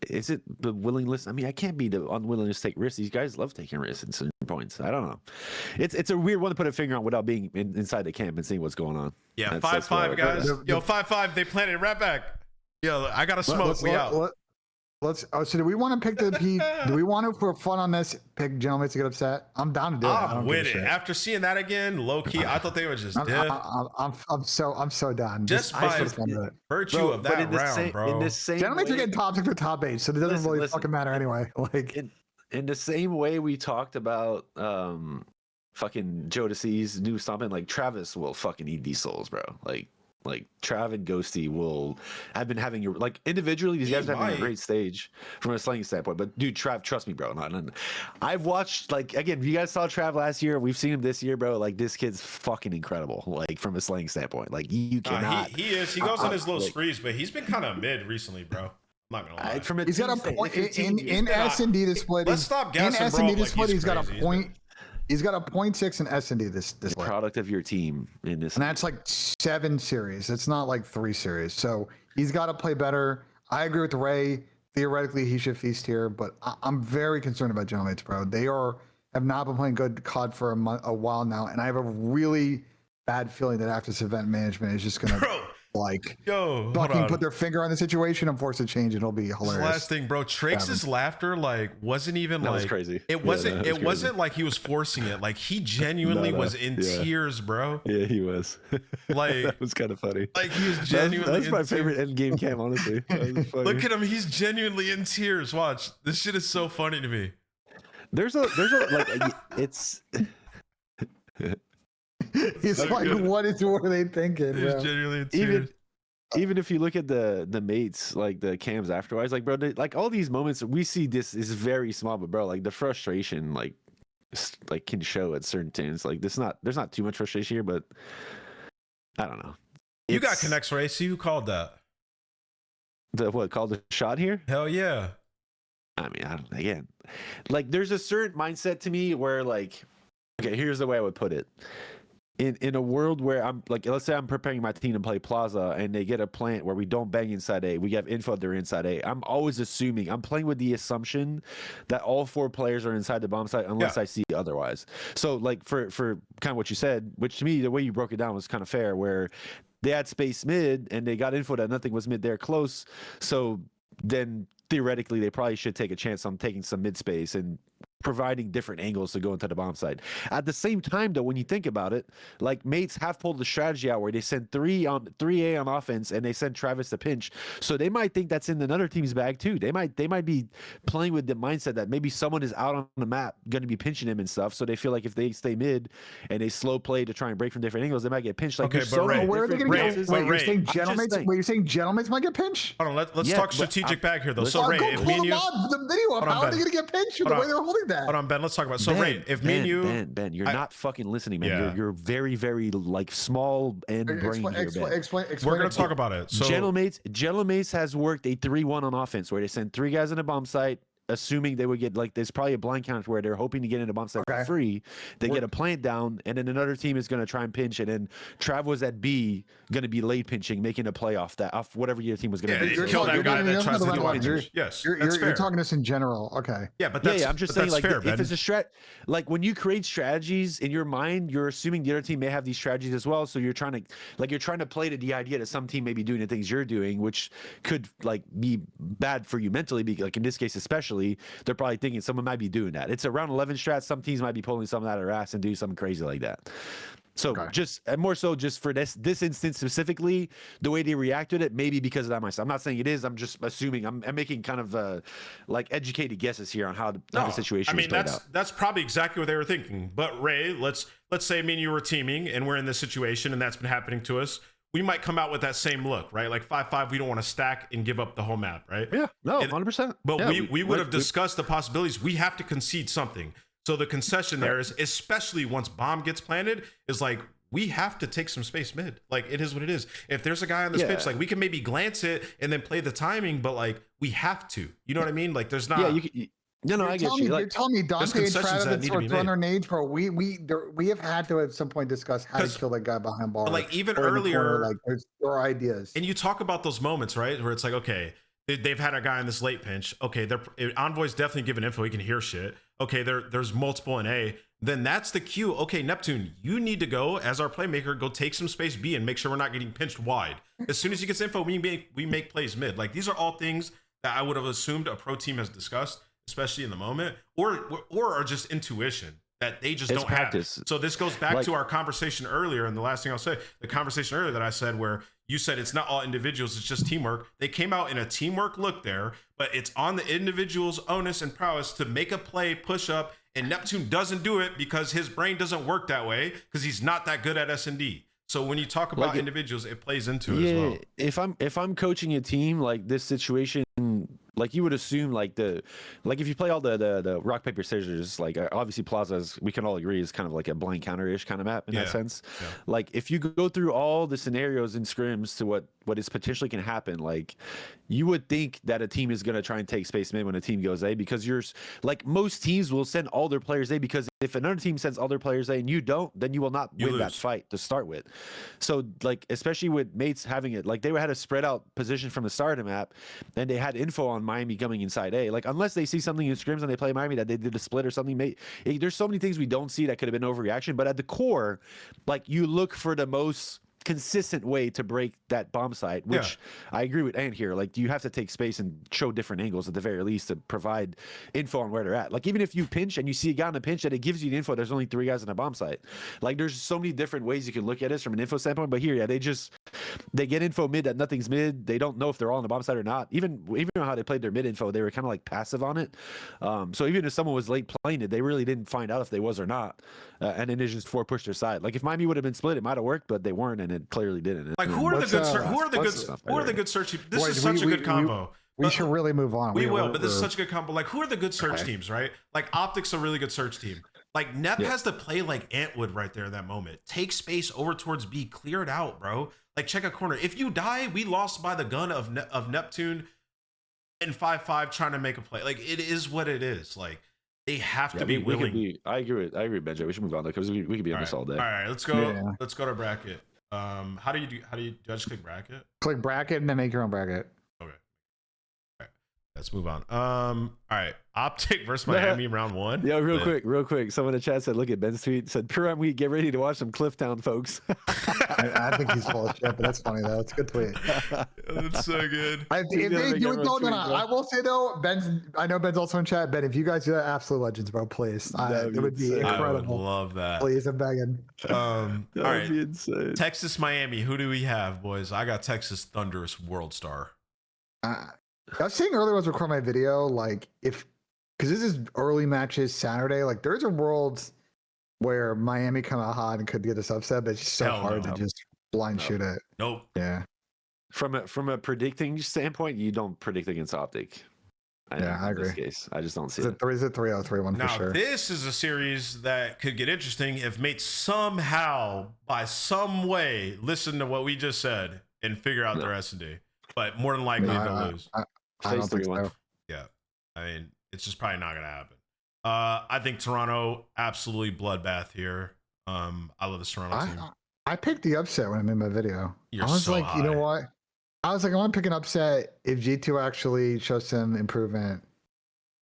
[SPEAKER 3] is it the willingness? I mean, I can't be the unwillingness to take risks. These guys love taking risks in certain points. I don't know. It's a weird one to put a finger on without being inside the camp and seeing what's going on.
[SPEAKER 1] Yeah, 5-5 guys. Yo, 5-5. They planted right back. Yo, I got to smoke. We out.
[SPEAKER 2] So do we want to pick the P? Do we want to, for fun on this, pick gentlemen to get upset? I'm down to do it. I don't
[SPEAKER 1] with
[SPEAKER 2] give a
[SPEAKER 1] it.
[SPEAKER 2] shit.
[SPEAKER 1] After seeing that again, low key, I thought they would just dip.
[SPEAKER 2] I'm so done.
[SPEAKER 1] Just by virtue of that round, bro.
[SPEAKER 3] In the same
[SPEAKER 2] gentlemen are getting top 6 or top 8, so it doesn't really fucking matter anyway. Like
[SPEAKER 3] in the same way we talked about fucking Jodeci's new stomping, like Travis will fucking eat these souls, bro. Like Trav and Ghosty will have been having your like individually. These guys are having a great stage from a slaying standpoint. But dude, Trav, trust me, bro. I've watched like again. You guys saw Trav last year. We've seen him this year, bro. Like this kid's fucking incredible. Like from a slaying standpoint, like you cannot.
[SPEAKER 1] He is. He goes on his little sprees, but he's been kind of mid recently, bro. I'm not gonna lie.
[SPEAKER 2] He's got a point in S&D the split.
[SPEAKER 1] Let's stop guessing,
[SPEAKER 2] in S&D
[SPEAKER 1] bro.
[SPEAKER 2] the split. He's got a point. He's got a 0.6 in S&D this
[SPEAKER 3] product of your team in this,
[SPEAKER 2] and that's like 7 series. It's not like 3 series. So he's got to play better. I agree with Ray. Theoretically, he should feast here, but I'm very concerned about Gentlemates, bro. They have not been playing good COD for a while now, and I have a really bad feeling that after this event management is just gonna fucking put their finger on the situation and force a change. It'll be hilarious.
[SPEAKER 1] Last thing, bro. Trakes' laughter wasn't even
[SPEAKER 3] that was crazy.
[SPEAKER 1] It wasn't. It wasn't like he was forcing it. Like he genuinely was in tears, bro.
[SPEAKER 3] Yeah, he was.
[SPEAKER 1] Like
[SPEAKER 3] that was kind of funny.
[SPEAKER 1] Like he was genuinely.
[SPEAKER 3] That's my favorite end game cam, honestly.
[SPEAKER 1] Look at him. He's genuinely in tears. Watch. This shit is so funny to me.
[SPEAKER 3] There's a like it's.
[SPEAKER 2] He's like, what are they thinking?
[SPEAKER 1] He's genuinely in tears.
[SPEAKER 3] Even if you look at the mates, like the cams afterwards, like bro, like all these moments we see, this is very small, but bro, like the frustration, like can show at certain times. Like there's not too much frustration here, but I don't know.
[SPEAKER 1] You got connects, Ray. See who called that?
[SPEAKER 3] The what called the shot here?
[SPEAKER 1] Hell yeah.
[SPEAKER 3] I mean, again, like there's a certain mindset to me where like, okay, here's the way I would put it. In a world where I'm like, let's say I'm preparing my team to play Plaza and they get a plant where we don't bang inside A, we have info they're inside A. I'm always assuming, I'm playing with the assumption that all 4 players are inside the bomb site unless I see otherwise. So like for kind of what you said, which to me, the way you broke it down was kind of fair, where they had space mid and they got info that nothing was mid there close. So then theoretically they probably should take a chance on taking some mid space and providing different angles to go into the bomb site. At the same time, though, when you think about it, like mates have pulled the strategy out where they send 3A on offense and they send Travis to pinch. So they might think that's in another team's bag too. They might be playing with the mindset that maybe someone is out on the map going to be pinching him and stuff. So they feel like if they stay mid and they slow play to try and break from different angles, they might get pinched. Like,
[SPEAKER 1] okay, but Ray,
[SPEAKER 2] where are they going to get? Wait, you're saying gentlemen might get pinched?
[SPEAKER 1] Hold on, let's talk strategic bag here though. So Ray, if me and you,
[SPEAKER 2] the video up, how are they going to get pinched with the way they're holding that?
[SPEAKER 1] Hold on, Ben. Let's talk about. So Ray, if me and you,
[SPEAKER 3] Ben, you're not fucking listening, man. Yeah. You're very, very like small and brain here, Ben.
[SPEAKER 2] Explain.
[SPEAKER 1] We're gonna talk about it. So
[SPEAKER 3] Gentlemates has worked a 3-1 on offense where they send 3 guys in a bomb site, assuming they would get like there's probably a blind count where they're hoping to get into bomb site for free. They get a plant down, and then another team is going to try and pinch, and then Trav was at B, going to be late pinching, making a play off whatever your team was going to do.
[SPEAKER 1] Kill that guy that tries to do pinch. Yes,
[SPEAKER 2] you're talking this in general. Okay.
[SPEAKER 1] Yeah, but that's,
[SPEAKER 3] I'm just saying, like,
[SPEAKER 1] fair,
[SPEAKER 3] if it's a like when you create strategies in your mind, you're assuming the other team may have these strategies as well. So you're trying to play to the idea that some team may be doing the things you're doing, which could like be bad for you mentally. Because like in this case, especially, they're probably thinking someone might be doing that. It's a round 11 strat. Some teams might be pulling something out of their ass and do something crazy like that. So just more so just for this instance specifically, the way they reacted it, maybe because of that myself. I'm not saying it is. I'm just assuming. I'm making kind of like educated guesses here on how the situation was played out.
[SPEAKER 1] That's probably exactly what they were thinking. But Ray, let's say me and you were teaming and we're in this situation and that's been happening to us. We might come out with that same look, right? Like 5-5, we don't want to stack and give up the whole map, right?
[SPEAKER 3] Yeah, no, 100%.
[SPEAKER 1] But yeah, we would have discussed the possibilities. We have to concede something. So the concession there is, especially once bomb gets planted, is like, we have to take some space mid. Like, it is what it is. If there's a guy on this pitch, like, we can maybe glance it and then play the timing, but like, we have to. You know what I mean? Like, there's not...
[SPEAKER 3] Yeah, No, I get you.
[SPEAKER 2] You're telling me Dante and Travis are throwing their nades, bro. We have had to at some point discuss how to kill that guy behind bar.
[SPEAKER 1] Like even earlier,
[SPEAKER 2] like there are ideas.
[SPEAKER 1] And you talk about those moments, right, where it's like, okay, they've had a guy in this late pinch. Okay, Envoy's definitely giving info. He can hear shit. Okay, there's multiple in A. Then that's the cue. Okay, Neptune, you need to go as our playmaker, go take some space B and make sure we're not getting pinched wide. As soon as he gets info, we make plays mid. Like these are all things that I would have assumed a pro team has discussed, especially in the moment, or are just intuition that they just
[SPEAKER 3] It's
[SPEAKER 1] don't
[SPEAKER 3] practice.
[SPEAKER 1] have. So this goes back
[SPEAKER 3] Like-
[SPEAKER 1] to our conversation earlier, and the last thing I'll say, the conversation earlier that I said where you said it's not all individuals, it's just teamwork. They came out in a teamwork look there, but it's on the individual's onus and prowess to make a play, push up, and Neptune doesn't do it because his brain doesn't work that way because he's not that good at S&D. So when you talk about individuals, it plays into it as well.
[SPEAKER 3] If I'm coaching a team like this situation, like you would assume like if you play all the rock paper scissors, like obviously Plaza's, we can all agree, is kind of like a blind counter-ish kind of map in that sense. Yeah. Like if you go through all the scenarios and scrims to what is potentially can happen, like you would think that a team is going to try and take space mid when a team goes A, because you're like, most teams will send all their players A, because if another team sends all their players A and you don't, then you will not win that fight to start with. So like, especially with mates having it, like they had a spread out position from the start of the map, and they had info on Miami coming inside A. Like unless they see something in scrims and they play Miami that they did a split or something, there's so many things we don't see that could have been overreaction. But at the core, like you look for the most consistent way to break that bomb site, which I agree with Ant here. Like you have to take space and show different angles at the very least to provide info on where they're at. Like even if you pinch and you see a guy on a pinch and it gives you the info, there's only 3 guys on a bomb site. Like there's so many different ways you can look at this from an info standpoint. But here, they get info mid that nothing's mid. They don't know if they're all on the bomb site or not. Even how they played their mid info, they were kind of like passive on it. So even if someone was late playing it, they really didn't find out if they was or not. And then they just pushed their side. Like if Miami would have been split, it might have worked, but they weren't, and it clearly didn't.
[SPEAKER 1] Like who are the good search teams? This is such a good combo.
[SPEAKER 2] We should really move on.
[SPEAKER 1] We will, but this is such a good combo. Like who are the good search teams, right? Like Optic's a really good search team. Like Nep has to play like Antwood right there in that moment. Take space over towards B, clear it out, bro. Like check a corner. If you die, we lost by the gun of Neptune in 5-5 trying to make a play. Like it is what it is. Like they have to be willing.
[SPEAKER 3] I agree, Benja. We should move on because we could be on this all day.
[SPEAKER 1] All right, let's go. Yeah. Let's go to bracket. How do you I just click bracket?
[SPEAKER 2] Click bracket and then make your own bracket.
[SPEAKER 1] Okay. All right. Let's move on. All right. Optic versus Miami round 1.
[SPEAKER 3] Yeah, real quick. Someone in the chat said, look at Ben's tweet, said, Purim week, get ready to watch some Clifftown, folks.
[SPEAKER 2] I think he's full of shit, but that's funny though. It's a good tweet.
[SPEAKER 1] That's so good.
[SPEAKER 2] If they do it, I will say though, I know Ben's also in chat. Ben, if you guys do that, absolute legends, bro, please. It would be incredible.
[SPEAKER 1] I would love that.
[SPEAKER 2] Please, I'm begging.
[SPEAKER 1] All right. Insane. Texas, Miami. Who do we have, boys? I got Texas Thunderous World Star.
[SPEAKER 2] I was saying earlier when I was recording my video, like because this is early matches Saturday, like there's a world where Miami come out hot and could get this upset, but it's just so hard to just blind shoot it.
[SPEAKER 1] Nope.
[SPEAKER 2] Yeah.
[SPEAKER 3] From a predicting standpoint, you don't predict against Optic.
[SPEAKER 2] I agree.
[SPEAKER 3] In this case, I just don't see it.
[SPEAKER 2] Is it 3-0-3-1 for sure?
[SPEAKER 1] Now, this is a series that could get interesting if mates somehow, by some way, listen to what we just said and figure out their S&D. But more than likely, they'll lose.
[SPEAKER 2] I don't think so.
[SPEAKER 1] Yeah. I mean, it's just probably not going to happen. I think Toronto, absolutely bloodbath here. I love this Toronto team.
[SPEAKER 2] I picked the upset when I made my video. I was like, you know what? I was like, I want to pick an upset if G2 actually shows some improvement.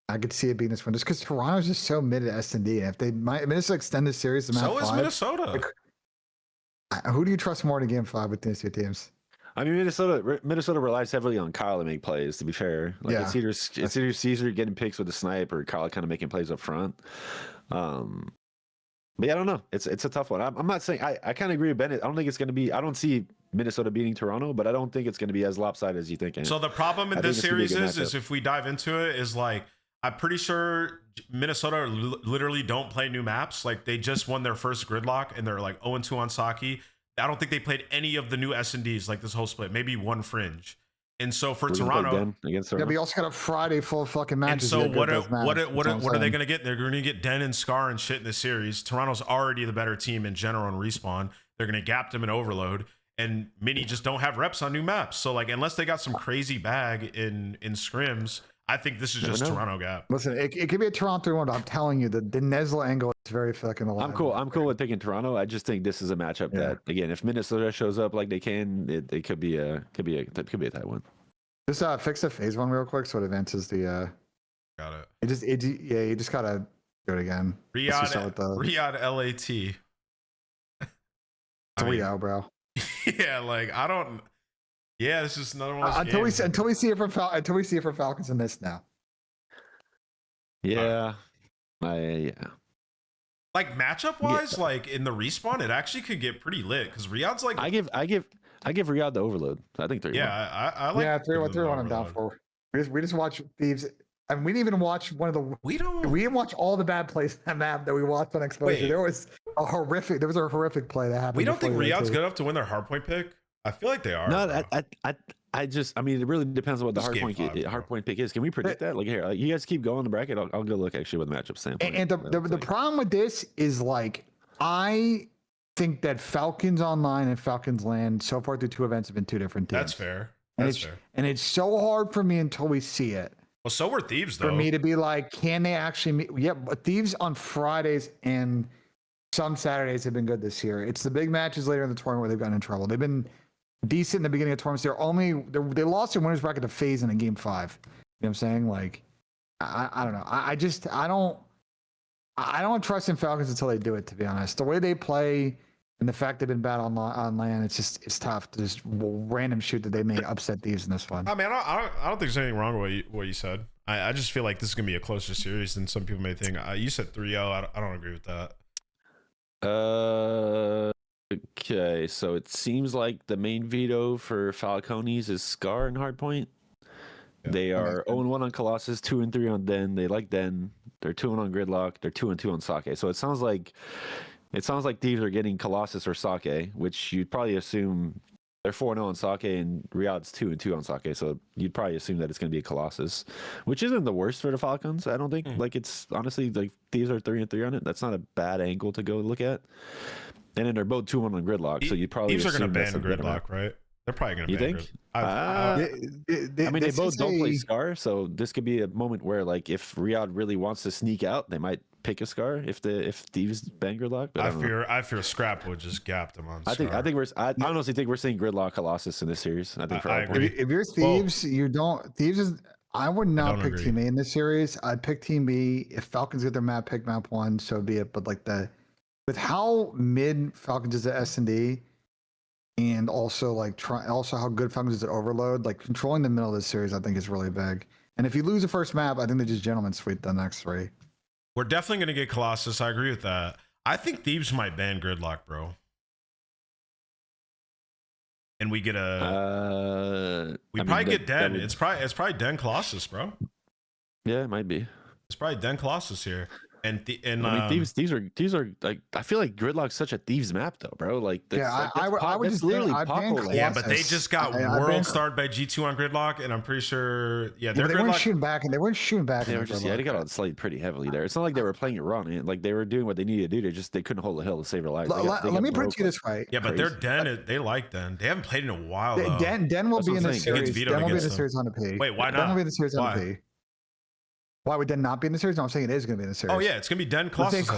[SPEAKER 2] I could see it being this one, just because Toronto's just so mid at S&D. And if they might Minnesota extend the series to map 5.
[SPEAKER 1] So is Minnesota.
[SPEAKER 2] Like, who do you trust more in game 5 with these two teams?
[SPEAKER 3] I mean, Minnesota relies heavily on Kyle to make plays, to be fair. Like it's either Caesar getting picks with the snipe or Kyle kind of making plays up front. But yeah, I don't know. It's a tough one. I'm not saying I kind of agree with Bennett. I don't think it's going to be. I don't see Minnesota beating Toronto, but I don't think it's going to be as lopsided as you think.
[SPEAKER 1] So the problem in this series is if we dive into it, is like I'm pretty sure Minnesota literally don't play new maps. Like they just won their first gridlock and they're like 0-2 on Saki. I don't think they played any of the new S&Ds like this whole split. Maybe one fringe. And so for Toronto,
[SPEAKER 2] but we also got a Friday full of fucking matches.
[SPEAKER 1] And so what are they going to get? They're going to get Den and Scar and shit in this series. Toronto's already the better team in general in Respawn. They're going to gap them in Overload. And Mini just don't have reps on new maps. So like, unless they got some crazy bag in scrims, I think this is just Toronto gap.
[SPEAKER 2] Listen, it could be a Toronto 3-1, but I'm telling you, the Nesla angle is very fucking alive.
[SPEAKER 3] I'm cool with picking Toronto. I just think this is a matchup that, again, if Minnesota shows up like they can, it could be a tight one.
[SPEAKER 2] Just fix the phase 1 real quick so it advances the.
[SPEAKER 1] Got it.
[SPEAKER 2] You just gotta do it again.
[SPEAKER 1] Riyadh LAT.
[SPEAKER 2] 3-0, bro.
[SPEAKER 1] Yeah, like I don't. Yeah, this is another one. Of those
[SPEAKER 2] Until we
[SPEAKER 1] games.
[SPEAKER 2] until we see it from Falcons in this now.
[SPEAKER 3] Yeah. Yeah.
[SPEAKER 1] Like matchup wise, like in the respawn, it actually could get pretty lit because Riyadh's like
[SPEAKER 3] I give Riyadh the overload. I think 3-1.
[SPEAKER 1] yeah, I like
[SPEAKER 2] 3-1 I'm down for. We just watch Thieves. And we didn't even watch we didn't watch all the bad plays on that map that we watched on Exposure.
[SPEAKER 1] Wait.
[SPEAKER 2] There was a horrific play that happened.
[SPEAKER 1] We don't think
[SPEAKER 2] before
[SPEAKER 1] Riyadh's
[SPEAKER 2] too.
[SPEAKER 1] good enough to win their hardpoint pick. I feel like they are.
[SPEAKER 3] No,
[SPEAKER 1] bro.
[SPEAKER 3] I mean, it really depends on what the
[SPEAKER 1] Just game five,
[SPEAKER 3] hardpoint pick is. Can we predict that? Like, here, you guys keep going the bracket. I'll go look actually with the matchup standpoint.
[SPEAKER 2] And the problem with this is like I think that Falcons Online and Falcons Land so far through 2 events have been 2 different teams.
[SPEAKER 1] That's fair.
[SPEAKER 2] And
[SPEAKER 1] That's fair.
[SPEAKER 2] And it's so hard for me until we see it.
[SPEAKER 1] Well, so were Thieves though.
[SPEAKER 2] For me to be like, can they actually meet? Yeah, but Thieves on Fridays and some Saturdays have been good this year. It's the big matches later in the tournament where they've gotten in trouble. They've been decent in the beginning of tournaments. They lost their winners bracket to FaZe in game 5. You know what I'm saying? Like, I don't know. I don't trust in Falcons until they do it, to be honest. The way they play and the fact they've been bad on land, it's tough to just random shoot that they may upset Thieves in this one.
[SPEAKER 1] I mean, I don't think there's anything wrong with what you said. I just feel like this is gonna be a closer series than some people may think. You said 3-0. I don't agree with that.
[SPEAKER 3] Okay, so it seems like the main veto for Falcones is Scar and Hardpoint. Yeah. They are 0-1 on Colossus, 2-3 on Den. They like Den. They're 2-1 on Gridlock. They're 2-2 on Sake. So it sounds like Thieves are getting Colossus or Sake, which you'd probably assume they're 4-0 on Sake and Riyadh's 2-2 on Sake. So you'd probably assume that it's going to be a Colossus, which isn't the worst for the Falcons. I don't think. Like, it's honestly like Thieves are 3-3 on it. That's not a bad angle to go look at. And then they're both 2-1 on Gridlock. So you probably
[SPEAKER 1] Thieves are going to ban Gridlock, right? They're probably going to ban
[SPEAKER 3] think?
[SPEAKER 1] I
[SPEAKER 3] mean, they both don't play Scar, so this could be a moment where, like, if Riyadh really wants to sneak out, they might pick a Scar if Thieves ban Gridlock. But
[SPEAKER 1] I fear Scrap would just gap them on Scar.
[SPEAKER 3] I honestly think we're seeing Gridlock Colossus in this series. I think
[SPEAKER 1] I agree.
[SPEAKER 2] If you're Thieves, I would not pick Team A in this series. I'd pick Team B. If Falcons get their map, pick map 1, so be it. But like with how mid Falcons is at S&D, and also also how good Falcons is at Overload, like controlling the middle of this series, I think is really big. And if you lose the first map, I think they just gentlemen sweep the next 3.
[SPEAKER 1] We're definitely going to get Colossus. I agree with that. I think Thieves might ban Gridlock, bro. And we get probably get Den. It's probably Den Colossus, bro.
[SPEAKER 3] Yeah, it might be.
[SPEAKER 1] It's probably Den Colossus here. And
[SPEAKER 3] I mean, Thieves are like, I feel like Gridlock's such a Thieves map though, bro. Like,
[SPEAKER 2] I would just
[SPEAKER 3] literally
[SPEAKER 1] yeah, but they just got world starred by G2 on Gridlock, and I'm pretty sure they
[SPEAKER 2] weren't shooting back, and they weren't shooting back.
[SPEAKER 3] They were just they got on slate pretty heavily there. It's not like they were playing it wrong. Like, they were doing what they needed to do. They couldn't hold the hill to save their lives.
[SPEAKER 2] Let me put it this way.
[SPEAKER 1] Yeah, but they're Den. They like Den. They haven't played in a while though.
[SPEAKER 2] Den will be in the series. Den will be in the series on the P.
[SPEAKER 1] Wait, why not?
[SPEAKER 2] Den will be in the series on the P. Why would Den not be in the series? No, I'm saying it is going to be in the series.
[SPEAKER 1] Oh yeah, it's going to be Den Colossus.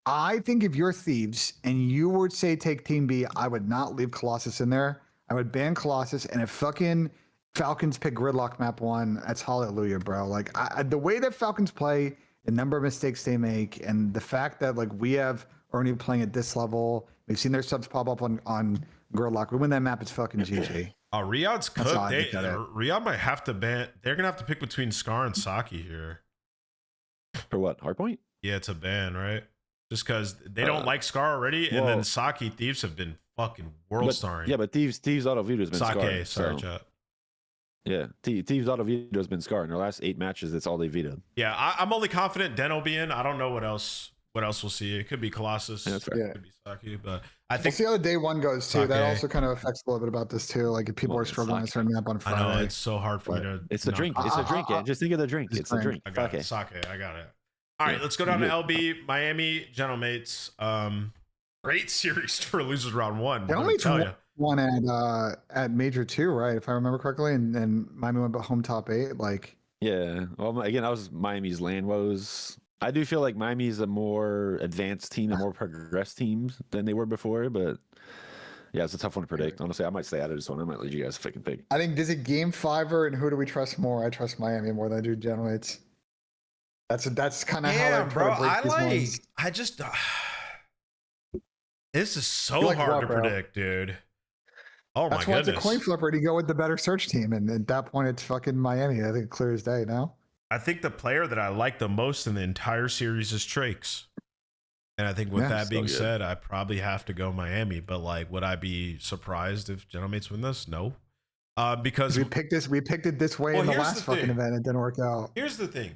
[SPEAKER 2] I think if you're Thieves and you would say take Team B, I would not leave Colossus in there. I would ban Colossus, and if fucking Falcons pick Gridlock map 1, that's hallelujah, bro. Like, the way that Falcons play, the number of mistakes they make, and the fact that like we have Ernie playing at this level, we've seen their subs pop up on Gridlock. We win that map, it's fucking GG.
[SPEAKER 1] Riyadh's cooked. Riyadh might have to ban. They're gonna have to pick between Scar and Saki here.
[SPEAKER 3] For what? Hardpoint?
[SPEAKER 1] Yeah, it's a ban, right? Just because they don't like Scar already, and then Saki Thieves have been fucking world starring.
[SPEAKER 3] Yeah, but Thieves auto veto has been
[SPEAKER 1] Sake,
[SPEAKER 3] Scar.
[SPEAKER 1] Sorry, chat.
[SPEAKER 3] Yeah, Thieves auto veto has been Scar in their last 8 matches. That's all they vetoed.
[SPEAKER 1] Yeah, I'm only confident Den will be in. I don't know what else we'll see. It could be Colossus.
[SPEAKER 3] Yeah,
[SPEAKER 1] it could be Saki, but I think
[SPEAKER 2] we'll see how the day 1 goes too. Sake. That also kind of affects a little bit about this too. Like if people are struggling on a certain map on Friday.
[SPEAKER 1] I know it's so hard for me to.
[SPEAKER 3] It's a drink. It's a drink. Just think of the drink. It's a drink.
[SPEAKER 1] I got it. Sake. I got it. All right, let's go down to LB Miami Gentlemates. Great series for losers round 1.
[SPEAKER 2] Gentlemates won at Major 2, right? If I remember correctly, and Miami went home top 8. Like,
[SPEAKER 3] yeah. Well, again, that was Miami's land woes. I do feel like Miami's a more advanced team, a more progressed team than they were before, but yeah, it's a tough one to predict. Honestly, I might stay out of this one. I might let you guys fucking pick.
[SPEAKER 2] I think, does it game 5er, and who do we trust more? I trust Miami more than I do Gentlemates. That's kind of how
[SPEAKER 1] I just this is so hard to predict, dude. Oh my
[SPEAKER 2] That's why it's a
[SPEAKER 1] goodness.
[SPEAKER 2] coin flipper to go with the better search team, and at that point, it's fucking Miami. I think clear as day now.
[SPEAKER 1] I think the player that I like the most in the entire series is Trakes. And I think with that being said, I probably have to go Miami. But like, would I be surprised if Gentlemates win this? No. Because
[SPEAKER 2] we picked it this way in the last fucking event. It didn't work out.
[SPEAKER 1] Here's the thing.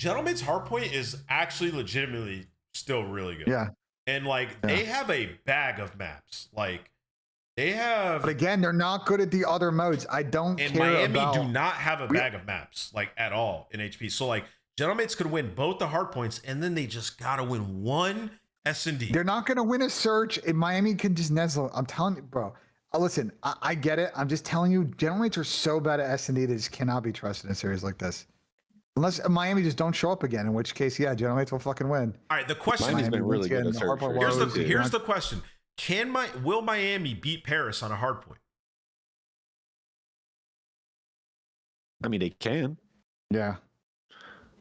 [SPEAKER 1] Gentlemates Hardpoint is actually legitimately still really good.
[SPEAKER 2] Yeah.
[SPEAKER 1] And like they have a bag of maps. Like they have,
[SPEAKER 2] but again, they're not good at the other modes. I don't care
[SPEAKER 1] Miami
[SPEAKER 2] about...
[SPEAKER 1] do not have a bag of maps like at all in HP. So like Gentlemates could win both the hard points, and then they just gotta win one S&D.
[SPEAKER 2] They're not gonna win a search, and Miami can just nuzzle. I'm telling you, bro. Listen, I get it. I'm just telling you, Gentlemates are so bad at S&D they just cannot be trusted in a series like this. Unless Miami just don't show up again, in which case, yeah, Gentlemates will fucking win.
[SPEAKER 1] All right, the question
[SPEAKER 3] Miami's been really good at search.
[SPEAKER 1] Here's the question. Will Miami beat Paris on a hard point?
[SPEAKER 3] I mean, they can.
[SPEAKER 2] Yeah.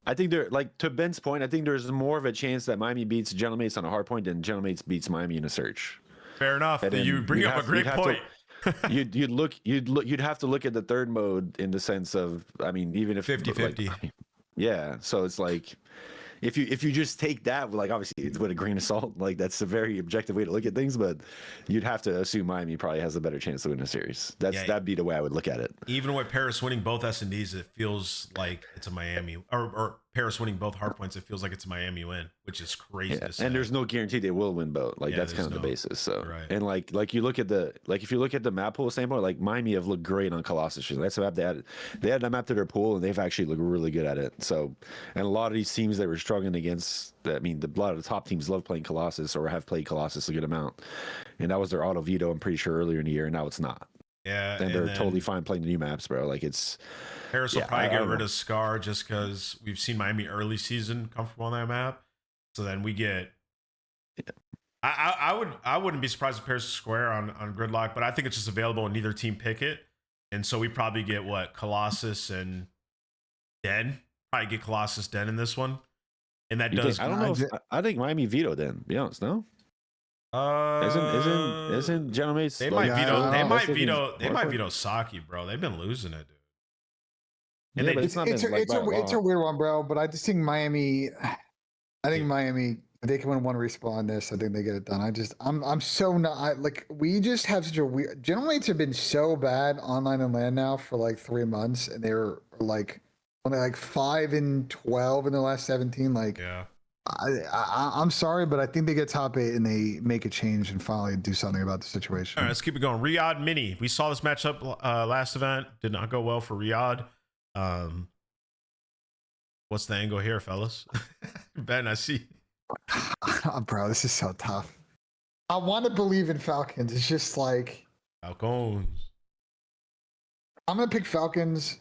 [SPEAKER 3] I think they're like, to Ben's point, I think there's more of a chance that Miami beats Gentlemates on a hard point than Gentlemates beats Miami in a search.
[SPEAKER 1] Fair enough. You bring up a great point.
[SPEAKER 3] You'd have to look at the third mode in the sense of, I mean, even if
[SPEAKER 1] 50-50.
[SPEAKER 3] Like, yeah. So it's like, if you just take that, like, obviously it's with a grain of salt, like that's a very objective way to look at things, but you'd have to assume Miami probably has a better chance to win a series. That'd be the way I would look at it.
[SPEAKER 1] Even with Paris winning both S&Ds, it feels like it's a Miami, or Paris winning both hard points, it feels like it's a Miami win, which is crazy to say.
[SPEAKER 3] And there's no guarantee they will win both. Like that's kind of the basis. So and like you look at if you look at the map pool standpoint, like Miami have looked great on Colossus. That's a map they had that map to their pool, and they've actually looked really good at it. So, and a lot of these teams that were struggling against, I mean, a lot of the top teams love playing Colossus or have played Colossus a good amount, and that was their auto veto, I'm pretty sure, earlier in the year, and now it's not.
[SPEAKER 1] Yeah,
[SPEAKER 3] and they're totally fine playing the new maps, bro. Like it's
[SPEAKER 1] Paris will probably get rid of Scar just because we've seen Miami early season comfortable on that map. So then we get. I wouldn't be surprised if Paris is square on Gridlock, but I think it's just available and neither team pick it, and so we probably get Colossus and Den. Probably get Colossus Den in this one, and that does.
[SPEAKER 3] I don't know. I think Miami veto Den. Be honest, no. Isn't Gentlemates?
[SPEAKER 1] They might veto. They might veto. They might veto Saki, bro. They've been losing it, dude.
[SPEAKER 2] And it's a weird one, bro. But I just think Miami. I think Miami. They can win one respawn on this. I think they get it done. I'm so not like we just have such a weird. Gentlemates have been so bad online and LAN now for like 3 months, and they're like only like 5-12 in the last 17. Like
[SPEAKER 1] yeah.
[SPEAKER 2] I'm sorry, but I think they get top 8 and they make a change and finally do something about the situation.
[SPEAKER 1] All right, let's keep it going. Riyadh Mini. We saw this matchup last event. Did not go well for Riyadh. What's the angle here, fellas? Ben, I see.
[SPEAKER 2] Bro, this is so tough. I want to believe in Falcons. It's just like
[SPEAKER 1] Falcons.
[SPEAKER 2] I'm gonna pick Falcons,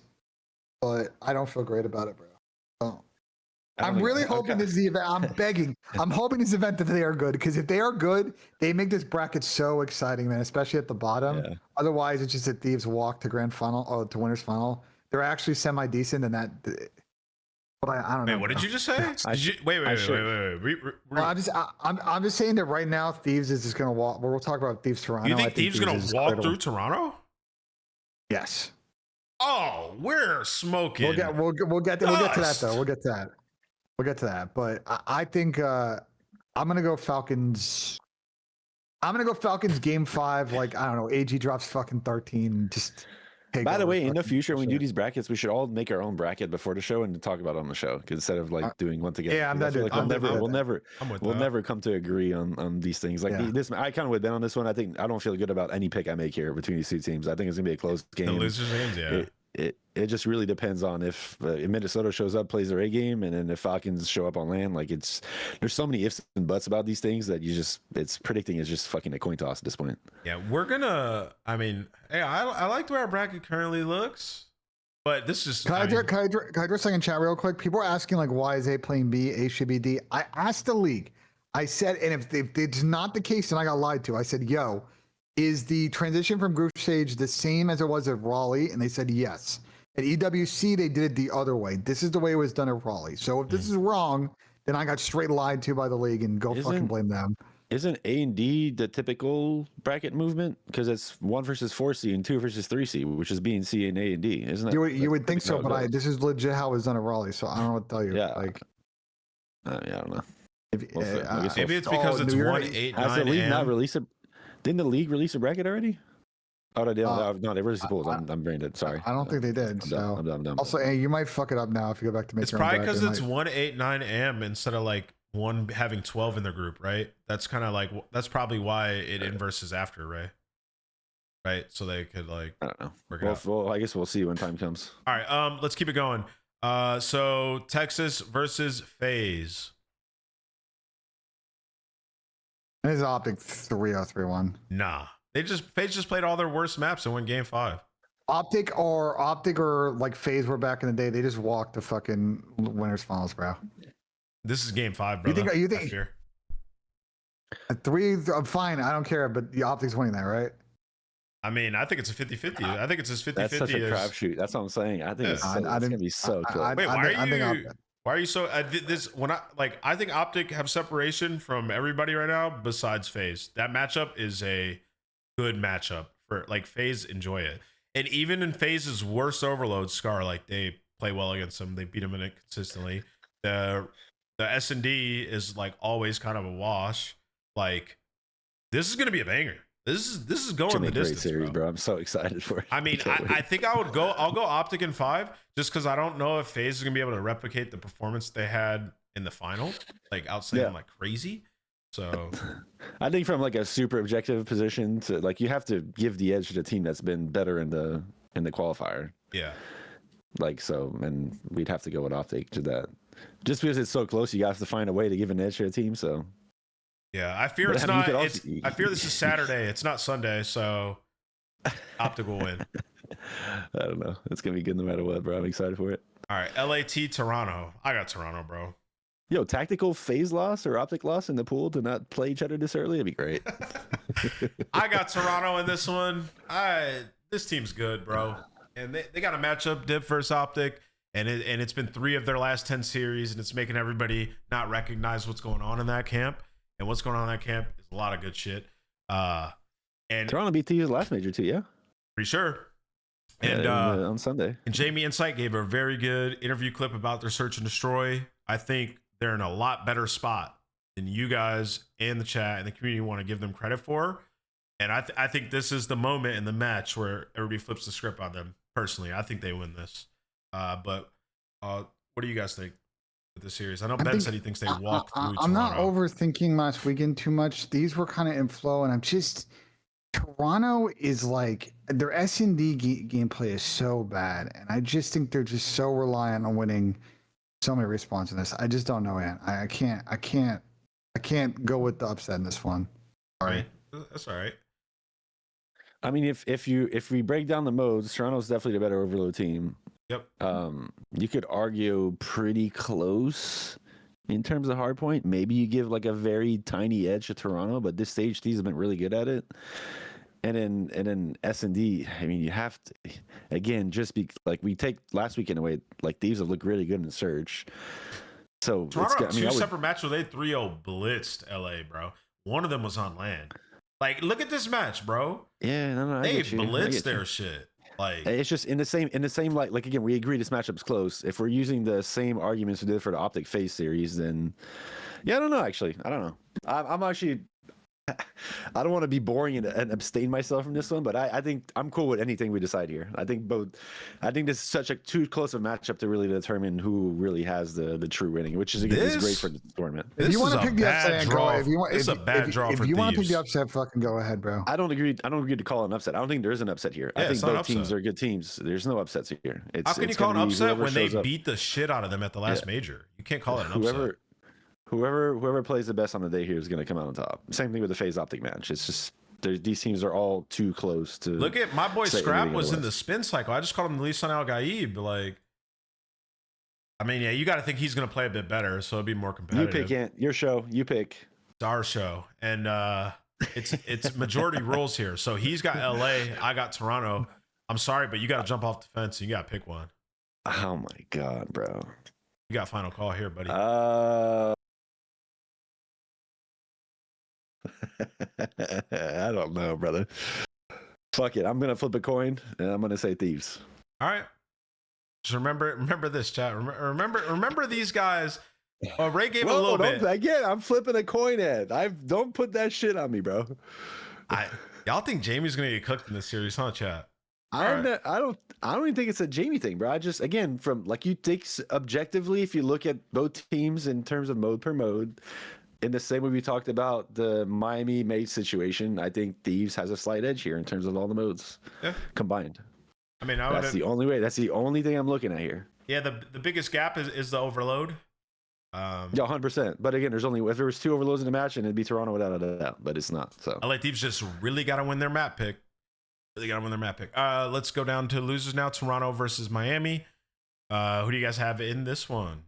[SPEAKER 2] but I don't feel great about it, bro. I'm really hoping this is the event. I'm begging. I'm hoping this event that they are good, because if they are good, they make this bracket so exciting, man. Especially at the bottom. Yeah. Otherwise, it's just a Thieves walk to grand final or to winners final. They're actually semi decent, and that. But I don't know.
[SPEAKER 1] Wait, what did you just say? Wait.
[SPEAKER 2] I'm just saying that right now, Thieves is just gonna walk. We'll talk about Thieves Toronto.
[SPEAKER 1] You think Thieves gonna walk through Toronto?
[SPEAKER 2] Yes.
[SPEAKER 1] Oh, we're smoking.
[SPEAKER 2] We'll get to that though. We'll get to that. But I think I'm gonna go Falcons. I'm gonna go Falcons game 5. Like, I don't know, AG drops fucking 13. Just
[SPEAKER 3] by the way, in the future, when we do these brackets, we should all make our own bracket before the show and talk about it on the show, instead of like doing one together.
[SPEAKER 2] Yeah, I'm not doing.
[SPEAKER 3] We'll never come to agree on these things. Like this, I kind of went down on this one. I don't feel good about any pick I make here between these two teams. I think it's gonna be a close game.
[SPEAKER 1] The losers games, yeah.
[SPEAKER 3] It just really depends on if Minnesota shows up, plays their A game, and then if Falcons show up on land. Like there's so many ifs and buts about these things that it's predicting is just fucking a coin toss at this point.
[SPEAKER 1] Yeah, we're gonna. I mean, hey, I like the way our bracket currently looks, but this is.
[SPEAKER 2] Can I address in chat real quick? People are asking like, why is A playing B? A should be D. I asked the league. I said, and if it's not the case, then I got lied to. I said, yo, is the transition from group stage the same as it was at Raleigh? And they said yes. At EWC, they did it the other way. This is the way it was done at Raleigh. So if this is wrong, then I got straight lied to by the league, and fucking blame them.
[SPEAKER 3] isn't A and D the typical bracket movement? Because it's 1 versus 4C and 2 versus 3C, which is B and C and A and D, isn't that?
[SPEAKER 2] You would think so, but
[SPEAKER 3] this
[SPEAKER 2] this is legit how it's done at Raleigh, so I don't know what to tell you.
[SPEAKER 3] Yeah.
[SPEAKER 2] Like,
[SPEAKER 3] I don't know.
[SPEAKER 1] I guess maybe it's because it's 1, 8, 9,
[SPEAKER 3] Has the league not
[SPEAKER 1] and
[SPEAKER 3] released a? Didn't the league release a bracket already? Oh, they did. No, they released the pools.
[SPEAKER 2] I-
[SPEAKER 3] I'm brain dead. Sorry.
[SPEAKER 2] I don't think they did.
[SPEAKER 3] I'm
[SPEAKER 2] So
[SPEAKER 3] done.
[SPEAKER 2] also, hey, you might fuck it up now if you go back to make
[SPEAKER 1] it's
[SPEAKER 2] your own
[SPEAKER 1] probably
[SPEAKER 2] bracket.
[SPEAKER 1] because it's 1, 8, 9 am instead of like one having 12 in their group, right? That's kind of like that's probably why it inverses after, right? So they could like
[SPEAKER 3] I don't know.
[SPEAKER 1] work it out.
[SPEAKER 3] Well, I guess we'll see when time comes.
[SPEAKER 1] All right, let's keep it going. So Texas versus FaZe.
[SPEAKER 2] It is Optic 3-0-3-1.
[SPEAKER 1] Nah, FaZe just played all their worst maps and won game 5.
[SPEAKER 2] Optic or like FaZe were back in the day. They just walked the fucking winners finals, bro.
[SPEAKER 1] This is game 5, bro.
[SPEAKER 2] You think 3? I'm fine. I don't care. But the Optic's winning that, right?
[SPEAKER 1] I mean, I think it's a 50-50. I think it's as 50-50.
[SPEAKER 3] That's such a crapshoot. That's what I'm saying. I think it's gonna be so close.
[SPEAKER 1] Wait, why are you so I think Optic have separation from everybody right now besides FaZe. That matchup is a good matchup for like FaZe enjoy it. And even in FaZe's worst overload, Scar, like they play well against them. They beat them in it consistently. The S&D is like always kind of a wash. Like this is gonna be a banger. This is going the distance,
[SPEAKER 3] series, bro. I'm so excited for it.
[SPEAKER 1] I mean, I think I'll go Optic in 5 just because I don't know if FaZe is gonna be able to replicate the performance they had in the final, like outslaying like crazy. So
[SPEAKER 3] I think from like a super objective position to like you have to give the edge to the team that's been better in the qualifier.
[SPEAKER 1] Yeah.
[SPEAKER 3] Like so, and we'd have to go with Optic to that. Just because it's so close, you have to find a way to give an edge to a team. So
[SPEAKER 1] yeah, I fear it's not. I fear this is Saturday. It's not Sunday, so Optic will win.
[SPEAKER 3] I don't know. It's gonna be good no matter what, bro. I'm excited for it.
[SPEAKER 1] All right, LAT Toronto. I got Toronto, bro.
[SPEAKER 3] Yo, tactical FaZe loss or Optic loss in the pool to not play each other this early. It'd be great.
[SPEAKER 1] I got Toronto in this one. This team's good, bro, and they got a matchup dip versus Optic, and it's been 3 of their last 10 series, and it's making everybody not recognize what's going on in that camp. And what's going on in that camp is a lot of good shit. And
[SPEAKER 3] Toronto beat TU's last major too, yeah?
[SPEAKER 1] Pretty sure. And
[SPEAKER 3] on Sunday.
[SPEAKER 1] And Jamie Insight gave a very good interview clip about their search and destroy. I think they're in a lot better spot than you guys and the chat and the community want to give them credit for. And I think this is the moment in the match where everybody flips the script on them. Personally, I think they win this. But what do you guys think with the series? I know Ben said he thinks they walk through.
[SPEAKER 2] I'm not overthinking last weekend too much. These were kind of in flow, and I'm just Toronto is like their S&D gameplay is so bad, and I just think they're just so reliant on winning so many respawns in this. I just don't know, man. I can't go with the upset in this one. All right,
[SPEAKER 1] that's all right.
[SPEAKER 3] I mean, if we break down the modes, Toronto's definitely the better overload team.
[SPEAKER 1] Yep.
[SPEAKER 3] You could argue pretty close in terms of hardpoint. Maybe you give like a very tiny edge to Toronto, but this stage Thieves have been really good at it. And then S&D, I mean, you have to again just be like we take last weekend away. Like Thieves have looked really good in Surge. So
[SPEAKER 1] Toronto two separate matches where they 3-0 blitzed LA, bro. One of them was on land. Like, look at this match, bro.
[SPEAKER 3] Yeah, no,
[SPEAKER 1] they blitzed their shit. Like
[SPEAKER 3] it's just in the same like again, we agree this matchup's close. If we're using the same arguments we did for the Optic FaZe series, then yeah, I don't know. Actually, I don't know. I'm actually. I don't want to be boring and abstain myself from this one, but I think I'm cool with anything we decide here. I think this is such a too close a matchup to really determine who really has the true winning, which is again is great for the tournament.
[SPEAKER 2] If you want to pick the upset, go. If you want,
[SPEAKER 1] it's a bad draw for Thieves.
[SPEAKER 2] If you want to pick the upset, fucking go ahead, bro.
[SPEAKER 3] I don't agree to call it an upset. I don't think there is an upset here. I think both teams are good teams. There's no upsets here.
[SPEAKER 1] How can you call an upset when they beat the shit out of them at the last major? You can't call it an upset.
[SPEAKER 3] Whoever plays the best on the day here is going to come out on top. Same thing with the FaZe Optic match. It's just these teams are all too close to.
[SPEAKER 1] Look at my boy Scrap was in the spin cycle. I just called him Lisan Al Gaib. Like, I mean, yeah, you got to think he's going to play a bit better, so it'd be more competitive.
[SPEAKER 3] You pick it. Your show. You pick.
[SPEAKER 1] It's our show, and it's majority rules here. So he's got LA. I got Toronto. I'm sorry, but you got to jump off the fence and you got to pick one.
[SPEAKER 3] Oh my god, bro!
[SPEAKER 1] You got final call here, buddy.
[SPEAKER 3] I don't know, brother. Fuck it. I'm gonna flip a coin and I'm gonna say Thieves.
[SPEAKER 1] All right. Just remember this, chat. Remember these guys. Ray gave a little bit.
[SPEAKER 3] Again, I'm flipping a coin at. Don't put that shit on me, bro.
[SPEAKER 1] Y'all think Jamie's gonna get cooked in this series, huh, chat?
[SPEAKER 3] I don't even think it's a Jamie thing, bro. I just, again, from like, you take objectively, if you look at both teams in terms of mode per mode, in the same way we talked about the Miami mate situation, I think Thieves has a slight edge here in terms of all the modes combined.
[SPEAKER 1] I mean,
[SPEAKER 3] that's the only way. That's the only thing I'm looking at here.
[SPEAKER 1] Yeah, the biggest gap is the overload.
[SPEAKER 3] Yeah, 100%. But again, there's only, if there was 2 overloads in the match, and it'd be Toronto without a doubt, but it's not. So
[SPEAKER 1] LA Thieves just really got to win their map pick. Let's go down to losers now. Toronto versus Miami. Who do you guys have in this one?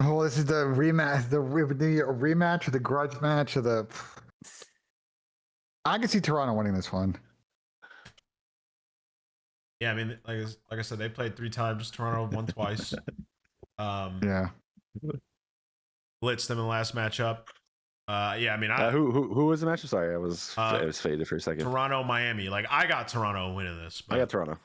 [SPEAKER 2] Oh, this is the rematch, the rematch or the grudge match or the. I can see Toronto winning this one.
[SPEAKER 1] Yeah, I mean, like I said, they played 3 times. Toronto won twice.
[SPEAKER 2] Yeah.
[SPEAKER 1] Blitzed them in the last matchup. Yeah, I mean,
[SPEAKER 3] who was the match? Sorry, it was faded for a second.
[SPEAKER 1] Toronto, Miami. Like, I got Toronto winning this. But,
[SPEAKER 3] I got Toronto.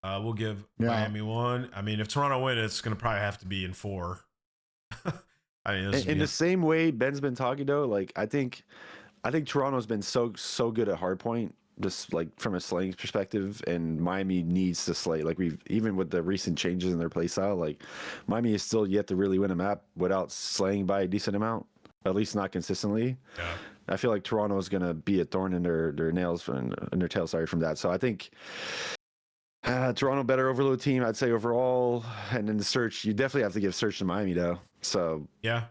[SPEAKER 1] We'll give Miami 1. I mean, if Toronto win, it's gonna probably have to be in 4. I mean, in
[SPEAKER 3] the same way Ben's been talking though, like I think Toronto's been so good at hardpoint, just like from a slaying perspective, and Miami needs to slay. Like we've, even with the recent changes in their play style, like Miami is still yet to really win a map without slaying by a decent amount, at least not consistently.
[SPEAKER 1] Yeah.
[SPEAKER 3] I feel like Toronto is gonna be a thorn in their nails, in their tail. Sorry, from that. So I think Toronto better overload team, I'd say overall, and in the search, you definitely have to give search to Miami though. So
[SPEAKER 1] yeah,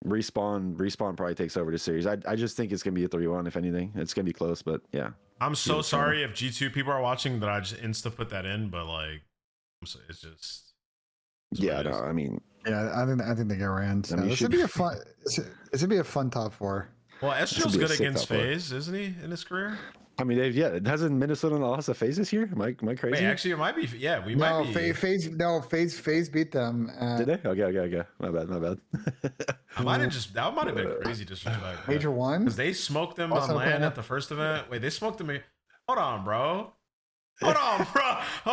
[SPEAKER 3] respawn probably takes over the series. I just think it's gonna be a 3-1. If anything, it's gonna be close, but yeah.
[SPEAKER 1] I'm so sorry if G2 people are watching that I just insta put that in, but like, it's just.
[SPEAKER 3] Yeah, no, I mean,
[SPEAKER 2] yeah, I think they get ran. So this would be a fun. This would be a fun top 4.
[SPEAKER 1] Well, Estrel's good against FaZe, isn't he, in his career?
[SPEAKER 3] I mean, hasn't Minnesota lost a FaZe this year? Am I crazy?
[SPEAKER 1] Wait, actually, it might be. Yeah, we might be.
[SPEAKER 2] FaZe beat them.
[SPEAKER 3] Did they? Okay. My bad.
[SPEAKER 1] That might have been crazy disrespect.
[SPEAKER 2] Major 1?
[SPEAKER 1] Because they smoked them on land at the first event. Wait, they smoked them. Hold on, bro. Hold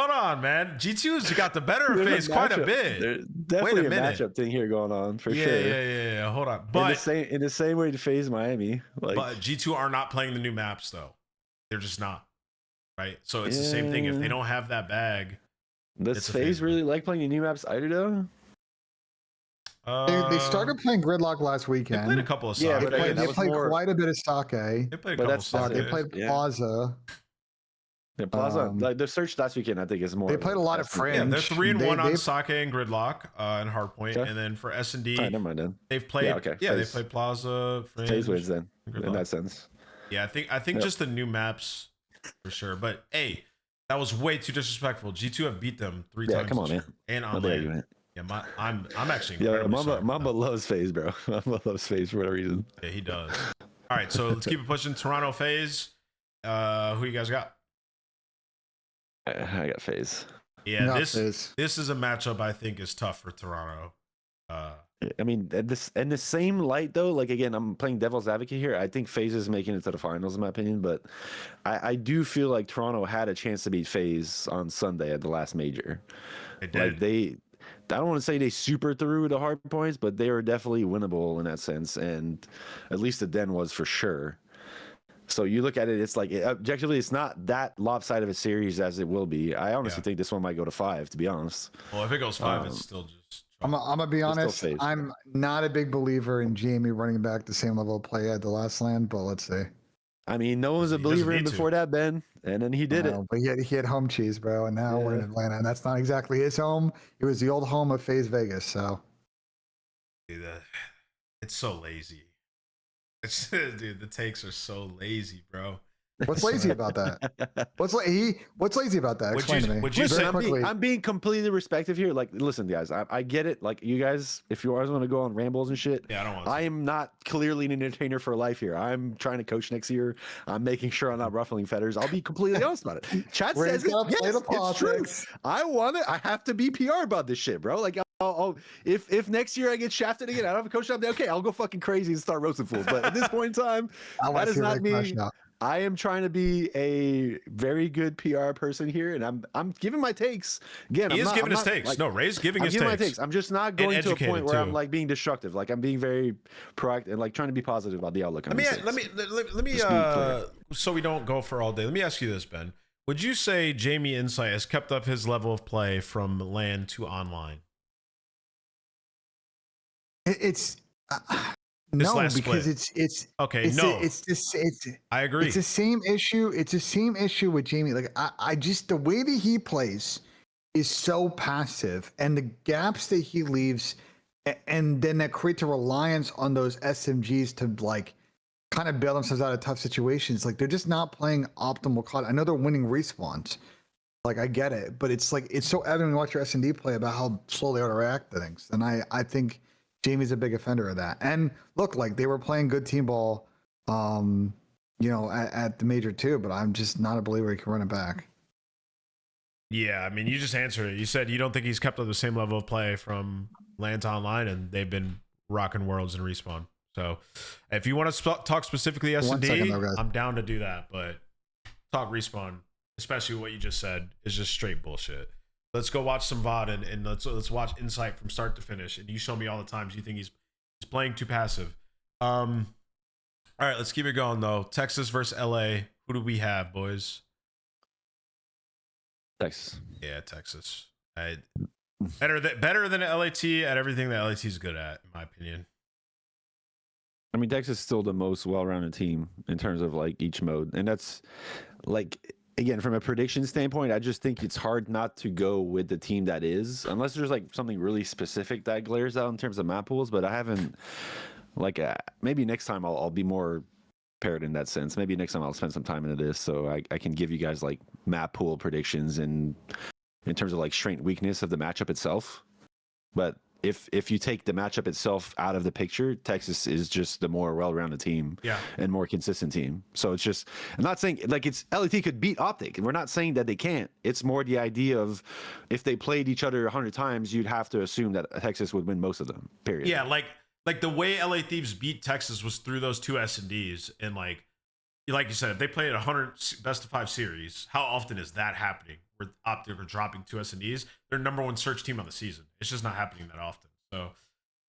[SPEAKER 1] on, man. G2's got the better of FaZe quite a bit.
[SPEAKER 3] There's definitely a matchup thing here going on for sure.
[SPEAKER 1] Yeah. Hold on. But
[SPEAKER 3] in the same way to FaZe Miami, like,
[SPEAKER 1] but G2 are not playing the new maps though. They're just not. Right? So it's the same thing. If they don't have that bag.
[SPEAKER 3] Does FaZe really like playing the new maps either though?
[SPEAKER 2] They started playing Gridlock last weekend.
[SPEAKER 1] They played a couple of Sake.
[SPEAKER 2] Yeah, they played quite a bit of Sake.
[SPEAKER 1] They played a couple of Sake.
[SPEAKER 2] They played Plaza.
[SPEAKER 3] Yeah, Plaza. Like the search last weekend, I think is more.
[SPEAKER 2] They played a lot of Fringe.
[SPEAKER 1] Yeah, they're 3-1 on Sake and Gridlock and Hardpoint, and then for S&D,
[SPEAKER 3] never mind then.
[SPEAKER 1] They've played. They played Plaza. Fringe,
[SPEAKER 3] FaZe wins then in that sense.
[SPEAKER 1] Yeah, I think just the new maps for sure. But hey, that was way too disrespectful. G2 have beat them 3 times.
[SPEAKER 3] Yeah, come on, man.
[SPEAKER 1] And on land. Yeah, I'm actually.
[SPEAKER 3] Yeah, Mamba loves FaZe, bro. Mamba loves FaZe for whatever reason.
[SPEAKER 1] Yeah, he does. All right, so let's keep it pushing. Toronto FaZe. Who you guys got?
[SPEAKER 3] I got FaZe.
[SPEAKER 1] Yeah, this is a matchup I think is tough for Toronto.
[SPEAKER 3] I mean, in the same light though, like again, I'm playing devil's advocate here. I think FaZe is making it to the finals in my opinion, but I do feel like Toronto had a chance to beat FaZe on Sunday at the last major.
[SPEAKER 1] They did.
[SPEAKER 3] Like I don't want to say they super threw the hard points, but they were definitely winnable in that sense, and at least the Den was for sure. So you look at it, it's like objectively, it's not that lopsided of a series as it will be. I honestly think this one might go to 5, to be honest.
[SPEAKER 1] Well, if it goes 5, it's still just.
[SPEAKER 2] I'm gonna be honest. I'm not a big believer in Jamie running back the same level of play at the last land, but let's see.
[SPEAKER 3] I mean, no one was a believer in before that, Ben, and then he did it.
[SPEAKER 2] But he had home cheese, bro, and now we're in Atlanta, and that's not exactly his home. It was the old home of FaZe Vegas, so.
[SPEAKER 1] Dude, it's so lazy. Dude, the takes are so lazy, bro.
[SPEAKER 2] What's lazy about that? What's lazy about that? Explain to me.
[SPEAKER 3] Listen, I'm being completely respectful here. Like, listen, guys, I get it. Like, you guys, if you always want to go on rambles and shit,
[SPEAKER 1] yeah, I don't want to.
[SPEAKER 3] I am not clearly an entertainer for life here. I'm trying to coach next year. I'm making sure I'm not ruffling feathers. I'll be completely honest about it. Chat says it. Yes, it's true. I want it. I have to be PR about this shit, bro. Like. if next year I get shafted again, I don't have a coach up there. Okay, I'll go fucking crazy and start roasting fools. But at this point in time, that is not me. I am trying to be a very good PR person here, and I'm giving my takes. Again,
[SPEAKER 1] he
[SPEAKER 3] is
[SPEAKER 1] giving his takes. No, Ray's giving his takes.
[SPEAKER 3] I'm just not going to a point where I'm like being destructive. Like I'm being very proactive and like trying to be positive about the outlook. Let me
[SPEAKER 1] so we don't go for all day. Let me ask you this, Ben. Would you say Jamie Insight has kept up his level of play from LAN to online?
[SPEAKER 2] It's no, because it's okay.
[SPEAKER 1] I agree.
[SPEAKER 2] It's the same issue. It's the same issue with Jamie. Like I just the way that he plays is so passive, and the gaps that he leaves, and then that creates a reliance on those SMGs to like kind of bail themselves out of tough situations. Like they're just not playing optimal COD. I know they're winning respawns. Like I get it, but it's like it's so evident when you watch your S&D play about how slow they react to things. And I think Jamie's a big offender of that. And look, like they were playing good team ball, you know, at the major too. But I'm just not a believer he can run it back.
[SPEAKER 1] Yeah, I mean, you just answered it. You said you don't think he's kept up the same level of play from LAN to online, and they've been rocking worlds in respawn. So, if you want to talk specifically S&D, I'm down to do that. But talk respawn, especially what you just said, is just straight bullshit. Let's go watch some VOD and let's watch Insight from start to finish. And you show me all the times you think he's playing too passive. All right, let's keep it going though. Texas versus LA. Who do we have, boys?
[SPEAKER 3] Texas.
[SPEAKER 1] Yeah, Texas. Better than LAT at everything that LAT is good at, in my opinion.
[SPEAKER 3] I mean, Texas is still the most well-rounded team in terms of like each mode, and that's like. Again, from a prediction standpoint, I just think it's hard not to go with the team that is, unless there's like something really specific that glares out in terms of map pools. But I haven't, like, maybe next time I'll be more prepared in that sense. Maybe next time I'll spend some time into this so I can give you guys like map pool predictions and in terms of like strength weakness of the matchup itself. But if you take the matchup itself out of the picture, Texas is just the more well-rounded team and more consistent team. So it's just, I'm not saying like it's LAT could beat Optic, and we're not saying that they can't. It's more the idea of if they played each other 100 times, you'd have to assume that Texas would win most of them. Period.
[SPEAKER 1] Yeah, like the way LA Thieves beat Texas was through those two S&Ds, and like you said, if they played 100 best of 5 series, how often is that happening? Where Optic are dropping 2 S&Ds, they're number 1 search team on the season. It's just not happening that often. So,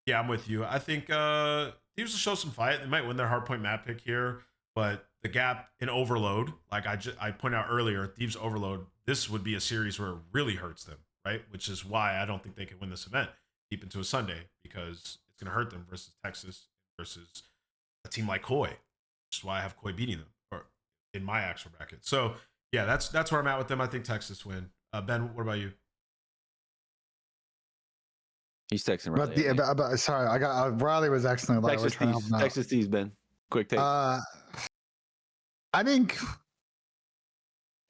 [SPEAKER 1] yeah, I'm with you. I think Thieves will show some fight. They might win their hardpoint map pick here, but the gap in Overload, like I pointed out earlier, Thieves Overload, this would be a series where it really hurts them, right? Which is why I don't think they can win this event deep into a Sunday, because it's going to hurt them versus Texas versus a team like Koi, which is why I have Koi beating them or in my actual bracket. So, yeah, that's where I'm at with them. I think Texas win. Ben, what about you?
[SPEAKER 3] He's texting right
[SPEAKER 2] sorry, I got Riley was excellent.
[SPEAKER 3] Texas Thieves, Ben. Quick take.
[SPEAKER 2] I think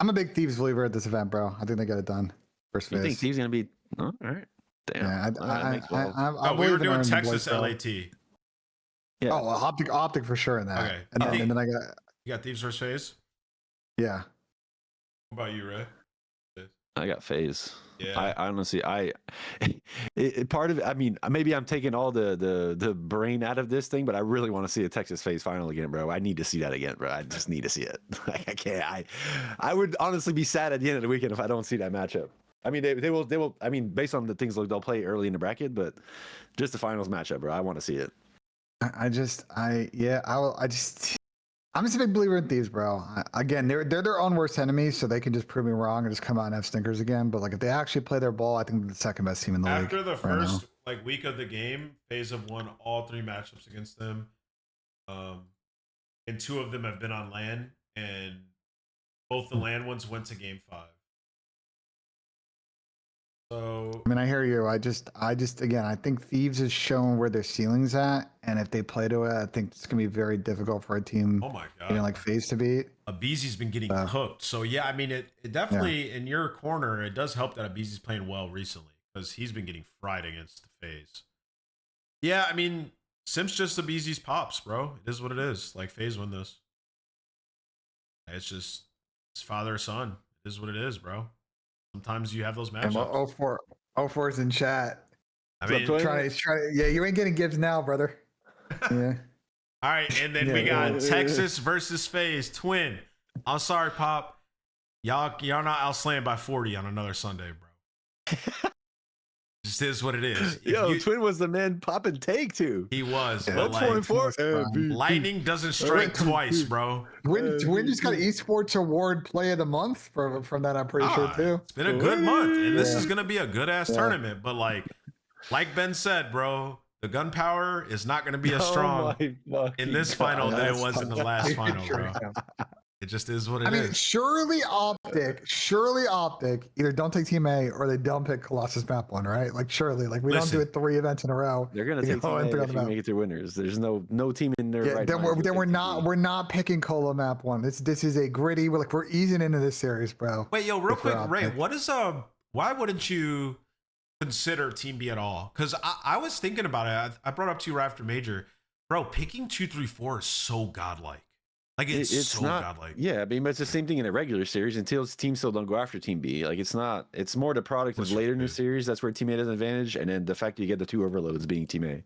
[SPEAKER 2] I'm a big Thieves believer at this event, bro. I think they get it done. First phase.
[SPEAKER 3] You think Thieves gonna be? Oh, all right. Damn.
[SPEAKER 2] Yeah,
[SPEAKER 1] we were doing Texas LAT.
[SPEAKER 2] Yeah. Oh, optic for sure in that.
[SPEAKER 1] Okay.
[SPEAKER 2] And then I got.
[SPEAKER 1] You got Thieves versus phase.
[SPEAKER 2] Yeah.
[SPEAKER 1] What about you, Ray?
[SPEAKER 3] I got phase.
[SPEAKER 1] Yeah.
[SPEAKER 3] I honestly, part of it, I mean, maybe I'm taking all the brain out of this thing, but I really want to see a Texas phase final again, bro. I need to see that again, bro. I just need to see it. Like, I can't. I would honestly be sad at the end of the weekend if I don't see that matchup. I mean, they will. I mean, based on the things they'll play early in the bracket, but just the finals matchup, bro. I want to see it.
[SPEAKER 2] I'm just a big believer in Thieves, bro. Again, they're their own worst enemies, so they can just prove me wrong and just come out and have stinkers again. But like, if they actually play their ball, I think they're the second best team in the league.
[SPEAKER 1] After the first week of the game, FaZe have won all 3 matchups against them, and 2 of them have been on LAN, and both the LAN ones went to Game 5. So
[SPEAKER 2] I mean, I hear you. I just again, I think Thieves has shown where their ceiling's at, and if they play to it, I think it's gonna be very difficult for a team.
[SPEAKER 1] Oh my god,
[SPEAKER 2] like FaZe to beat.
[SPEAKER 1] Abizi's been getting cooked. So yeah, I mean, it definitely in your corner, it does help that Abizi's playing well recently because he's been getting fried against the FaZe. Yeah, I mean, Simps just Abizi's pops, bro. It is what it is. Like FaZe win this. It's just it's father son. It is what it is, bro. Sometimes you have those matchups.
[SPEAKER 2] 04's in chat.
[SPEAKER 1] I mean,
[SPEAKER 2] yeah, you ain't getting Gibbs now, brother. Yeah.
[SPEAKER 1] All right, and then we got Texas versus FaZe Twin. I'm sorry, Pop. Y'all not outslaying by 40 on another Sunday, bro. Just is what it is.
[SPEAKER 3] Twin was the man Pop and take to.
[SPEAKER 1] He was.
[SPEAKER 3] Yeah,
[SPEAKER 1] but like, lightning doesn't strike twice, bro.
[SPEAKER 2] Twin just got Esports Award Play of the Month from that, I'm pretty sure, too.
[SPEAKER 1] It's been a good month, and this is going to be a good-ass tournament. But like Ben said, bro, the gunpowder is not going to be as strong in this final than it was in the last final, bro. It just is what it is.
[SPEAKER 2] I mean, surely Optic either don't take Team A or they don't pick Colossus Map 1, right? Like, surely. Like, we don't do it 3 events in a row.
[SPEAKER 3] They're going to take Team A if you make it through winners. There's no team in there right
[SPEAKER 2] now. Then we're not picking Colo Map 1. This is a gritty, we're easing into this series, bro.
[SPEAKER 1] Wait, yo, real quick, Ray, why wouldn't you consider Team B at all? Because I was thinking about it. I brought up to you right after Major. Bro, picking 2, 3, 4 is so godlike. Like, it's so
[SPEAKER 3] not
[SPEAKER 1] godlike.
[SPEAKER 3] Yeah, I mean, but it's the same thing in a regular series until teams still don't go after Team B. Like, it's more the product of later in the series. That's where Team A has an advantage. And then the fact that you get the 2 overloads being Team A.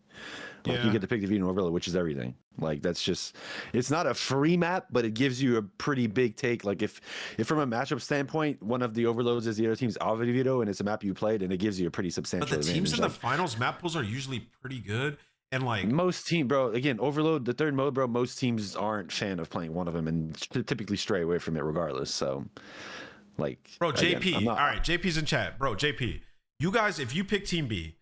[SPEAKER 3] Like, you get to pick the Veto overload, which is everything. Like, that's just, it's not a free map, but it gives you a pretty big take. Like, if from a matchup standpoint, one of the overloads is the other team's Alva Veto, and it's a map you played, and it gives you a pretty substantial advantage.
[SPEAKER 1] But the teams in the finals map pools are usually pretty good. And like
[SPEAKER 3] most team, bro, again, overload, the third mode, bro, most teams aren't fan of playing one of them and typically stray away from it regardless. So, like,
[SPEAKER 1] bro, JP, all right, JP's in chat, bro. JP, you guys, if you pick Team B,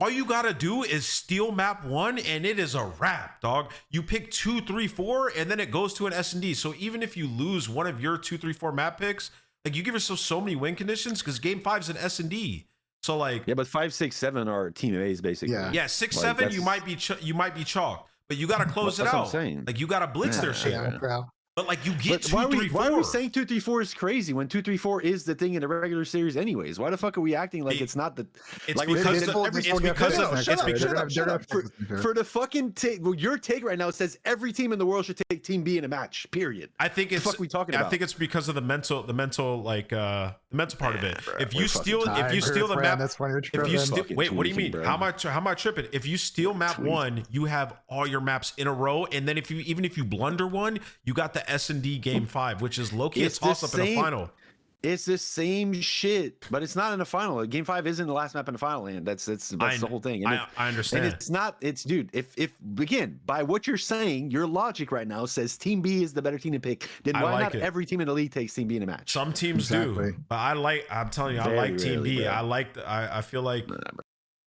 [SPEAKER 1] all you gotta do is steal map 1, and it is a wrap, dog. You pick 2, 3, 4, and then it goes to an S&D. So even if you lose one of your 2, 3, 4 map picks, like, you give yourself so many win conditions because Game 5 is an S&D. So like,
[SPEAKER 3] yeah, but 5, 6, 7 are Team A's basically.
[SPEAKER 1] Yeah, 6, 7, you might be chalked, but you got to close it out. What I'm saying. Like, you got to blitz their shit. But like, you get 2, 3, 4.
[SPEAKER 3] Why are we saying 2, 3, 4 is crazy when 2, 3, 4 is the thing in a regular series anyways? Why the fuck are we acting like it's not the?
[SPEAKER 1] It's
[SPEAKER 3] like,
[SPEAKER 1] because
[SPEAKER 3] for the fucking take. Well, your take right now says every team in the world should take Team B in a match. Period.
[SPEAKER 1] I think it's.
[SPEAKER 3] What the fuck are we talking about?
[SPEAKER 1] I think it's because of the mental like the mental part of it. If you steal the map,
[SPEAKER 2] that's why you're tripping.
[SPEAKER 1] If you steal, wait, what do you mean? How am I tripping? If you steal map 1, you have all your maps in a row, and then if you blunder one, you got the S&D Game 5, which is low-key a toss-up in a final.
[SPEAKER 3] It's the same shit, but it's not in the final. Game 5 isn't the last map in the final, and that's the whole thing. And
[SPEAKER 1] I understand.
[SPEAKER 3] And it's not. It's dude. If again, by what you're saying, your logic right now says Team B is the better team to pick. Then why not every team in the league takes Team B in a match?
[SPEAKER 1] Some teams do, but I'm telling you, I like Team B. Bro. I feel like.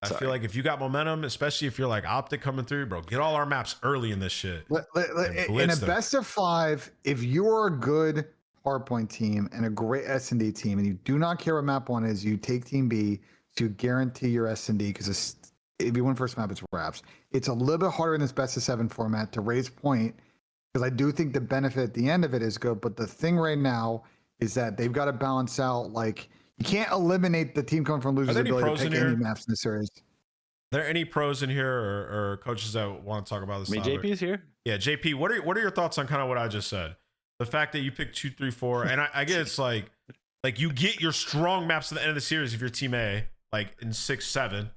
[SPEAKER 1] I feel like if you got momentum, especially if you're like Optic coming through, bro, get all our maps early in this shit.
[SPEAKER 2] In a best of 5, if you're a good hardpoint team and a great S&D team, and you do not care what map 1 is, you take Team B to guarantee your S&D, because if you win first map, it's wraps. It's a little bit harder in this best of 7 format to raise point, because I do think the benefit at the end of it is good. But the thing right now is that they've got to balance out, like, you can't eliminate the team coming from losers' ability to pick any maps in the series.
[SPEAKER 1] Are there any pros in here or coaches that want to talk about this?
[SPEAKER 3] I mean, JP is here.
[SPEAKER 1] Yeah, JP, what are your thoughts on kind of what I just said? The fact that you pick 2, 3, 4, and I get it's like you get your strong maps at the end of the series if you're Team A, like in 6, 7.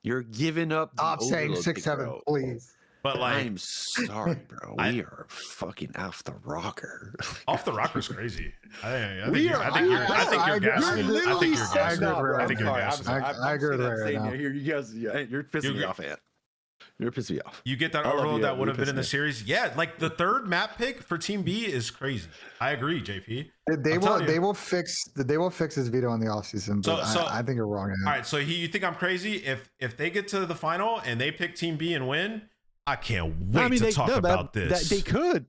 [SPEAKER 3] You're giving up.
[SPEAKER 2] Stop saying 6, 7, please.
[SPEAKER 3] But like, I'm sorry, bro. We are fucking off the rocker.
[SPEAKER 1] Off the rocker's crazy. I think you're gassing.
[SPEAKER 2] I agree right now.
[SPEAKER 3] You're pissing me off, Ant. You're pissing me off.
[SPEAKER 1] You get that overload that would have been in the series. Yeah, like the third map pick for Team B is crazy. I agree, JP.
[SPEAKER 2] They will fix his veto in the offseason, but I think you're wrong.
[SPEAKER 1] All right, so you think I'm crazy? If they get to the final and they pick Team B and win, I can't wait to talk about this.
[SPEAKER 3] They could.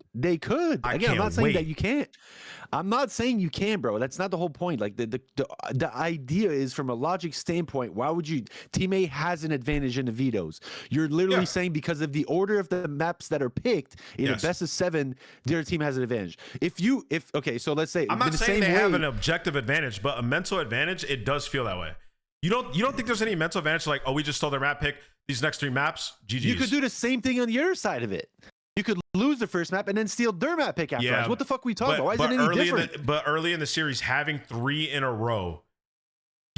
[SPEAKER 3] Again, I'm not saying that you can't. I'm not saying you can, bro. That's not the whole point. Like the idea is, from a logic standpoint, why would you? Team A has an advantage in the vetoes. You're literally saying because of the order of the maps that are picked in a best of 7, their team has an advantage. So let's say
[SPEAKER 1] I'm not saying they have an objective advantage, but a mental advantage. It does feel that way. You don't think there's any mental advantage? Like, oh, we just stole their map pick. These next 3 maps, GG's.
[SPEAKER 3] You could do the same thing on the other side of it. You could lose the first map and then steal their map pick afterwards. What the fuck are we talking about? Why is it any different?
[SPEAKER 1] But early in the series, having 3 in a row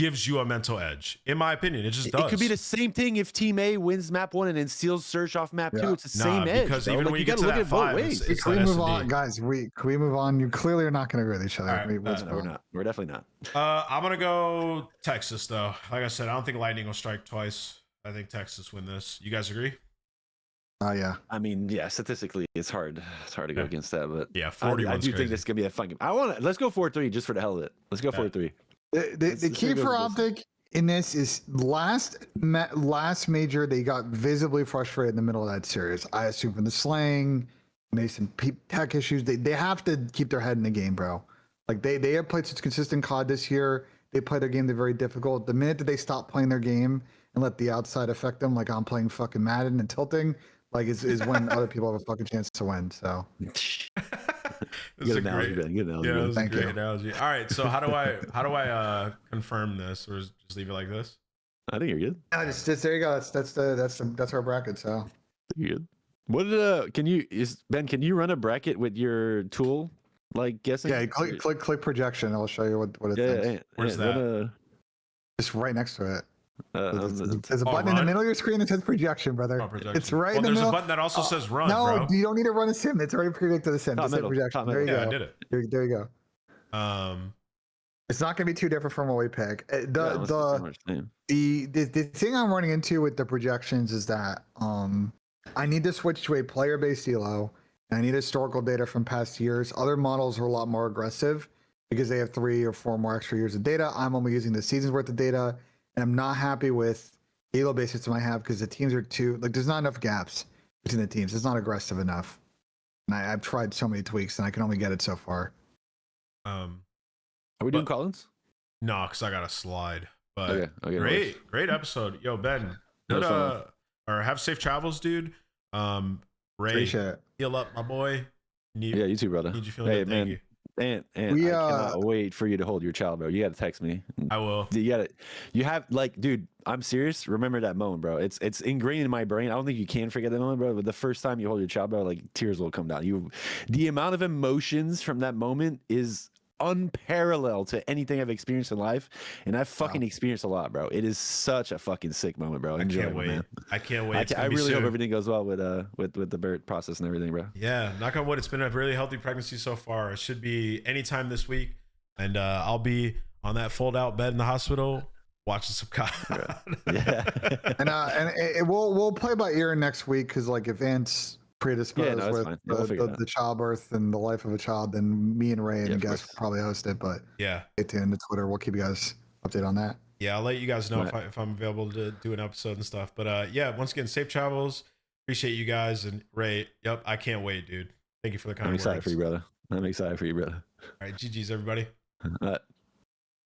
[SPEAKER 1] gives you a mental edge. In my opinion, it just does.
[SPEAKER 3] It could be the same thing if Team A wins map 1 and then steals Search off map 2. It's the same edge,
[SPEAKER 1] because
[SPEAKER 3] bro.
[SPEAKER 1] even
[SPEAKER 3] Like,
[SPEAKER 1] when
[SPEAKER 3] you
[SPEAKER 1] get
[SPEAKER 3] gotta
[SPEAKER 1] to
[SPEAKER 3] look
[SPEAKER 1] that
[SPEAKER 3] at it both
[SPEAKER 1] 5,
[SPEAKER 3] ways.
[SPEAKER 2] Can we move on, guys? Can we move on? You clearly are not going to agree with each other.
[SPEAKER 1] All right,
[SPEAKER 3] No, we're not. We're definitely not.
[SPEAKER 1] I'm gonna go Texas though. Like I said, I don't think Lightning will strike twice. I think Texas win this. You guys agree?
[SPEAKER 2] Yeah.
[SPEAKER 3] I mean, yeah, statistically, it's hard. It's hard to go against that, but
[SPEAKER 1] yeah, 41.
[SPEAKER 3] I do think this is gonna be a fun game. Let's go 4-3 just for the hell of it. Let's go 4-3.
[SPEAKER 2] The key for Optic in this is last major they got visibly frustrated in the middle of that series. I assume from the slaying, maybe some tech issues. They have to keep their head in the game, bro. Like they have played such consistent COD this year. They play their game. They're very difficult. The minute that they stop playing their game and let the outside affect them, like I'm playing fucking Madden and tilting, like is when other people have a fucking chance to win. So
[SPEAKER 3] Good analogy, Ben. Good analogy.
[SPEAKER 1] Yeah, that was a
[SPEAKER 2] Thank
[SPEAKER 1] great
[SPEAKER 2] you.
[SPEAKER 1] analogy. All right, so how do I confirm this, or just leave it like this?
[SPEAKER 3] I think you're good.
[SPEAKER 2] no, just there you go. That's our bracket. So
[SPEAKER 3] You're good. What Ben? Can you run a bracket with your tool? Like guessing?
[SPEAKER 2] yeah, click projection. I'll show you what it thinks.
[SPEAKER 1] Where's that?
[SPEAKER 2] Just right next to it.
[SPEAKER 3] Run
[SPEAKER 2] There's a button in the middle of your screen that says projection, brother.
[SPEAKER 1] Oh, projection.
[SPEAKER 2] It's right in the
[SPEAKER 1] There's
[SPEAKER 2] middle.
[SPEAKER 1] a button that also says run,
[SPEAKER 2] No,
[SPEAKER 1] bro.
[SPEAKER 2] you don't need to run a sim. It's already predicted the sim.
[SPEAKER 3] Top
[SPEAKER 2] Just say
[SPEAKER 3] middle,
[SPEAKER 2] projection.
[SPEAKER 3] top
[SPEAKER 2] There you
[SPEAKER 1] Yeah,
[SPEAKER 2] go.
[SPEAKER 1] I did it.
[SPEAKER 2] There you go. It's not going to be too different from what we pick. The thing I'm running into with the projections is that I need to switch to a player-based elo, and I need historical data from past years. Other models are a lot more aggressive because they have 3 or 4 more extra years of data. I'm only using the season's worth of data, and I'm not happy with the elo-based system I have because the teams are there's not enough gaps between the teams. It's not aggressive enough. And I've tried so many tweaks, and I can only get it so far.
[SPEAKER 3] Are we doing Collins?
[SPEAKER 1] No, because I got a slide. But
[SPEAKER 3] okay,
[SPEAKER 1] great episode. Yo, Ben, good, or have safe travels, dude. Ray,
[SPEAKER 2] Appreciate it.
[SPEAKER 1] heal up, my boy.
[SPEAKER 3] Yeah, you too, brother.
[SPEAKER 1] Need you feeling good.
[SPEAKER 3] Man.
[SPEAKER 1] Thank you.
[SPEAKER 3] And I cannot wait for you to hold your child, bro. You got to text me.
[SPEAKER 1] I will.
[SPEAKER 3] You have dude, I'm serious. Remember that moment, bro. It's ingrained in my brain. I don't think you can forget that moment, bro. But the first time you hold your child, bro, like tears will come down. The amount of emotions from that moment is unparalleled to anything I've experienced in life, and I've fucking experienced a lot, bro. It is such a fucking sick moment, bro. Enjoy,
[SPEAKER 1] I can't wait.
[SPEAKER 3] Man.
[SPEAKER 1] I can't wait.
[SPEAKER 3] I really hope everything goes well with the birth process and everything, bro.
[SPEAKER 1] Yeah, knock on wood. It's been a really healthy pregnancy so far. It should be anytime this week, and I'll be on that fold out bed in the hospital watching some COD.
[SPEAKER 2] Yeah, and we'll play by ear next week because like if Ant's predisposed with the childbirth and the life of a child, then me and Ray and guys will probably host it. But
[SPEAKER 1] yeah,
[SPEAKER 2] stay tuned to Twitter. We'll keep you guys updated on that.
[SPEAKER 1] Yeah, I'll let you guys know if I'm available to do an episode and stuff. But yeah, once again, safe travels. Appreciate you guys. And Ray, yep, I can't wait, dude. Thank you for the kind words.
[SPEAKER 3] I'm excited for you, brother.
[SPEAKER 1] All right, GG's, everybody.